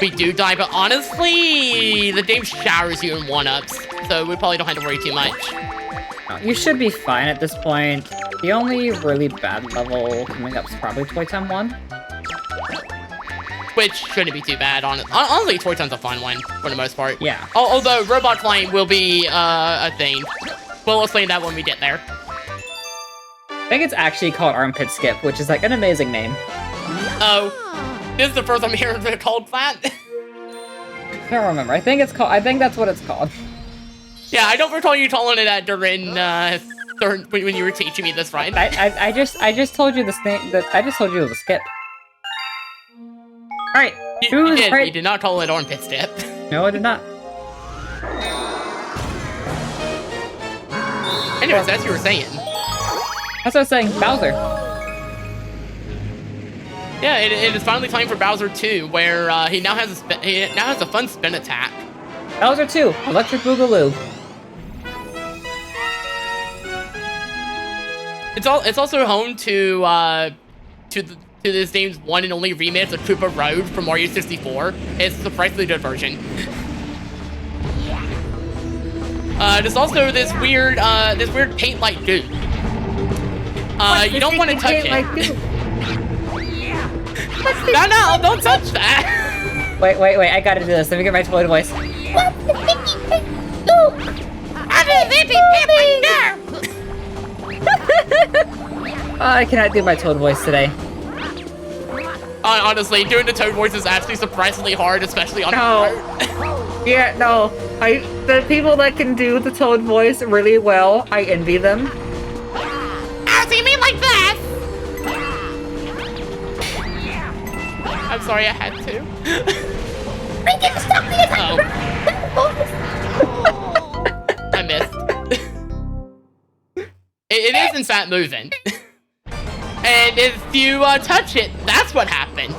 S2: we do die. But honestly, the game showers you in 1-ups, so we probably don't have to worry too much.
S4: You should be fine at this point. The only really bad level coming up is probably Toy Time 1.
S2: Which shouldn't be too bad. Honestly, Toy Time's a fun one, for the most part.
S4: Yeah.
S2: Although, robot flying will be a thing. We'll explain that when we get there.
S4: I think it's actually called Armpit Skip, which is like an amazing name.
S2: Oh. This is the first I'm hearing it called that.
S4: I don't remember. I think that's what it's called.
S2: Yeah, I don't recall you calling it that during when you were teaching me this, right?
S4: I just told you this thing. I just told you it was a skip. All right.
S2: You did. You did not call it Armpit Step.
S4: No, I did not.
S2: Anyways, as you were saying.
S4: That's what I was saying. Bowser.
S2: Yeah, it is finally time for Bowser 2, where he now has a fun spin attack.
S4: Bowser 2, Electric Boogaloo.
S2: It's also home to this game's one and only remix of Koopa Road from Mario 64. It's a surprisingly good version. There's also this weird paint like goo. You don't want to touch it. No, don't touch that.
S4: Wait, I gotta do this. Let me get my toy voice. I cannot do my Toad voice today.
S2: Honestly, doing the Toad voice is actually surprisingly hard, especially on
S4: Yeah, no. The people that can do the Toad voice really well, I envy them.
S2: Oh, so you mean like that? I'm sorry, I had to. Oh. I missed. It is, in fact, moving. And if you touch it, that's what happens.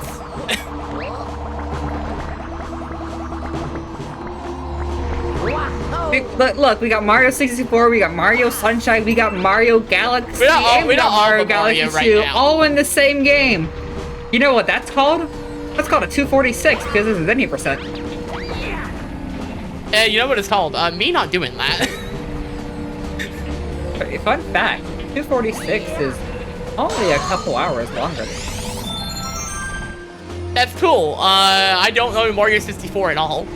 S4: Look, we got Mario 64, we got Mario Sunshine, we got Mario Galaxy, we got Mario Galaxy 2, all in the same game. You know what that's called? That's called a 246, because this is any percent.
S2: You know what it's called? Me not doing that.
S4: Fun fact, 246 is only a couple hours longer.
S2: That's cool. I don't know Mario 64 at all.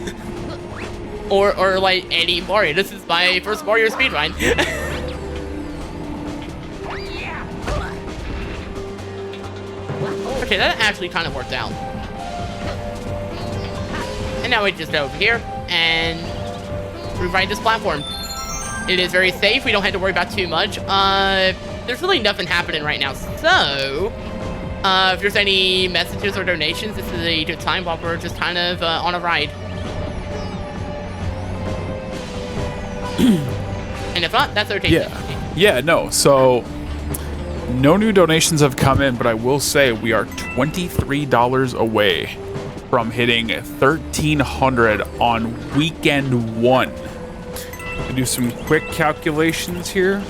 S2: or like any Mario. This is my first Mario speedrun. Okay, that actually kind of worked out. And now we just go over here and rewrite this platform. It is very safe. We don't have to worry about too much. There's really nothing happening right now. So, if there's any messages or donations, this is a good time while we're just kind of on a ride. And if not, that's okay.
S1: Yeah, no. So, no new donations have come in, but I will say we are $23 away from hitting 1,300 on weekend 1. To do some quick calculations here.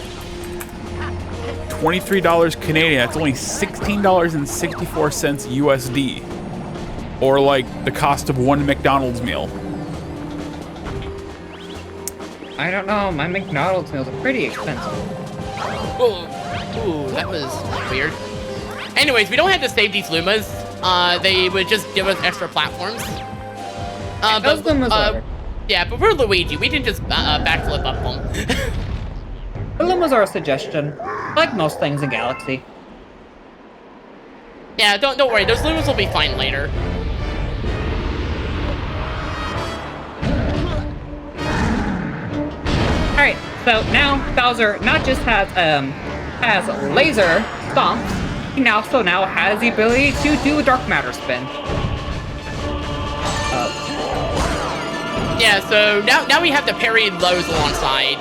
S1: $23 Canadian, that's only $16.64 USD. Or like the cost of one McDonald's meal.
S4: I don't know, my McDonald's meals are pretty expensive.
S2: Ooh, that was weird. Anyways, we don't have to save these Lumas. They would just give us extra platforms.
S4: Those Lumas are.
S2: Yeah, but we're Luigi. We can just backflip up them.
S4: The Lumas are a suggestion, like most things in Galaxy.
S2: Yeah, don't worry. Those Lumas will be fine later.
S4: All right, so now Bowser not just has laser stomps, he also now has the ability to do a dark matter spin.
S2: Yeah, so now we have to parry those alongside.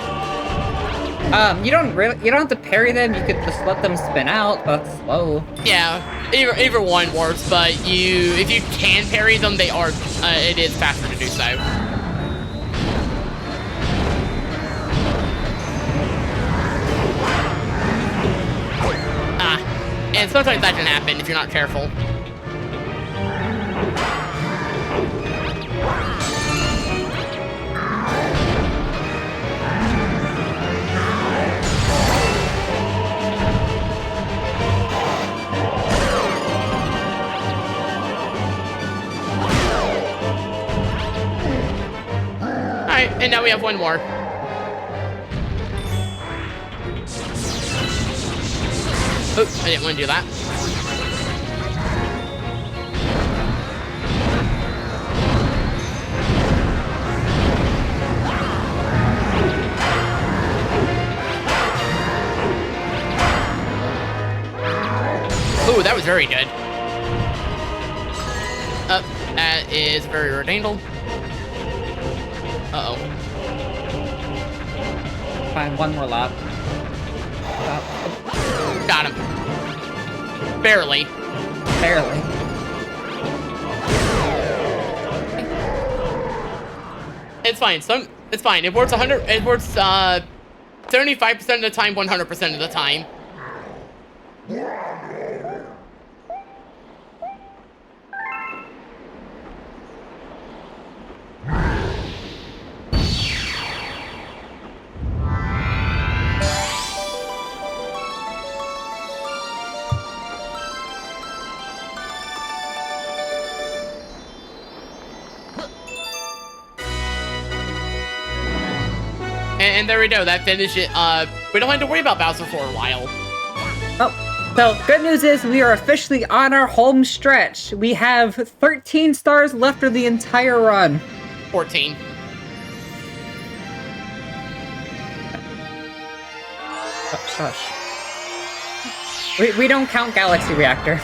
S4: You don't have to parry them. You could just let them spin out. That's slow.
S2: Yeah, either one works, but if you can parry them, it is faster to do so. And sometimes that can happen if you're not careful. Alright, and now we have one more. Oops, I didn't want to do that. Ooh, that was very good. That is very ordained. Uh-oh.
S4: Fine, one more lap.
S2: Got him. Barely.
S4: Barely.
S2: It's fine. It's fine. It works 75% of the time, 100% of the time. And there we go. That finished it. We don't have to worry about Bowser for a while.
S4: Oh, so good news is we are officially on our home stretch. We have 13 stars left of the entire run.
S2: 14.
S4: Shush. We don't count Galaxy Reactor.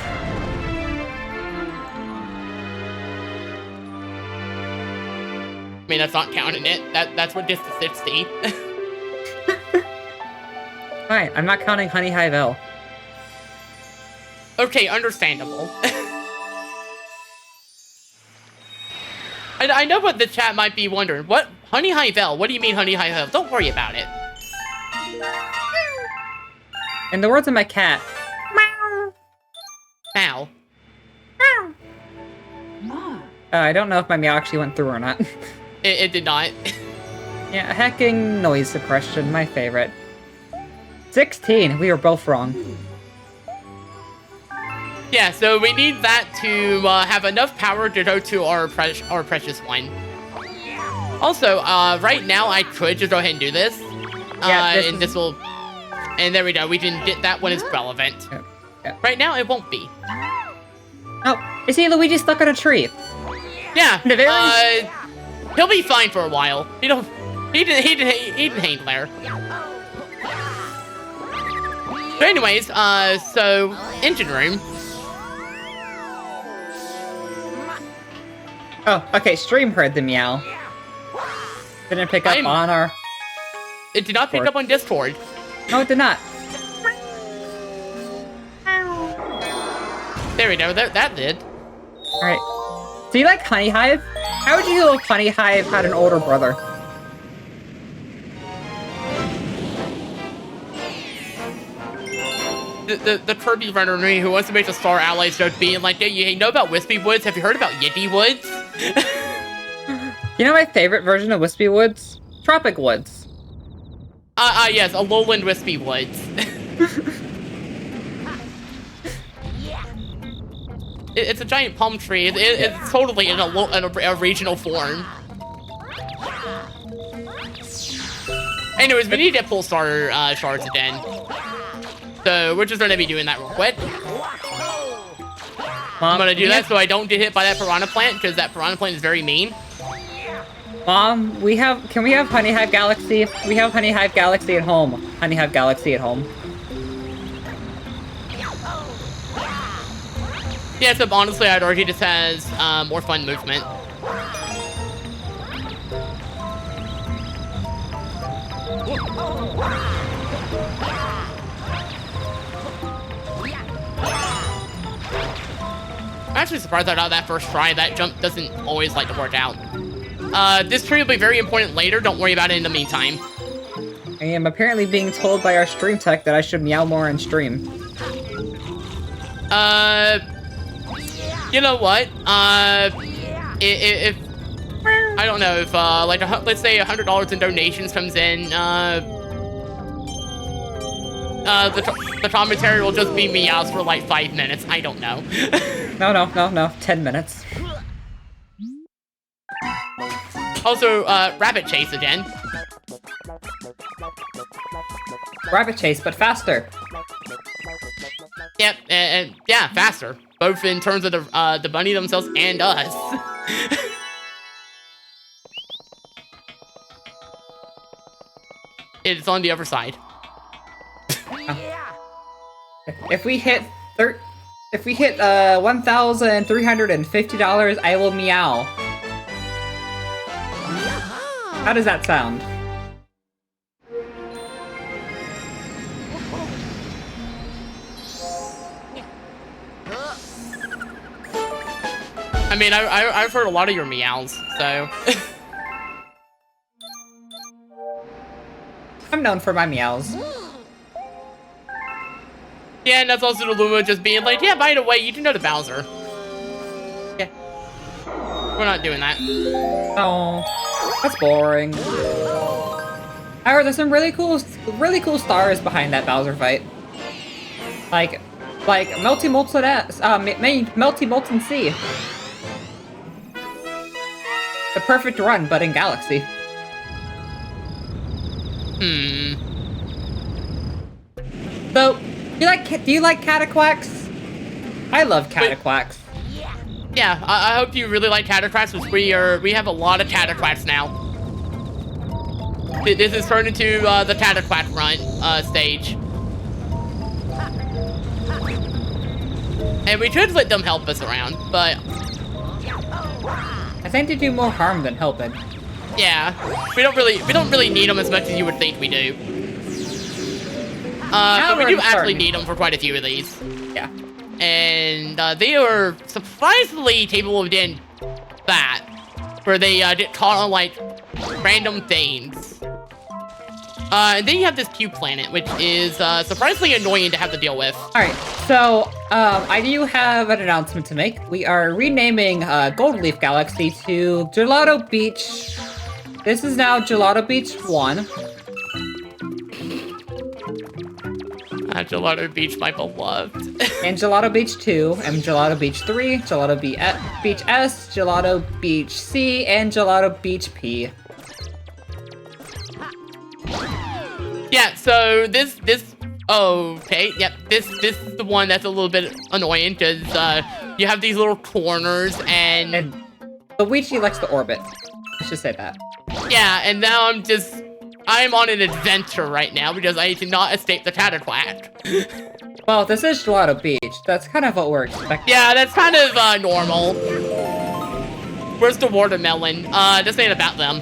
S2: I mean, that's not counting it. That's what gets to 60.
S4: Fine, I'm not counting Honey Hive L.
S2: Okay, understandable. I know what the chat might be wondering. What? Honey Hive L? What do you mean Honey Hive L? Don't worry about it.
S4: In the words of my cat, meow.
S2: Ow.
S4: I don't know if my meow actually went through or not.
S2: It did not.
S4: Yeah, hacking noise suppression, my favorite. 16, we were both wrong.
S2: Yeah, so we need that to have enough power to go to our precious one. Also, right now I could just go ahead and do this. And this will... And there we go, we can get that when it's relevant.
S4: Yeah.
S2: Right now, it won't be.
S4: Oh, you see Luigi stuck on a tree.
S2: Yeah,
S4: The
S2: he'll be fine for a while. He didn't hang there. So anyways, so engine room.
S4: Oh, okay, stream heard the meow. Didn't pick up on our...
S2: It did not pick up on Discord.
S4: No, it did not.
S2: There we go, that did.
S4: Alright. So you like Honey Hive? How would you feel if Honey Hive had an older brother?
S2: The Kirby runner who wants to make the Star Allies joke being like, hey, you know about Wispy Woods? Have you heard about Yiddy Woods?
S4: You know my favorite version of Wispy Woods? Tropic Woods.
S2: Yes, a lowland Wispy Woods. It's a giant palm tree. It's totally in a regional form. Anyways, we need to get full star shards again. So we're just gonna be doing that real quick. I'm gonna do that so I don't get hit by that piranha plant, because that piranha plant is very mean.
S4: Mom, can we have Honey Hive Galaxy? We have Honey Hive Galaxy at home. Honey Hive Galaxy at home.
S2: Yeah, so honestly, I'd argue this has more fun movement. actually surprised that out of that first try, that jump doesn't always like to work out. This tree will be very important later. Don't worry about it in the meantime.
S4: I am apparently being told by our stream tech that I should meow more in stream.
S2: You know what? If I don't know if like let's say $100 in donations comes in, the commentary will just be meows for like 5 minutes. I don't know.
S4: No. 10 minutes.
S2: Also, rabbit chase again.
S4: Rabbit chase, but faster.
S2: Yep, and yeah, faster. Both in terms of the bunny themselves and us. It's on the other side.
S4: If we hit $1,350, I will meow. How does that sound?
S2: I mean, I've heard a lot of your meows, so.
S4: I'm known for my meows.
S2: Yeah, and that's also the Luma just being like, yeah, by the way, you do know the Bowser. Yeah. We're not doing that.
S4: Oh, that's boring. However, there's some really cool stars behind that Bowser fight. Like Melty Molten Sea. The perfect run, but in Galaxy. So, do you like Cataquacks? I love Cataquacks.
S2: Yeah, I hope you really like Cataquacks, because we have a lot of Cataquacks now. This is turned into the Cataquack run stage. And we could let them help us around, but
S4: I think they do more harm than helping.
S2: yeah, we don't really need them as much as you would think we do. But we do actually need them for quite a few of these.
S4: Yeah.
S2: And they are surprisingly capable of doing that, where they get caught on like random things. And then you have this Q planet, which is surprisingly annoying to have to deal with.
S4: Alright, so I do have an announcement to make. We are renaming Gold Leaf Galaxy to Gelato Beach. This is now Gelato Beach 1.
S2: Gelato Beach, my beloved.
S4: And Gelato Beach 2, and Gelato Beach 3, Gelato Beach S, Gelato Beach C, and Gelato Beach P.
S2: Yeah, so this okay, yep, this is the one that's a little bit annoying, because you have these little corners, and
S4: Luigi likes to orbit. Let's just say that.
S2: Yeah, and now I'm on an adventure right now, because I cannot escape the Cataquack.
S4: Well, this is Gelato Beach. That's kind of what we're expecting.
S2: Yeah, that's kind of normal. Where's the watermelon? This ain't about them.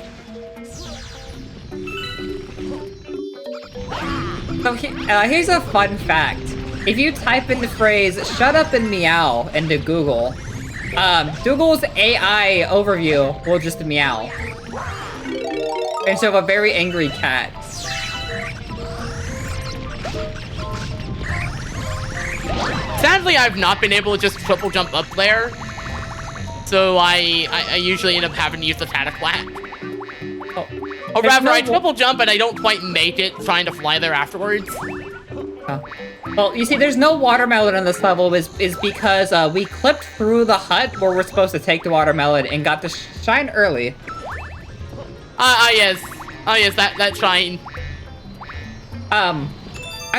S4: So here's a fun fact. If you type in the phrase "shut up and meow" into Google, Google's AI overview will just meow. And so a very angry cat.
S2: Sadly, I've not been able to just triple jump up there. So I usually end up having to use the Cataquack. Or rather, I triple jump and I don't quite make it trying to fly there afterwards.
S4: Well, you see, there's no watermelon on this level is because we clipped through the hut where we're supposed to take the watermelon and got to shine early.
S2: Yes. Oh, yes, that shine.
S4: I'm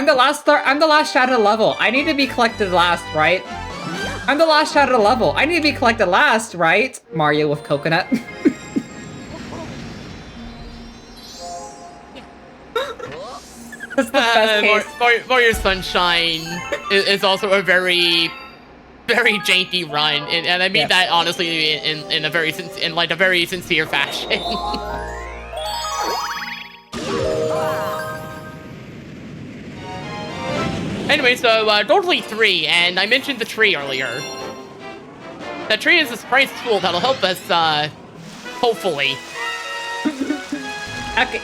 S4: the last shadow level. I need to be collected last, right? I'm the last shadow level. I need to be collected last, right? Mario with coconut. That's the best case.
S2: Mario Sunshine is also a very, very janky run, and I mean that honestly in a very sincere fashion. Anyway, so Gold Leaf 3, and I mentioned the tree earlier. That tree is a surprise tool that'll help us, hopefully.
S4: Okay.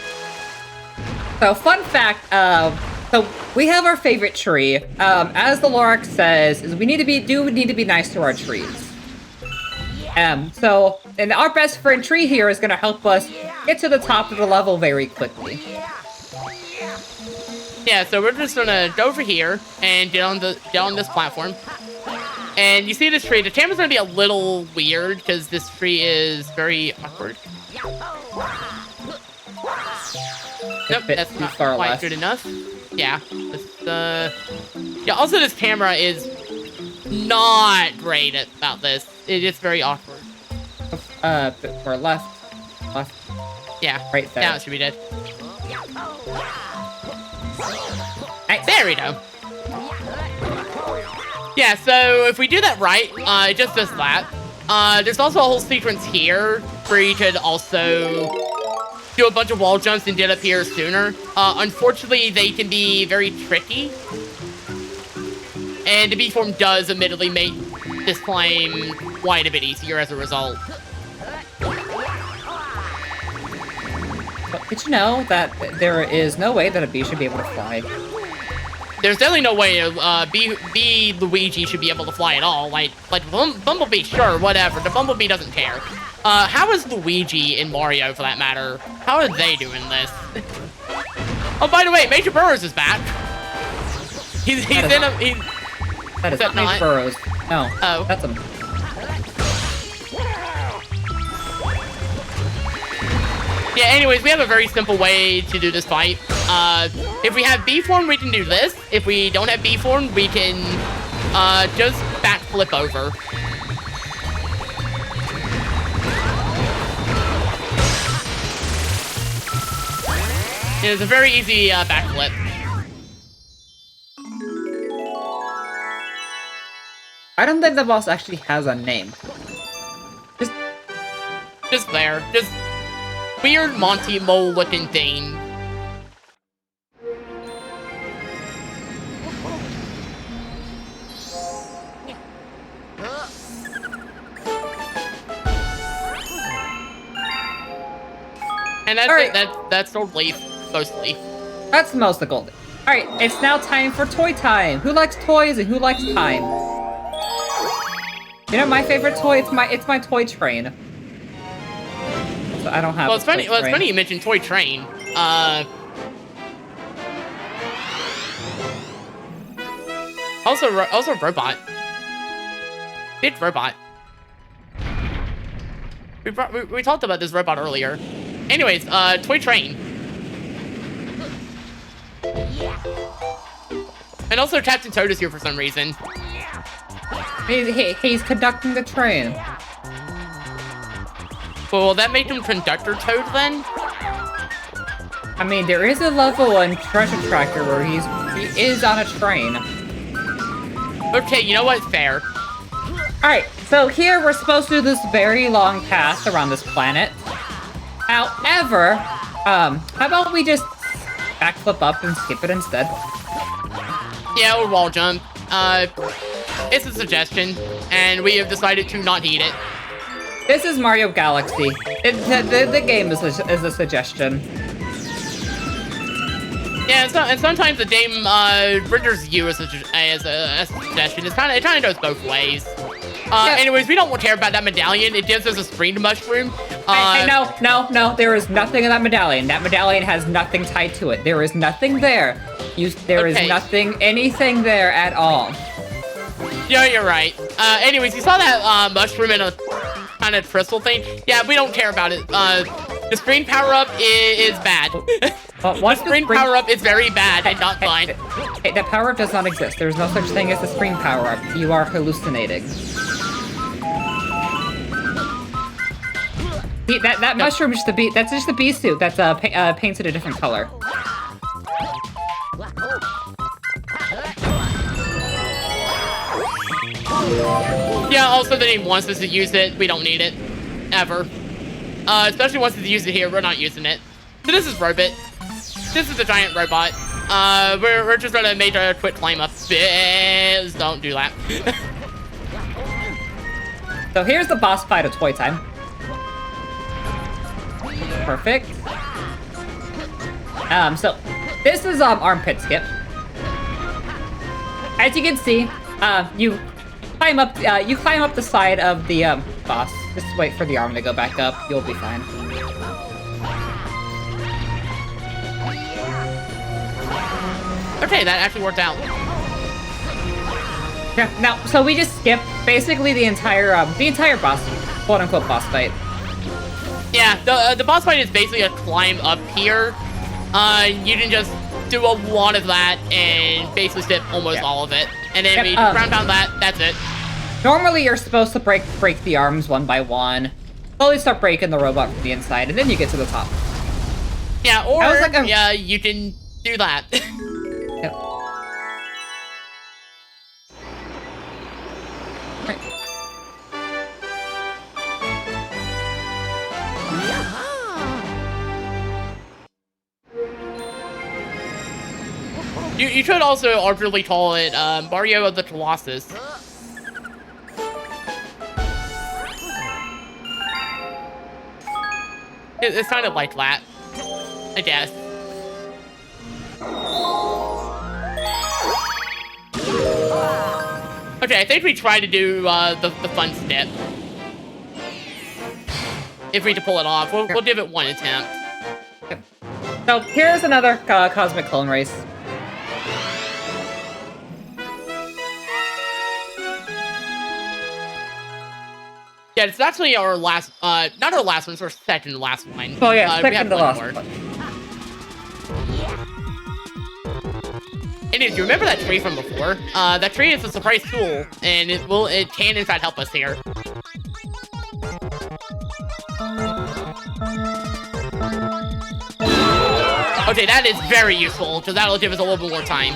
S4: So, fun fact, so we have our favorite tree. As the Lorax says, is we need to be nice to our trees. And our best friend tree here is gonna help us get to the top of the level very quickly.
S2: Yeah, so we're just gonna go over here and get on this platform. And you see this tree. The camera's gonna be a little weird because this tree is very awkward. Nope, that's not quite good enough. Yeah. Yeah, also this camera is not great about this. It is very awkward.
S4: Bit for left.
S2: Yeah.
S4: Right there.
S2: Now it should be dead.
S4: Nice.
S2: There we go. Yeah, so if we do that right, it just does that. There's also a whole sequence here where you could also do a bunch of wall jumps and get up here sooner. Unfortunately, they can be very tricky. And the B-form does admittedly make this climb quite a bit easier as a result.
S4: But did you know that there is no way that a bee should be able to fly?
S2: There's definitely no way B Luigi should be able to fly at all. Like Bumblebee, sure, whatever. The Bumblebee doesn't care. How is Luigi and Mario, for that matter? How are they doing this? Oh, by the way, Major Burrows is back.
S4: That is not Major Burrows. No.
S2: Oh.
S4: That's him.
S2: Yeah, anyways, we have a very simple way to do this fight. If we have B-form, we can do this. If we don't have B-form, we can just backflip over. It's a very easy backflip.
S4: I don't think the boss actually has a name.
S2: Just there. Just weird Monty Mole looking thing. And that's
S4: right.
S2: it. That's the leaf, mostly.
S4: That's most of the gold. Alright, it's now time for toy time. Who likes toys and who likes time? You know my favorite toy? It's my toy train. So I don't have.
S2: Well, it's funny. Well, it's funny you mentioned toy train. Also robot. Big robot. We talked about this robot earlier. Anyways, toy train. And also Captain Toad is here for some reason.
S4: He's conducting the train.
S2: Well, will that make him Conductor Toad then?
S4: I mean, there is a level in Treasure Tracker where he is on a train.
S2: Okay, you know what? Fair.
S4: Alright, so here we're supposed to do this very long path around this planet. However, how about we just backflip up and skip it instead?
S2: Yeah, or wall jump. It's a suggestion, and we have decided to not heed it.
S4: This is Mario Galaxy. The game is a suggestion.
S2: Yeah, and sometimes the game renders you as a suggestion. It kind of goes both ways.
S4: Yeah.
S2: Anyways, we don't care about that medallion. It gives us a screen mushroom.
S4: No. There is nothing in that medallion. That medallion has nothing tied to it. There is nothing there. There is anything there at all.
S2: Yeah, you're right. Anyways, you saw that mushroom in a kind of crystal thing. Yeah, we don't care about it. The screen power-up is bad.
S4: The
S2: screen power-up is very bad and not fine.
S4: That power-up does not exist. There is no such thing as the screen power-up. You are hallucinating. That mushroom is just the bee. That's just the bee suit. That's painted a different color.
S2: Yeah. Also, the game wants us to use it. We don't need it, ever. Especially once it's used it here, we're not using it. So this is Robot. This is a giant robot. We're just gonna make a quick climb up. Don't do that.
S4: So here's the boss fight of Toy Time. Perfect. So this is armpit skip. As you can see, you climb up the side of the boss. Just wait for the arm to go back up. You'll be fine.
S2: Okay, that actually worked out.
S4: Yeah. Now, so we just skip basically the entire boss, quote unquote boss fight.
S2: Yeah, the boss fight is basically a climb up here. You can just do a lot of that and basically skip almost all of it. And then we round down that, that's it.
S4: Normally you're supposed to break the arms one by one. Slowly start breaking the robot from the inside, and then you get to the top.
S2: Yeah, or
S4: like
S2: yeah, you can do that.
S4: Yep.
S2: You could also arguably call it Mario of the Colossus. It's kind of like that, I guess. Okay, I think we tried to do the fun step. If we can pull it off, we'll give it one attempt.
S4: So here's another cosmic clone race.
S2: Yeah, it's actually our last, not our last one, it's our second to last one.
S4: Oh yeah,
S2: we have
S4: second to
S2: one
S4: last
S2: more.
S4: one.
S2: And if you remember that tree from before, that tree is a surprise tool, and it can in fact help us here. Okay, that is very useful, because that'll give us a little bit more time.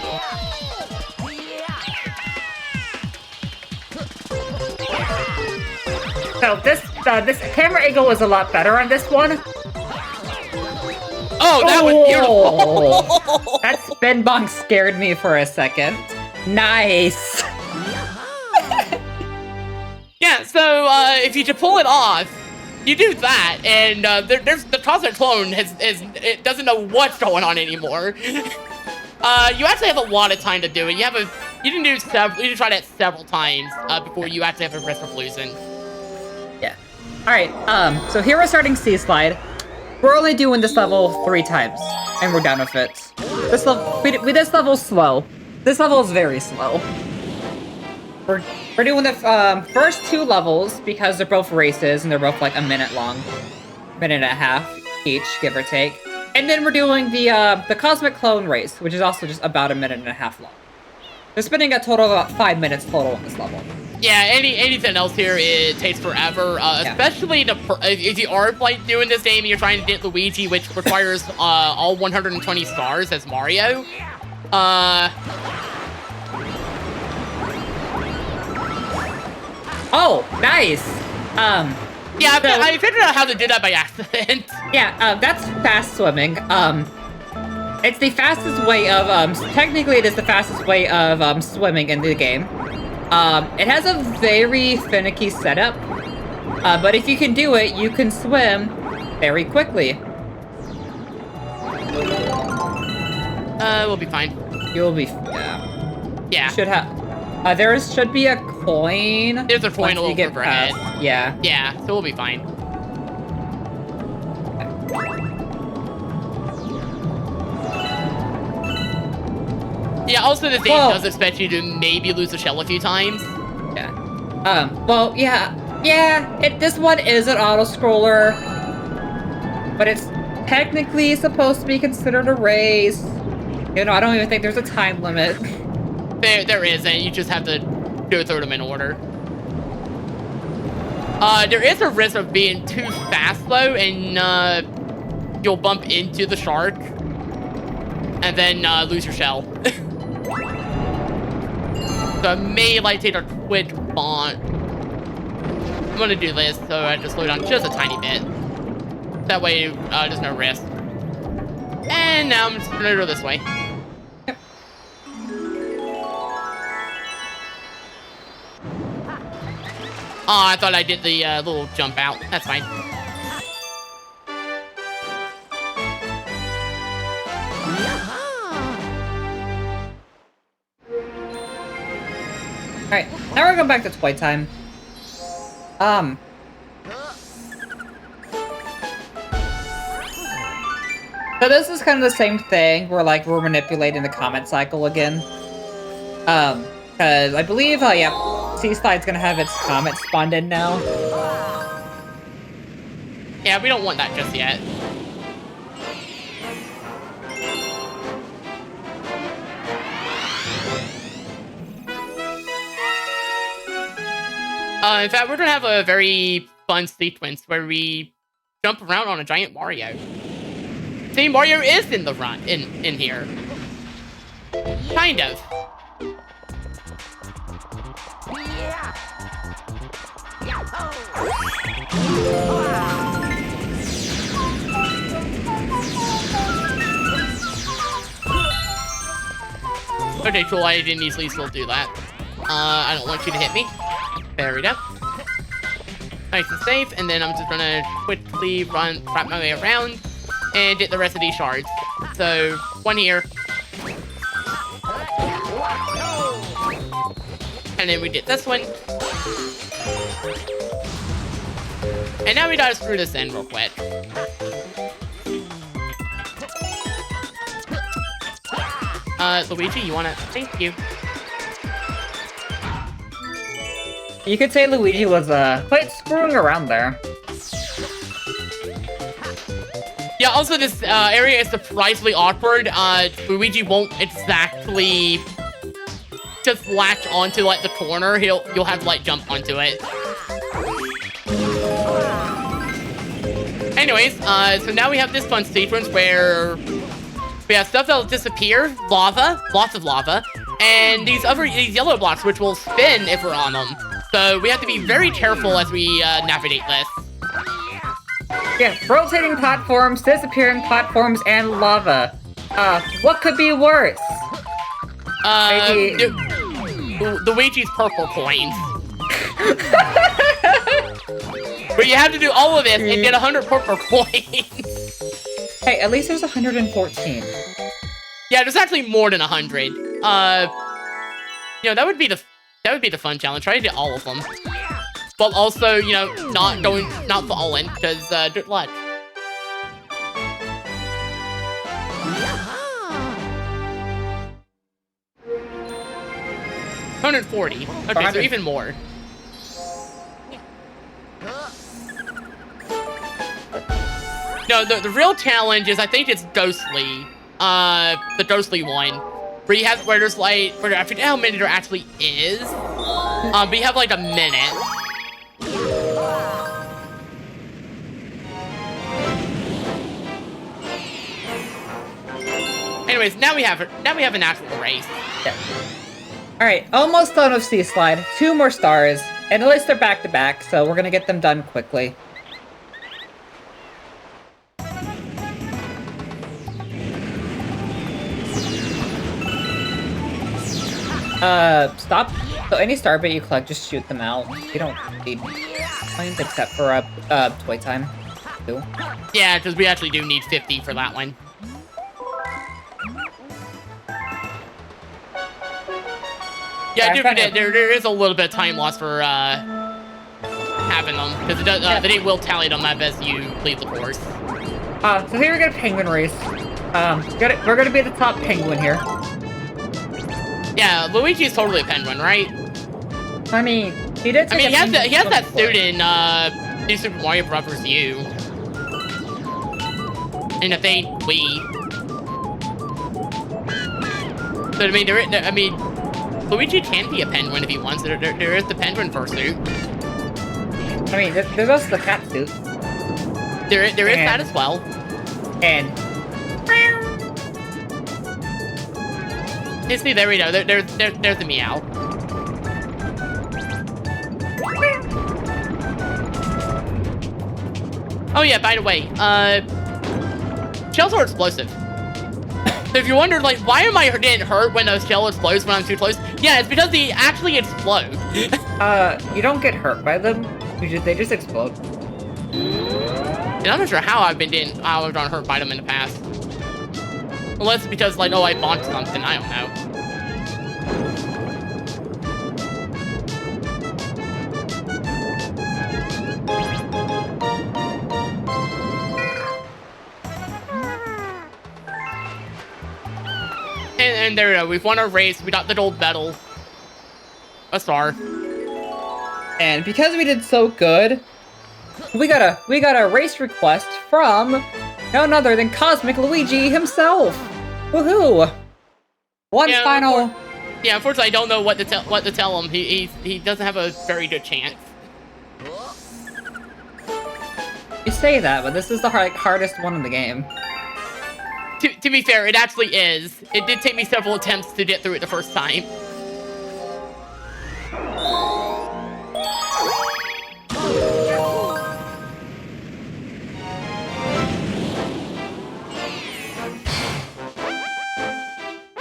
S4: So this camera angle is a lot better on this one.
S2: Oh, that was beautiful!
S4: That spin bonk scared me for a second. Nice.
S2: Yeah, so if you can pull it off, you do that, and there's the cosmic clone it doesn't know what's going on anymore. You actually have a lot of time to do it. You can try that several times before you actually have a risk of losing.
S4: Yeah. All right. So here we're starting C slide. We're only doing this level 3 times, and we're done with it. This level's slow. This level is very slow. We're doing the first 2 levels because they're both races and they're both like a minute long, minute and a half each, give or take. And then we're doing the cosmic clone race, which is also just about a minute and a half long. We're spending a total of about 5 minutes total on this level.
S2: Yeah, anything else here, it takes forever. Especially if you are like doing this game and you're trying to get Luigi, which requires all 120 stars as Mario.
S4: Oh, nice.
S2: Yeah,
S4: so,
S2: I figured out how to do that by accident.
S4: Yeah, that's fast swimming. It's the fastest way of technically it is the fastest way of swimming in the game. It has a very finicky setup, but if you can do it, you can swim very quickly.
S2: We'll be fine.
S4: You'll be,
S2: Yeah.
S4: Should have, there should be a coin.
S2: There's a coin a little
S4: get
S2: further ahead.
S4: Yeah.
S2: Yeah, so we'll be fine. Yeah, also the game does expect you to maybe lose the shell a few times.
S4: Yeah. Well, yeah. This one is an auto-scroller, but it's technically supposed to be considered a race. You know, I don't even think there's a time limit.
S2: There isn't. You just have to go through them in order. There is a risk of being too fast, though, and you'll bump into the shark, and then lose your shell. So I may like take a quick bond. I'm gonna do this, so I just slow down just a tiny bit. That way, there's no risk. And now I'm just gonna go this way. Oh, I thought I did the little jump out. That's fine.
S4: Alright, now we're going back to toy time. So this is kind of the same thing, where like we're manipulating the comment cycle again. Cause I believe, yeah, C-Slide's gonna have its comment spawned in now.
S2: Yeah, we don't want that just yet. In fact, we're gonna have a very fun sequence where we jump around on a giant Mario. See, Mario is in the run in here. Kind of.
S3: Yeah.
S2: Okay, cool. I didn't easily still do that. I don't want you to hit me. There we go. Nice and safe, and then I'm just gonna quickly wrap my way around and get the rest of these shards. So, one here. And then we did this one. And now we gotta screw this in real quick. Luigi, you wanna? Thank you.
S4: You could say Luigi was, quite screwing around there.
S2: Yeah, also this, area is surprisingly awkward. Luigi won't exactly just latch onto, like, the corner. You'll have to, like, jump onto it. Anyways, so now we have this fun sequence where we have stuff that'll disappear, lava, lots of lava, and these yellow blocks which will spin if we're on them. So we have to be very careful as we navigate this.
S4: Yeah, rotating platforms, disappearing platforms, and lava. What could be worse? Maybe...
S2: Luigi's purple coins. But you have to do all of this and get 100 purple coins.
S4: Hey, at least there's 114.
S2: Yeah, there's actually more than 100. You know, that would be the fun challenge. Try to get all of them. But also, you know, not falling, because good luck. $140. Okay, so even more. No, the real challenge is, I think it's Ghostly. The Ghostly one. Where there's like, I forget how many there actually is. But you have like a minute. Anyways, now we have an actual race.
S4: Yeah. Alright, almost done with C-Slide. 2 more stars. And at least they're back-to-back, so we're gonna get them done quickly. Stop. So any star bit you collect, just shoot them out. You don't need coins except for, toy time. Too.
S2: Yeah, because we actually do need 50 for that one. Yeah, I do forget, there is a little bit of time loss for, having them, because it does, the date will tally them up as you leave the course.
S4: So here we got a penguin race. We're gonna be the top penguin here.
S2: Yeah, Luigi's totally a penguin, right?
S4: I mean, he did.
S2: I mean, he has that suit in New Super Mario Bros. U. And if they So I mean, Luigi can be a penguin if he wants. There is the penguin fursuit.
S4: I mean, there's also the cat suit.
S2: There is that as well.
S4: And
S2: you see, there we go. There's the meow. Oh yeah, by the way, shells are explosive. if you wondered, like, why am I getting hurt when a shell explodes when I'm too close? Yeah, it's because they actually explode.
S4: You don't get hurt by them. They just explode.
S2: And I'm not sure how I've gotten hurt by them in the past. Unless it's because, like, oh, I bonked something. I don't know. And there we go. We've won our race. We got the gold medal. A star.
S4: And because we did so good, we got a race request from none other than Cosmic Luigi himself. Woohoo! One final.
S2: Yeah, unfortunately, I don't know what to tell him. He doesn't have a very good chance.
S4: You say that, but this is the hardest one in the game.
S2: To be fair, it actually is. It did take me several attempts to get through it the first time.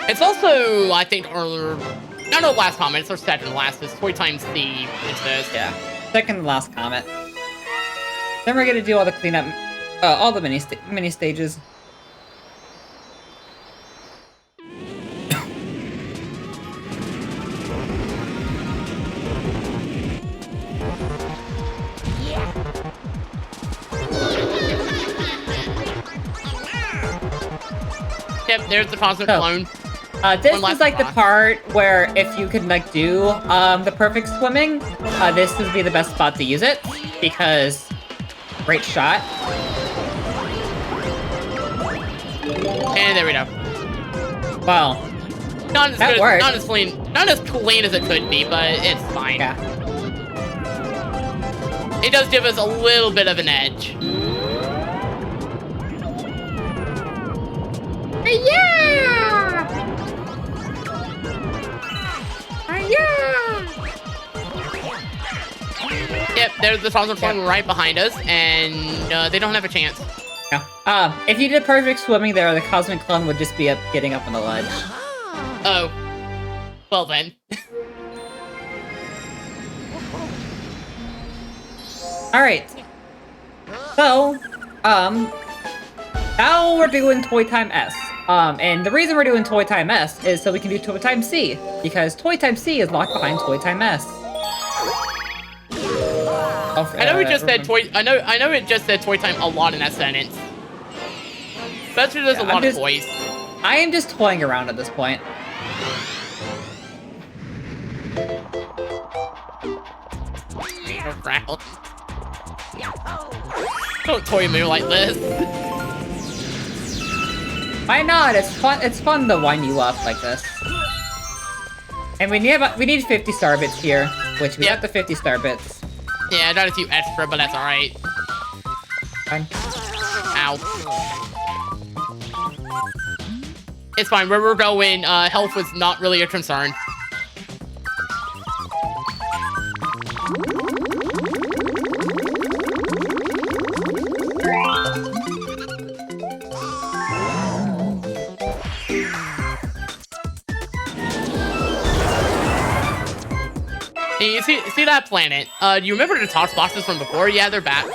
S2: It's also, I think, not the last comment, it's our second to last. It's toy times C. It's this.
S4: Yeah, second to last comment. Then we're gonna do all the cleanup, all the mini stages.
S2: Yep, there's the Cosmic Clone.
S4: This is like the part where if you could like do the perfect swimming, this would be the best spot to use it because great shot.
S2: And there we go.
S4: Well,
S2: not as
S4: that
S2: good,
S4: worked.
S2: not as clean as it could be, but it's fine.
S4: Yeah.
S2: It does give us a little bit of an edge.
S4: Yeah! Yeah!
S2: Yep, there's the Cosmic Clone right behind us, and they don't have a chance.
S4: Yeah. If you did perfect swimming there, the Cosmic Clone would just be getting up on the ledge.
S2: Oh. Well then.
S4: Alright. So, now we're doing Toy Time S. And the reason we're doing Toy Time S is so we can do Toy Time C, because Toy Time C is locked behind Toy Time S.
S2: I know it just said toy. I know it just said toy time a lot in that sentence. That's there's a lot of toys.
S4: I am just toying around at this point.
S2: Around. Don't toy me like this.
S4: Why not? It's fun. It's fun to wind you up like this. And we need 50 star bits here, which we got the 50 star bits.
S2: Yeah, I got a few extra, but that's all right.
S4: Fine.
S2: Ow. It's fine. Where we're going, health was not really a concern. You see that planet? Do you remember the toss boxes from before? Yeah, they're back.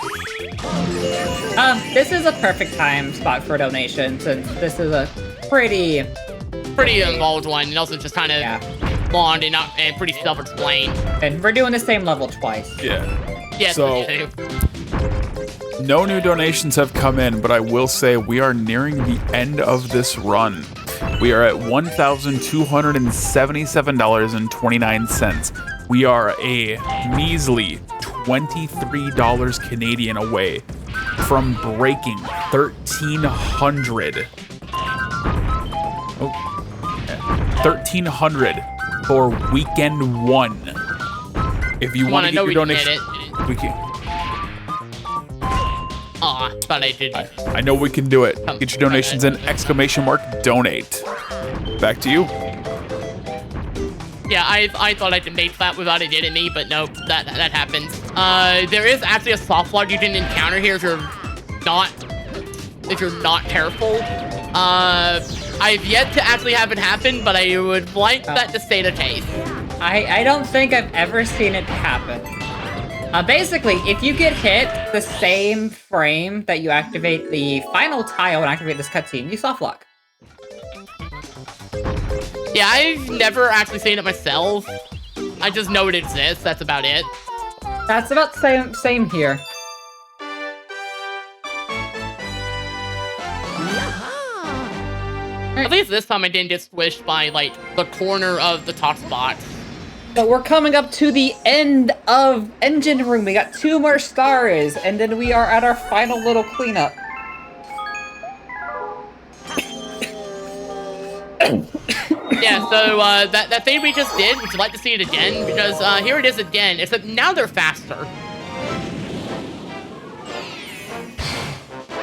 S4: This is a perfect time spot for a donation, since this is a pretty
S2: involved one, and also just kind of long and pretty self-explained.
S4: And we're doing the same level twice.
S1: Yeah.
S2: Yes,
S1: so, no new donations have come in, but I will say we are nearing the end of this run. We are at $1,277.29. We are a measly $23 Canadian away from breaking 1,300. Oh, 1,300 for weekend one. If you want to get your donation, we can.
S2: Aw, thought I did.
S1: I know we can do it. Get your donations in ! Donate. Back to you.
S2: Yeah, I thought I could make that without it hitting me, but nope, that happens. There is actually a soft log you can encounter here if you're not careful. I've yet to actually have it happen, but I would like that to stay the case.
S4: I don't think I've ever seen it happen. Basically, if you get hit the same frame that you activate the final tile and activate this cutscene, you soft lock.
S2: Yeah, I've never actually seen it myself. I just know it exists, that's about it.
S4: That's about same here.
S2: At least this time I didn't get squished by, like, the corner of the top spot.
S4: So we're coming up to the end of Engine Room. We got 2 more stars, and then we are at our final little cleanup.
S2: Yeah, so that thing we just did, would you like to see it again? Because here it is again, except now they're faster.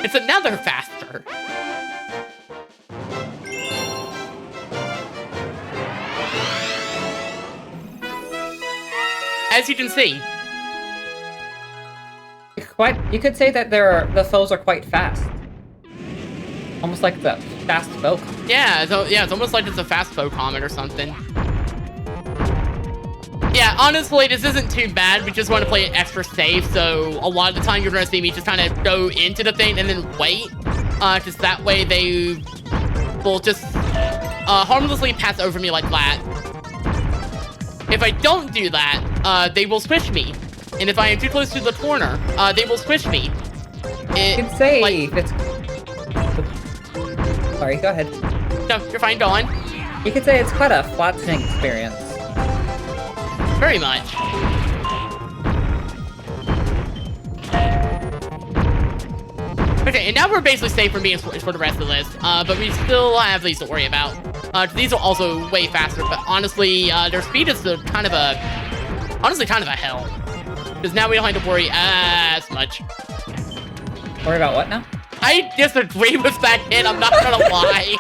S2: Except now they're faster. As you can see.
S4: You could say that the foes are quite fast. Almost like the fast foe.
S2: Yeah, so yeah, it's almost like it's a fast foe comment or something. Yeah, honestly, this isn't too bad. We just want to play it extra safe, so a lot of the time you're going to see me just kind of go into the thing and then wait. Because that way they will just harmlessly pass over me like that. If I don't do that, they will squish me. And if I am too close to the corner, they will squish me.
S4: You can say it's... Sorry, go ahead.
S2: No, you're fine, go on.
S4: You could say it's quite a flattening experience.
S2: Very much. Okay, and now we're basically safe from being switched for the rest of this, but we still have these to worry about. These are also way faster, but honestly, their speed is kind of a hell. Because now we don't have to worry as much.
S4: Worry about what now?
S2: I disagree with that hit, I'm not gonna lie.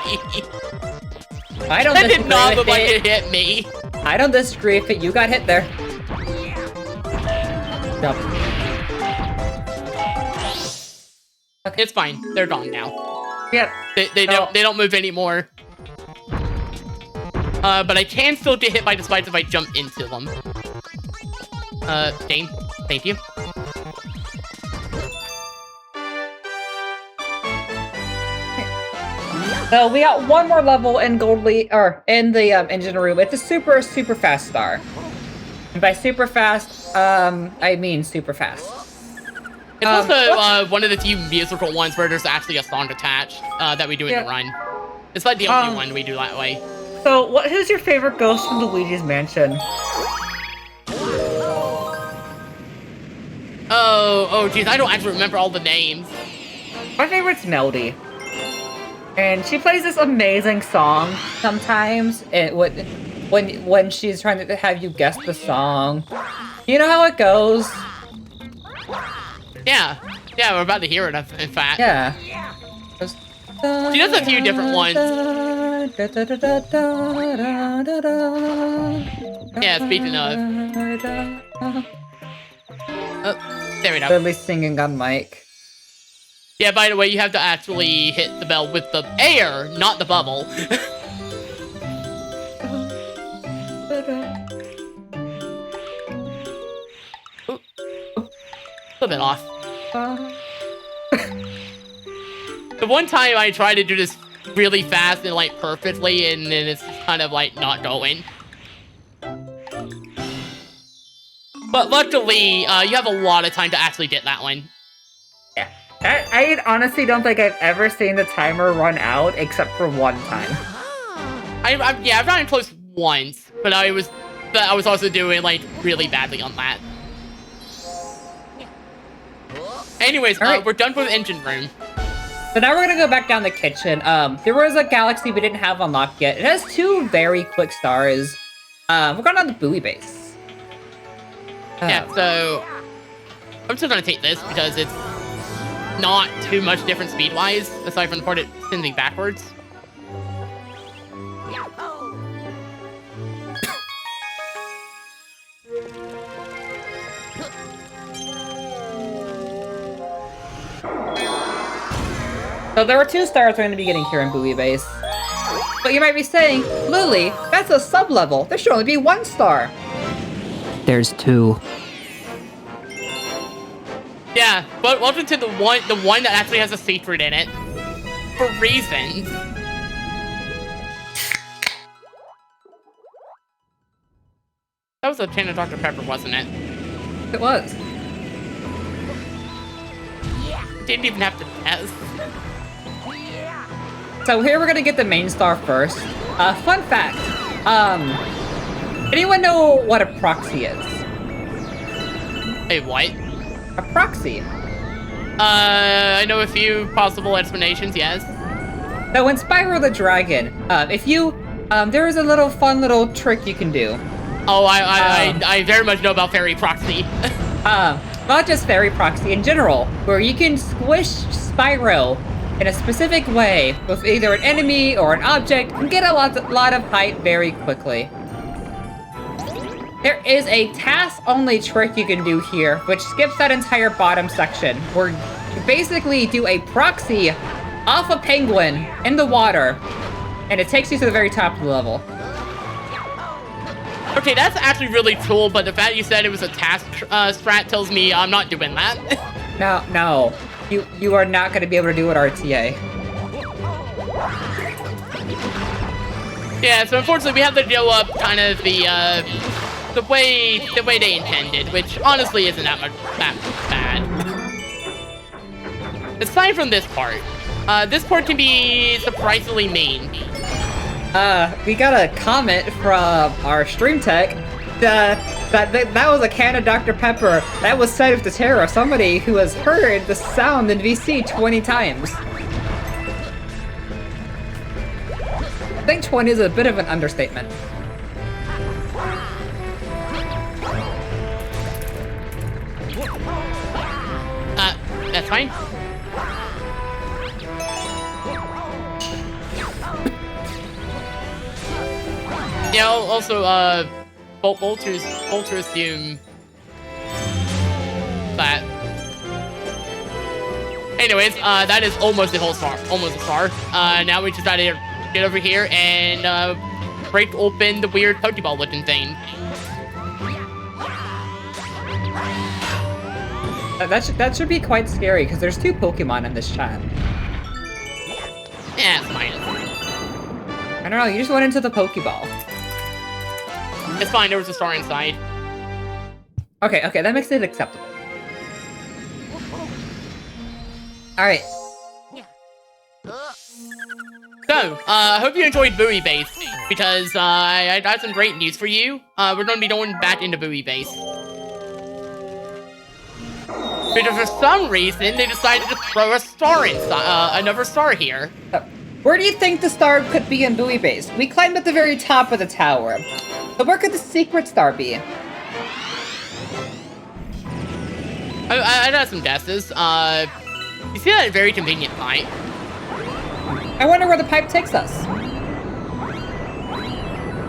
S4: I don't
S2: That
S4: disagree
S2: did not
S4: with
S2: look like
S4: it.
S2: it hit me.
S4: I don't disagree with it. You got hit there. Jump. Okay.
S2: It's fine, they're gone now.
S4: Yep.
S2: They don't move anymore. But I can still get hit by the spikes if I jump into them. Dane, thank you.
S4: So we got one more level in in the engine room. It's a super fast star. And by super fast, I mean super fast.
S2: It's also one of the few musical ones where there's actually a song attached that we do in the run. It's like the only one we do that way.
S4: So, who's your favorite ghost from Luigi's Mansion?
S2: Oh, geez, I don't actually remember all the names.
S4: My favorite's Melody. And she plays this amazing song sometimes when she's trying to have you guess the song. You know how it goes?
S2: Yeah, we're about to hear it, in fact.
S4: Yeah.
S2: She does a few different ones. Yeah, speaking of. Oh, there we go.
S4: Literally singing on mic.
S2: Yeah, by the way, you have to actually hit the bell with the air, not the bubble. Ooh. A little bit off. The one time I tried to do this really fast and like perfectly, and then it's kind of like not going. But luckily, you have a lot of time to actually get that one.
S4: Yeah. I honestly don't think I've ever seen the timer run out except for one time.
S2: I've gotten close once, but I was also doing like really badly on that. Anyways,
S4: right.
S2: We're done with engine room.
S4: So now we're gonna go back down the kitchen. There was a galaxy we didn't have unlocked yet. It has 2 very quick stars. We're going on the buoy base.
S2: Yeah, so I'm still gonna take this because it's not too much different speed-wise, aside from the part it sends me backwards.
S4: So there were 2 stars we're going to be getting here in Buoy Base. But you might be saying, Lily, that's a sub-level. There should only be 1 star.
S3: There's 2.
S2: Yeah, but welcome to the one that actually has a secret in it. For reasons. That was a can of Dr. Pepper, wasn't it?
S4: It was.
S2: Didn't even have to test.
S4: So here we're gonna get the main star first. Fun fact. Anyone know what a proxy is?
S2: Hey, what?
S4: A proxy.
S2: I know a few possible explanations, yes.
S4: So in Spyro the Dragon, if you, there is a little fun little trick you can do.
S2: Oh, I very much know about Fairy Proxy.
S4: Not just Fairy Proxy in general, where you can squish Spyro in a specific way with either an enemy or an object and get a lot of height very quickly. There is a task-only trick you can do here, which skips that entire bottom section, where you basically do a proxy off a penguin in the water, and it takes you to the very top of the level.
S2: Okay, that's actually really cool, but the fact you said it was a task strat tells me I'm not doing that.
S4: No. You are not going to be able to do it RTA.
S2: Yeah, so unfortunately we have to deal up kind of the way they intended, which honestly isn't that bad. Aside from this part can be surprisingly mean.
S4: We got a comment from our stream tech that was a can of Dr. Pepper that was said with the terror of somebody who has heard the sound in VC 20 times. I think 20 is a bit of an understatement.
S2: That's fine. Yeah, also, bolters assume that. Anyways, that is almost a whole star. Almost a star. Now we just gotta get over here and, break open the weird Pokeball looking thing.
S4: That should be quite scary, because there's 2 Pokemon in this chat.
S2: Yeah, it's fine.
S4: I don't know, you just went into the Pokeball.
S2: It's fine, there was a star inside.
S4: Okay, that makes it acceptable. Alright.
S2: So, I hope you enjoyed Bowie Base, because, I got some great news for you. We're gonna be going back into Bowie Base. Because for some reason, they decided to throw a star inside, another star here.
S4: Where do you think the star could be in Bowie Base? We climbed at the very top of the tower. But where could the secret star be?
S2: I got some guesses. You see that very convenient pipe?
S4: I wonder where the pipe takes us.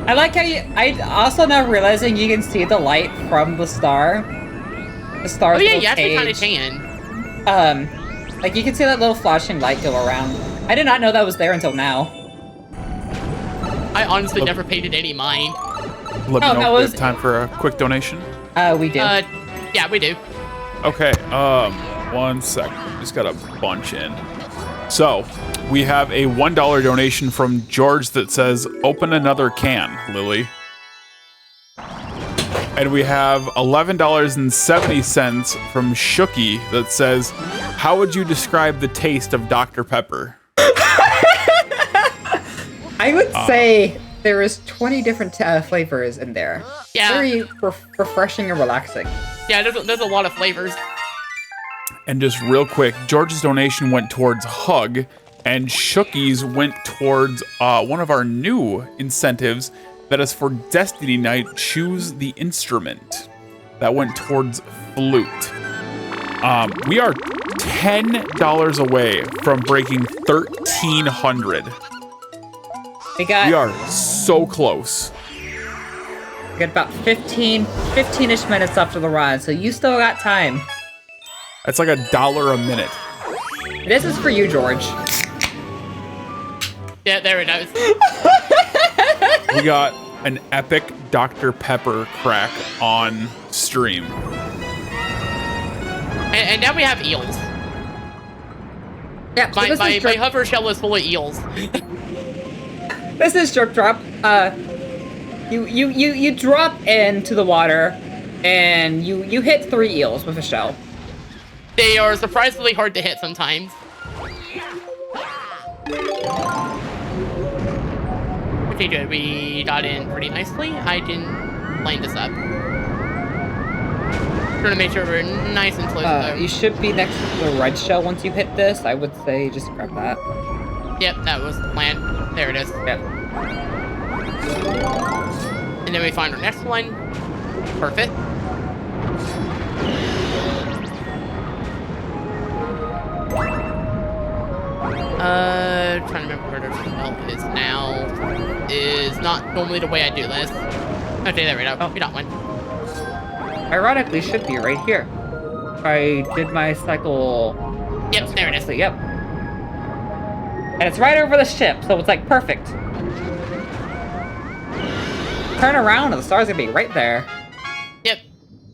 S4: I like how I also now realizing you can see the light from the star. The star's
S2: Oh yeah,
S4: little
S2: you actually kind
S4: cage.
S2: of can.
S4: Like you can see that little flashing light go around. I did not know that was there until now.
S2: I honestly never paid it any mind.
S1: Let me know if we have time for a quick donation.
S4: We do.
S2: Yeah, we do.
S1: Okay, 1 sec. Just got a bunch in. So, we have a $1 donation from George that says, "Open another can, Lily." And we have $11.70 from Shooky that says, "How would you describe the taste of Dr. Pepper?"
S4: I would say there is 20 different flavors in there.
S2: Yeah.
S4: Very refreshing and relaxing.
S2: Yeah, there's a lot of flavors.
S1: And just real quick, George's donation went towards Hug, and Shooky's went towards one of our new incentives that is for Destiny Night, choose the instrument. That went towards Flute. We are $10 away from breaking 1,300. We are so close.
S4: We got about 15-ish minutes left of the run, so you still got time.
S1: That's like $1 a minute.
S4: This is for you, George.
S2: Yeah, there it goes.
S1: We got an epic Dr. Pepper crack on stream.
S2: And now we have eels.
S4: Yeah, so
S2: My hover shell is full of eels.
S4: This is Jerk Drop. You drop into the water, and you hit 3 eels with a shell.
S2: They are surprisingly hard to hit sometimes. Okay, good. We got in pretty nicely. I can line this up. Trying to make sure we're nice and close though.
S4: You should be next to the red shell once you hit this. I would say just grab that.
S2: Yep, that was the plan. There it is.
S4: Yep.
S2: And then we find our next one. Perfect. Trying to remember where the spell is now. Is not normally the way I do this. Okay, there we go. Oh, we got one.
S4: Ironically, should be right here. I did my cycle.
S2: Yep, there it is.
S4: Yep. And it's right over the ship, so it's like perfect. Turn around and the star's gonna be right there.
S2: Yep,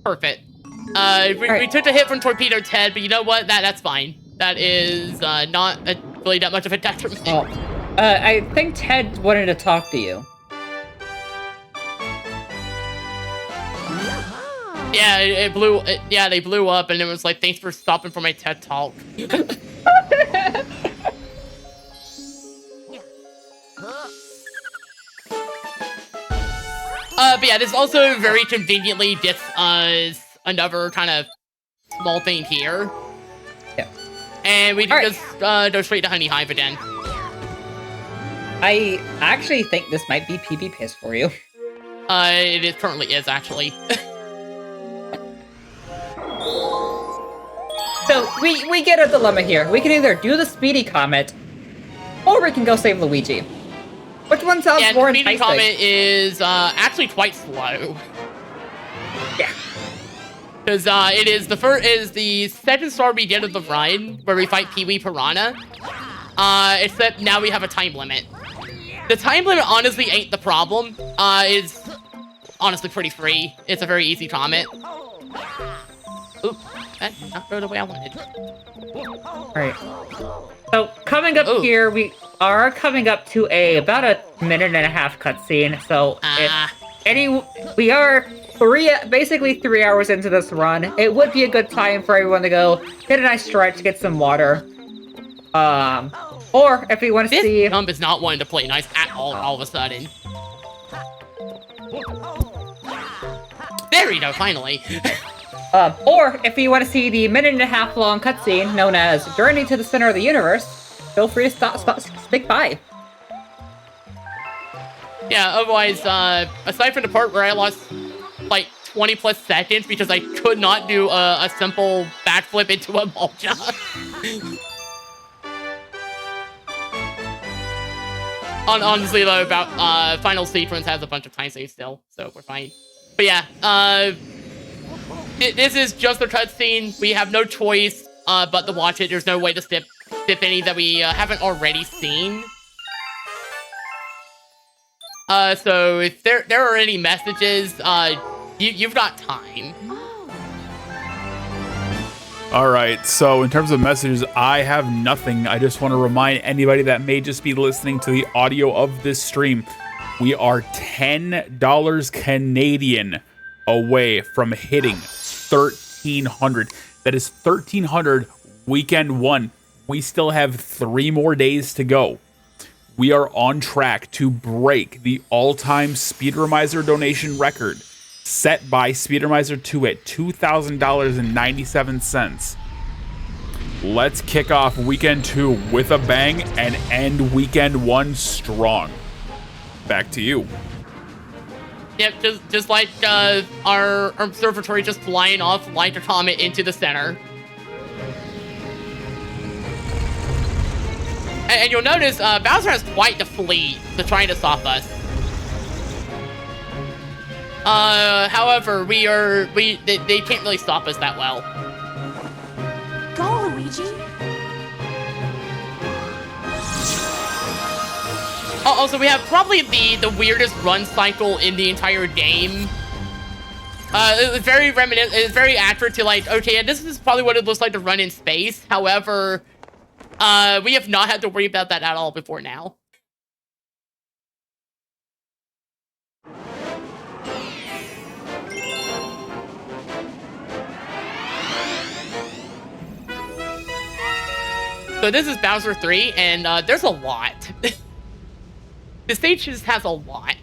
S2: perfect. We took a hit from Torpedo Ted, but you know what? That's fine. That is not really that much of a detriment.
S4: Oh, I think Ted wanted to talk to you.
S2: Yeah, it blew. Yeah, they blew up, and it was like, "Thanks for stopping for my TED talk." But yeah, this also very conveniently gets us another kind of small thing here.
S4: Yeah.
S2: And we can just go straight to Honey Hive again.
S4: I actually think this might be PB Piss for you.
S2: It currently is, actually.
S4: So, we get a dilemma here. We can either do the Speedy Comet, or we can go save Luigi. Which one sounds more enticing?
S2: The Speedy Comet is actually quite slow.
S4: Yeah.
S2: Because it is the second star we get of the run, where we fight Pee-wee Piranha. Except now we have a time limit. The time limit honestly ain't the problem. It's honestly pretty free. It's a very easy comet. Oop, that did not go the way I wanted.
S4: Alright. So, coming up here, we are coming up to about a 1.5-minute cutscene. So, we are basically 3 hours into this run. It would be a good time for everyone to go get a nice stretch, get some water. Or if you want to see...
S2: This jump is not wanting to play nice at all of a sudden. There we go, finally.
S4: Or if you want to see the 1.5-minute long cutscene known as Journey to the Center of the Universe, feel free to stick by.
S2: Yeah, otherwise, aside from the part where I lost, like, 20+ seconds because I could not do a simple backflip into a ball jump. Honestly, though, about Final Sequence has a bunch of time saves still, so we're fine. But yeah, this is just a cutscene. We have no choice but to watch it. There's no way to skip any that we haven't already seen. So if there are any messages, you've got time.
S1: All right, so in terms of messages, I have nothing. I just want to remind anybody that may just be listening to the audio of this stream, we are $10 Canadian away from hitting 1,300. That is 1,300 weekend one. We still have 3 more days to go. We are on track to break the all-time Speedromizer donation record set by Speedromizer 2 at $2,000.97. Let's kick off weekend 2 with a bang and end weekend 1 strong. Back to you.
S2: Yep, just like our observatory just flying off like a comet into the center. And you'll notice Bowser has quite the fleet to trying to stop us. However, they can't really stop us that well.
S5: Go, Luigi!
S2: Also, we have probably the weirdest run cycle in the entire game. It's it's very accurate to like, okay, this is probably what it looks like to run in space. However, we have not had to worry about that at all before now. So this is Bowser 3, and there's a lot. The stage just has a lot.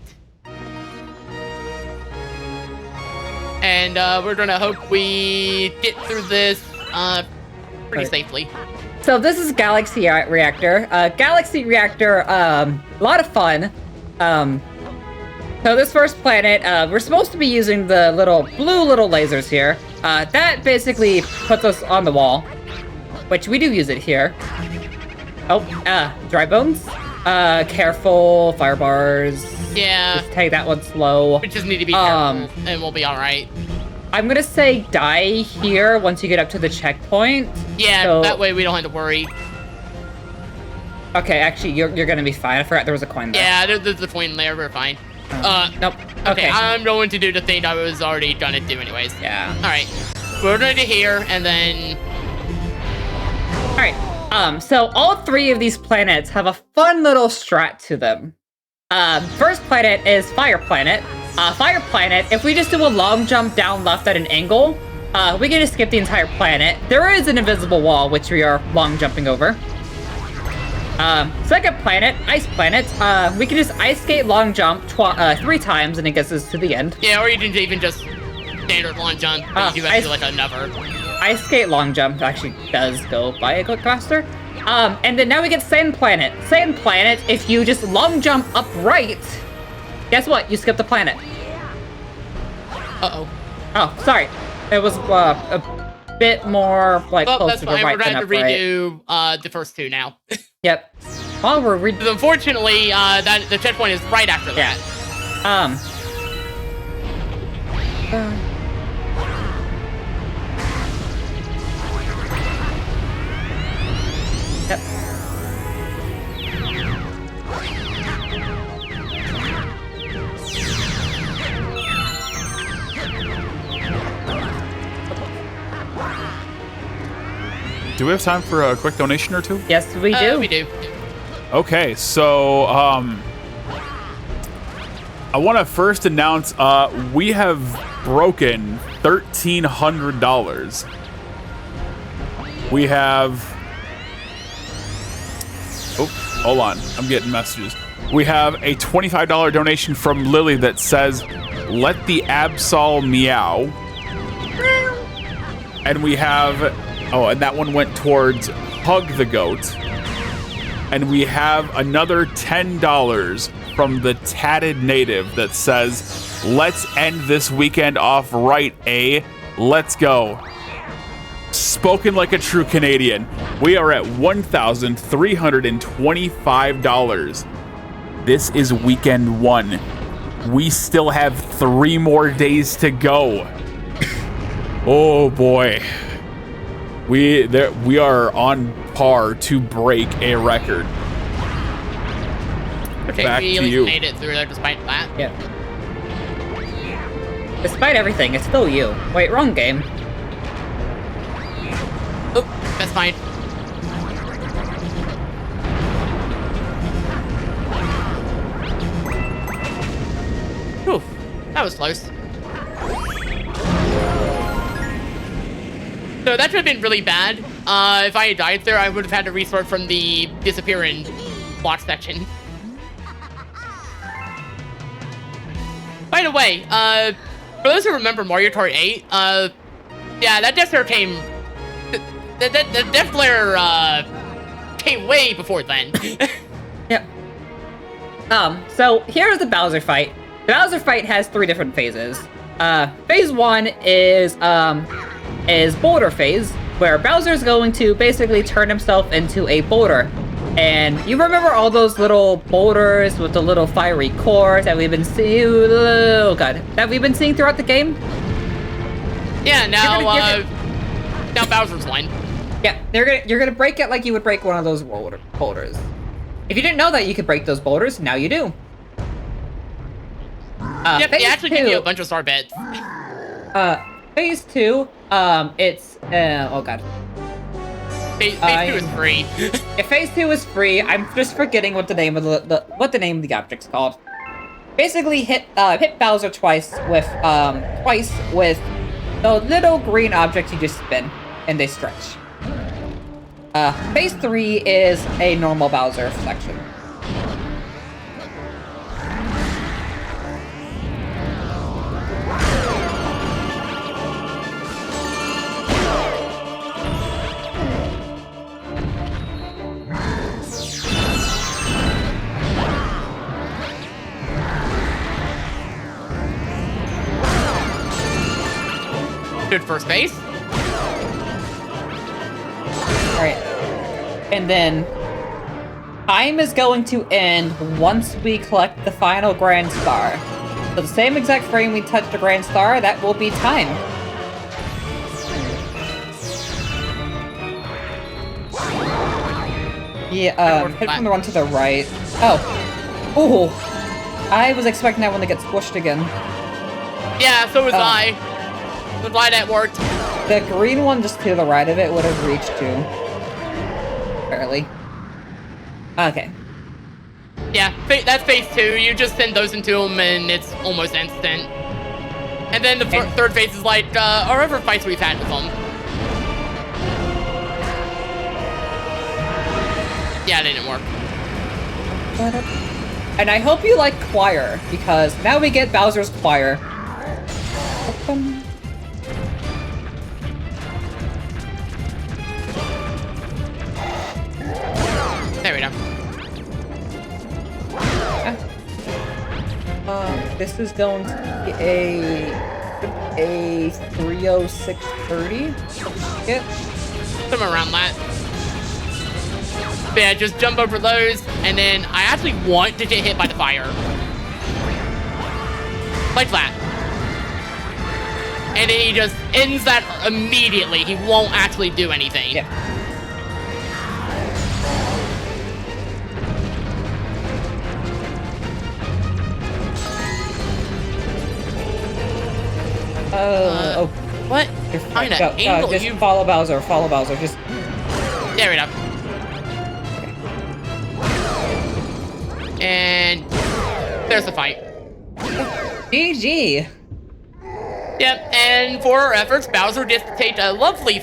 S2: And we're gonna hope we get through this pretty safely.
S4: So this is Galaxy Reactor. Galaxy Reactor, a lot of fun. So this first planet, we're supposed to be using the blue little lasers here. That basically puts us on the wall, which we do use it here. Oh, dry bones. Careful, fire bars.
S2: Yeah.
S4: Just take that one slow.
S2: We just need to be careful, and we'll be all right.
S4: I'm gonna say die here once you get up to the checkpoint.
S2: Yeah, so, that way we don't have to worry.
S4: Okay, actually, you're gonna be fine. I forgot there was a coin there.
S2: Yeah, there's a coin there. We're fine.
S4: Nope.
S2: Okay, I'm going to do the thing I was already gonna do anyways.
S4: Yeah.
S2: All right. We're going to here, and then...
S4: All right. So all three of these planets have a fun little strat to them. First planet is Fire Planet. Fire Planet, if we just do a long jump down left at an angle, we can just skip the entire planet. There is an invisible wall, which we are long jumping over. Second planet, Ice Planet, we can just ice skate long jump 3 times and it gets us to the end.
S2: Yeah, or you can even just standard long jump, but you do have to do like another.
S4: Ice skate long jump actually does go by a click faster. And then now we get Sand Planet. Sand Planet, if you just long jump upright, guess what? You skip the planet.
S2: Uh-oh.
S4: Oh, sorry. It was a bit more like close to the right than upright.
S2: We're going to redo the first 2 now.
S4: Yep. Well, we're
S2: unfortunately, the checkpoint is right after that.
S4: Yep.
S1: Do we have time for a quick donation or two?
S4: Yes, we do.
S2: We do.
S1: Okay, so I want to first announce we have broken $1,300. We have... Oh, hold on. I'm getting messages. We have a $25 donation from Lily that says, "Let the Absol meow." And we have... Oh, and that one went towards Hug the Goat. And we have another $10 from the Tatted Native that says, "Let's end this weekend off right, eh? Let's go." Spoken like a true Canadian. We are at $1,325. This is weekend 1. We still have 3 more days to go. Oh boy. We are on par to break a record.
S2: Okay,
S1: Back
S2: we
S1: to
S2: at least
S1: you.
S2: made it through there despite that.
S4: Yeah. Despite everything, it's still you. Wait, wrong game.
S2: Oh, that's fine. Whew, that was close. So that should have been really bad. If I had died there, I would have had to restart from the disappear and watch section. By the way, for those who remember Mario Kart 8, yeah, that Death Flare came... The Death Flare, came way before then.
S4: Yep. So here's the Bowser fight. The Bowser fight has 3 different phases. Phase 1 is boulder phase, where Bowser's going to basically turn himself into a boulder. And you remember all those little boulders with the little fiery cores that we've been seeing? Oh god, that we've been seeing throughout the game?
S2: Yeah, now Bowser's one.
S4: Yeah, you're gonna break it like you would break one of those boulders. If you didn't know that you could break those boulders, now you do.
S2: Yep, they
S4: phase
S2: actually give you a
S4: 2,
S2: bunch of star bits.
S4: phase 2, it's, oh god.
S2: Phase 2 is free.
S4: Yeah, phase 2 is free. I'm just forgetting what the name of the object's called. Basically, hit Bowser twice with the little green objects you just spin, and they stretch. Phase 3 is a normal Bowser section.
S2: Good first base.
S4: Alright. And then time is going to end once we collect the final Grand Star. So the same exact frame we touched the Grand Star, that will be time. Yeah, hit from the one to the right. Oh. Ooh. I was expecting that one to get squished again.
S2: Yeah, so was I. I'm glad that worked.
S4: The green one just to the right of it would have reached too. Barely. Okay.
S2: Yeah, that's phase 2. You just send those into them and it's almost instant. And then the third phase is like, however fights we've had with them. Yeah, it didn't work.
S4: And I hope you like Choir, because now we get Bowser's Choir.
S2: There we go.
S4: This is going to be a 30630. Yep.
S2: Somewhere around that. But yeah, just jump over those, and then I actually want to get hit by the fire. Like that. And then he just ends that immediately. He won't actually do anything.
S4: Yeah. Oh.
S2: What?
S4: You're
S2: Kinda
S4: go,
S2: angle
S4: just
S2: you.
S4: follow Bowser, just...
S2: There we go. And there's the fight.
S4: GG!
S2: Yep, and for our efforts, Bowser just take a lovely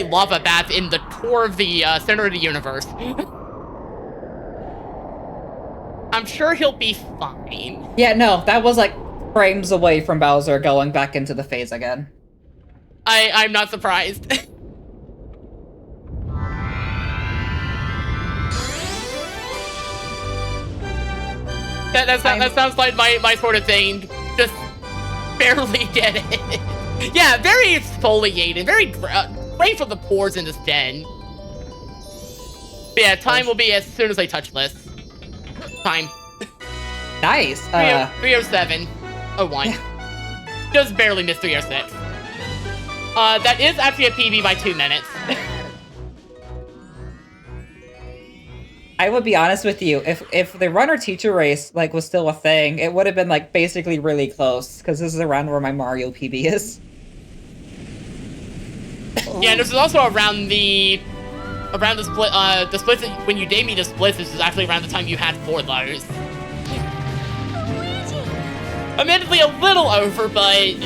S2: lava bath in the core of the center of the universe. I'm sure he'll be fine.
S4: Yeah, no, that was like frames away from Bowser going back into the phase again.
S2: I'm not surprised. That sounds like my sort of thing. Just barely get it. Yeah, very exfoliated, very great for the pores in this den. But yeah, time will be as soon as I touch this. Time.
S4: Nice.
S2: 307. 01. Just barely missed 306. That is actually a PB by 2 minutes.
S4: I would be honest with you, if the runner-teacher race like was still a thing, it would have been like basically really close, because this is around where my Mario PB is.
S2: Yeah, and this is also around the split. The splits that, when you gave me the splits, this is actually around the time you had 4 of those. Admittedly, a little over, but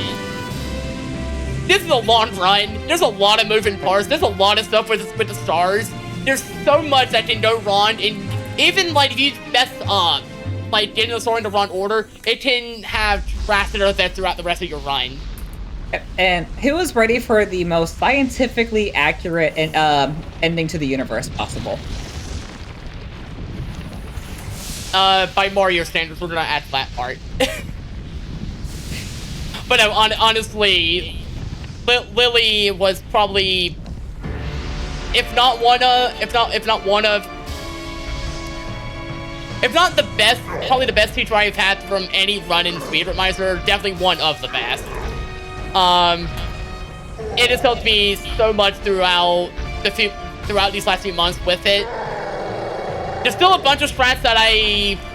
S2: this is a long run. There's a lot of moving parts. There's a lot of stuff with the stars. There's so much that can go wrong, and even like if you mess up, like getting the star in the wrong order, it can have drastic effects throughout the rest of your run.
S4: And who is ready for the most scientifically accurate and ending to the universe possible?
S2: By Mario standards, we're gonna add that part. But no, honestly, Lily was probably, if not the best, probably the best teacher I've had from any run in Speedromizer, definitely one of the best. It has helped me so much throughout these last few months with it. there's still a bunch of strats that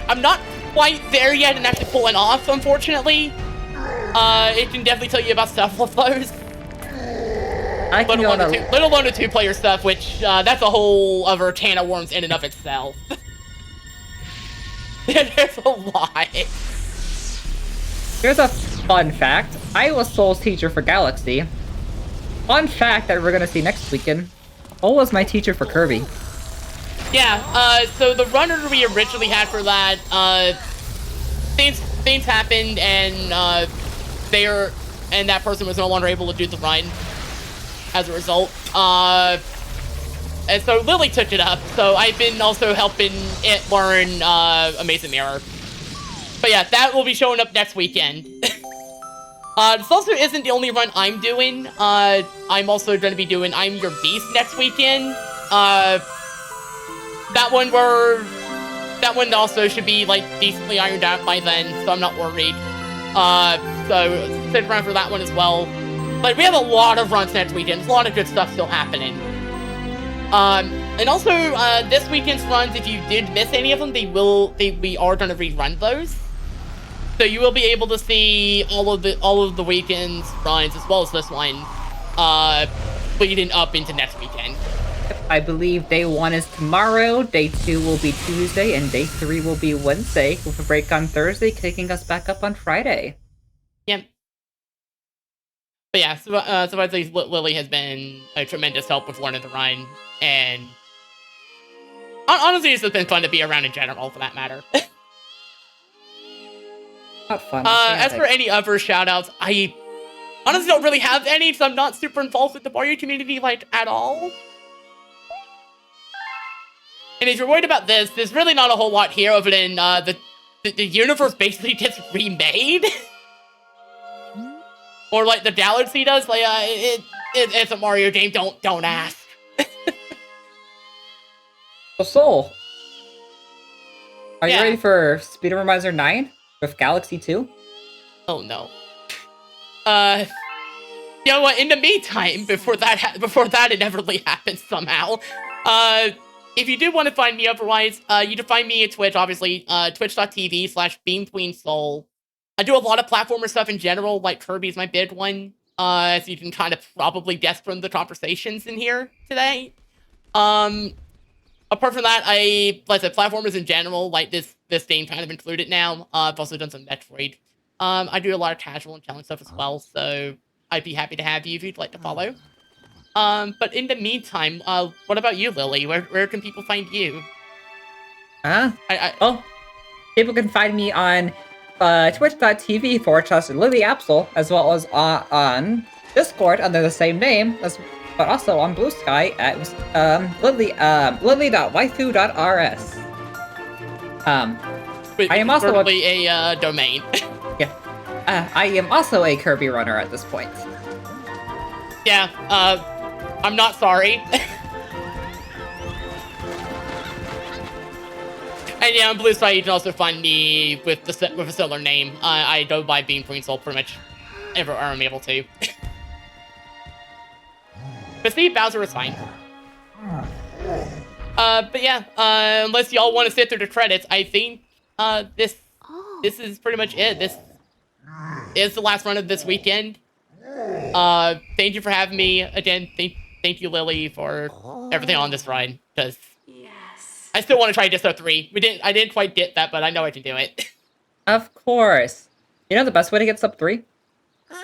S2: I'm not quite there yet and actually pulling off, unfortunately. It can definitely tell you about several of those.
S4: I can
S2: Let alone the two-player stuff, which that's a whole other can of worms in and of itself. There's a lot.
S4: Here's a fun fact. I was Soul's teacher for Galaxy. Fun fact that we're gonna see next weekend. Soul was my teacher for Kirby.
S2: Yeah, so the runner we originally had for that, things happened and that person was no longer able to do the run as a result. And so Lily took it up, so I've been also helping it learn Amazing Mirror. But yeah, that will be showing up next weekend. This also isn't the only run I'm doing. I'm also going to be doing I'm Your Beast next weekend. That one also should be like decently ironed out by then, so I'm not worried. So stick around for that one as well. But we have a lot of runs next weekend. There's a lot of good stuff still happening. And also this weekend's runs, if you did miss any of them, we are going to rerun those. So you will be able to see all of the weekend's runs as well as this one, leading up into next weekend.
S4: I believe day 1 is tomorrow, day 2 will be Tuesday, and day 3 will be Wednesday, with a break on Thursday, kicking us back up on Friday.
S2: Yep. But yeah, surprisingly, Lily has been a tremendous help with learning the run, and honestly, it's just been fun to be around in general, for that matter.
S4: Not fun.
S2: As for any other shoutouts, I honestly don't really have any, because I'm not super involved with the Mario community, like, at all. And if you're worried about this, there's really not a whole lot here other than the universe basically gets remade. Or like the Galaxy does. Like it's a Mario game. Don't ask.
S4: So Soul, are you ready for Speedromizer 9 with Galaxy 2?
S2: Oh no. You know what? In the meantime, before that inevitably happens somehow, if you do want to find me otherwise, you can find me at Twitch, obviously, twitch.tv/BeamQueenSoul. I do a lot of platformer stuff in general, like Kirby's my big one, as you can kind of probably guess from the conversations in here today. Apart from that, like I said, platformers in general, like this game kind of included now. I've also done some Metroid. I do a lot of casual and challenge stuff as well, so I'd be happy to have you if you'd like to follow. But in the meantime, what about you, Lily? Where can people find you?
S4: People can find me on twitch.tv/LilyApsel, as well as on Discord under the same name, but also on Blue Sky at lily.waifu.rs. I am also
S2: a domain.
S4: Yeah, I am also a Kirby runner at this point.
S2: Yeah, I'm not sorry. And yeah, on Blue Sky, you can also find me with a similar name. I go by BeamQueenSoul pretty much everywhere I'm able to. But see, Bowser is fine. But yeah, unless y'all want to sit through the credits, I think this is pretty much it. This is the last run of this weekend. Thank you for having me again. Thank you, Lily, for everything on this run. Because I still want to try Disto 3. I didn't quite get that, but I know I can do it.
S4: Of course. You know the best way to get sub 3?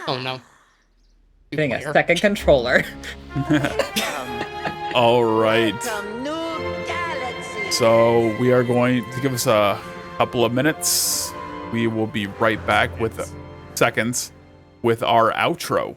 S2: Oh no.
S4: Getting a second controller.
S1: All right. So we are going to give us a couple of minutes. We will be right back with seconds with our outro.